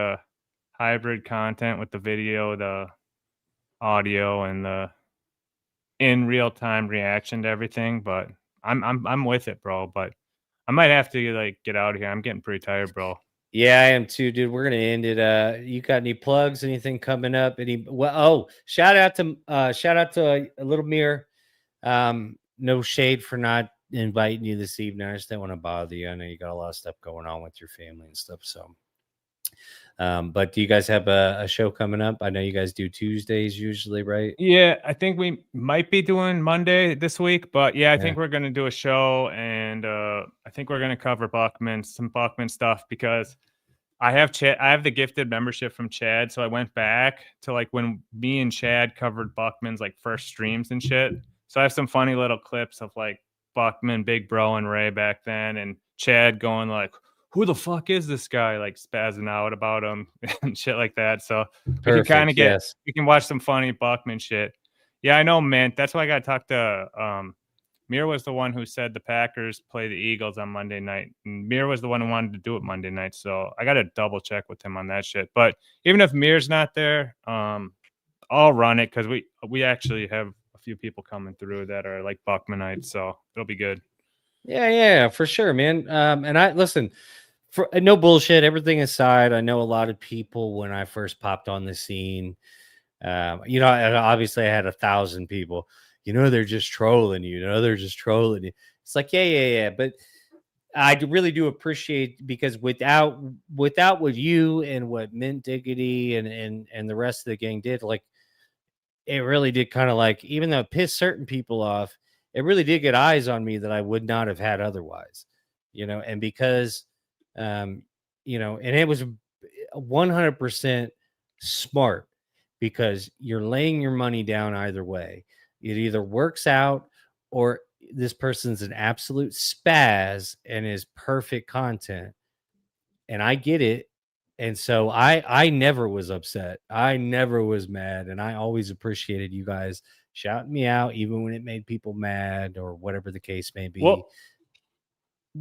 hybrid content with the video, the audio, and the in real time reaction to everything. But I'm with it, bro. But I might have to like get out of here. I'm getting pretty tired, bro. Yeah, I am too, dude. We're gonna end it. You got any plugs? Anything coming up? Shout out to a little mirror. No shade for not inviting you this evening. I just didn't want to bother you. I know you got a lot of stuff going on with your family and stuff. So, but do you guys have a show coming up? I know you guys do Tuesdays usually, right? Yeah, I think we might be doing Monday this week, but I think we're gonna do a show, and I think we're gonna cover some Buckman stuff, because I have the gifted membership from Chad, so I went back to like when me and Chad covered Buckman's like first streams and shit. So I have some funny little clips of like Buckman, Big Bro, and Ray back then, and Chad going like, "Who the fuck is this guy?" like spazzing out about him and shit like that. So we can kind of we can watch some funny Buckman shit. Yeah, I know, man. That's why I got to talk to Mir was the one who said the Packers play the Eagles on Monday night. And Mir was the one who wanted to do it Monday night. So I got to double check with him on that shit. But even if Mir's not there, I'll run it, because we actually have a few people coming through that are like Buckmanites. So it'll be good. Yeah, for sure, man. And I listen, for no bullshit, everything aside, I know a lot of people when I first popped on the scene, obviously I had 1,000 people. They're just trolling you. They're just trolling you. It's like, yeah. But I really do appreciate, because without what you and what Mint Diggity and the rest of the gang did, like, it really did kind of like, even though it pissed certain people off, it really did get eyes on me that I would not have had otherwise, and because, and it was 100% smart, because you're laying your money down either way. It either works out, or this person's an absolute spaz and is perfect content. And I get it. And so I never was upset. I never was mad. And I always appreciated you guys shouting me out, even when it made people mad or whatever the case may be. Well,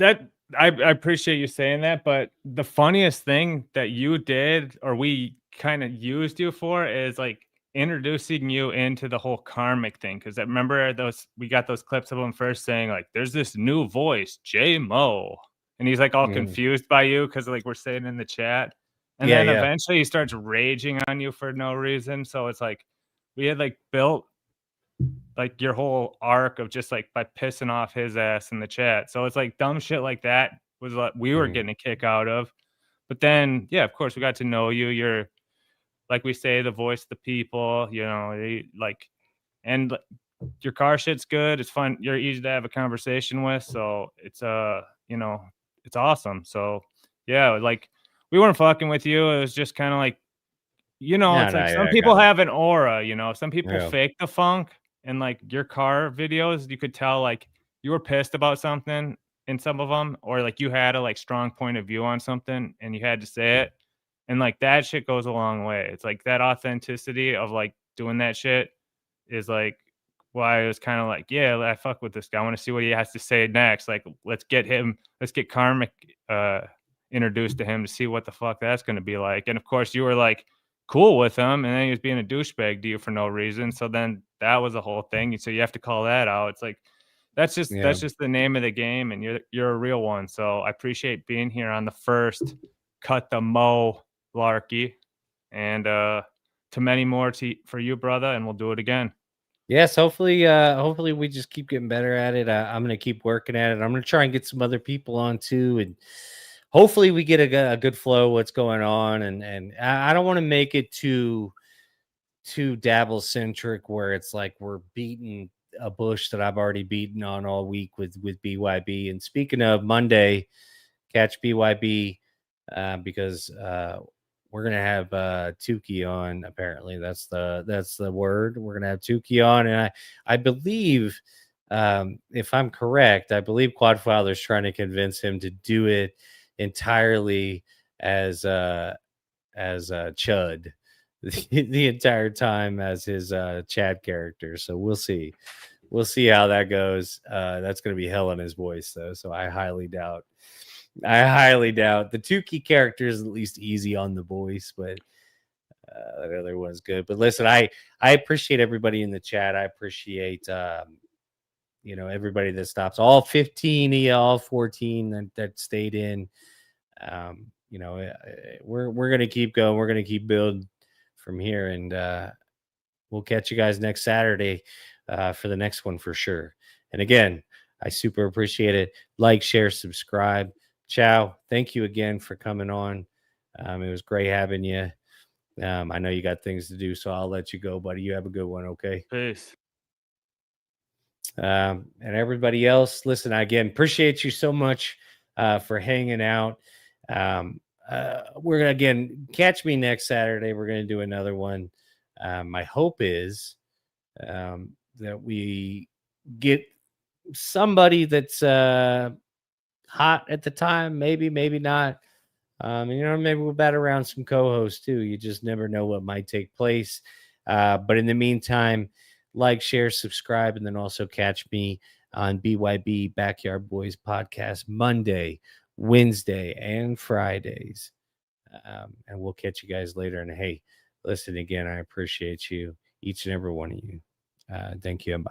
I appreciate you saying that. But the funniest thing that you did, or we kind of used you for, is like introducing you into the whole karmic thing. Because I remember we got those clips of him first saying like, "There's this new voice, J Moe," and he's like all confused by you, because like we're saying in the chat, and then eventually he starts raging on you for no reason. So it's like we had like built like your whole arc of just like by pissing off his ass in the chat. So it's like dumb shit like that was what we were getting a kick out of. But then of course we got to know you. You're, like we say, the voice of the people, and your car shit's good. It's fun. You're easy to have a conversation with. So it's it's awesome. So like we weren't fucking with you. It was just kind of like, it's like some people have an aura, some people fake the funk, and like your car videos, you could tell like you were pissed about something in some of them, or like you had a like strong point of view on something and you had to say it. And like that shit goes a long way. It's like that authenticity of like doing that shit is like why I was kind of like, I fuck with this guy. I want to see what he has to say next. Like, let's get Karmic introduced to him to see what the fuck that's going to be like. And of course you were like cool with him, and then he was being a douchebag to you for no reason. So then that was a whole thing. So you have to call that out. It's like, that's just the name of the game, and you're a real one. So I appreciate being here on the first Cut the Moe Larkey, and to many more for you, brother, and we'll do it again. Yes, hopefully we just keep getting better at it. I'm going to keep working at it. I'm going to try and get some other people on too, and hopefully we get a good flow of what's going on. And I don't want to make it too dabble centric, where it's like we're beating a bush that I've already beaten on all week with BYB. And speaking of Monday, catch BYB because we're gonna have Tukey on. Apparently, that's the word. We're gonna have Tukey on, and I believe if I'm correct, I believe Quadfather's trying to convince him to do it entirely as Chud the entire time as his Chad character. So we'll see. We'll see how that goes. That's going to be hell in his voice, though. So I highly doubt. The two key characters at least easy on the voice, but that other one's good. But listen, I appreciate everybody in the chat. I appreciate everybody that stops. All 15 of you, all 14 that stayed in. We're gonna keep going. We're gonna keep building from here, and we'll catch you guys next Saturday for the next one for sure. And again, I super appreciate it. Like, share, subscribe. Ciao. Thank you again for coming on. It was great having you. I know you got things to do, so I'll let you go, buddy. You have a good one, okay? Peace. And everybody else, listen, I again appreciate you so much for hanging out. We're gonna again catch me next Saturday. We're gonna do another one. My hope is that we get somebody that's hot at the time, maybe not. Maybe we'll bat around some co-hosts too. You just never know what might take place. But in the meantime, like, share, subscribe, and then also catch me on BYB Backyard Boys podcast Monday, Wednesday, and Fridays. And we'll catch you guys later. And hey, listen again, I appreciate you, each and every one of you. Thank you and bye.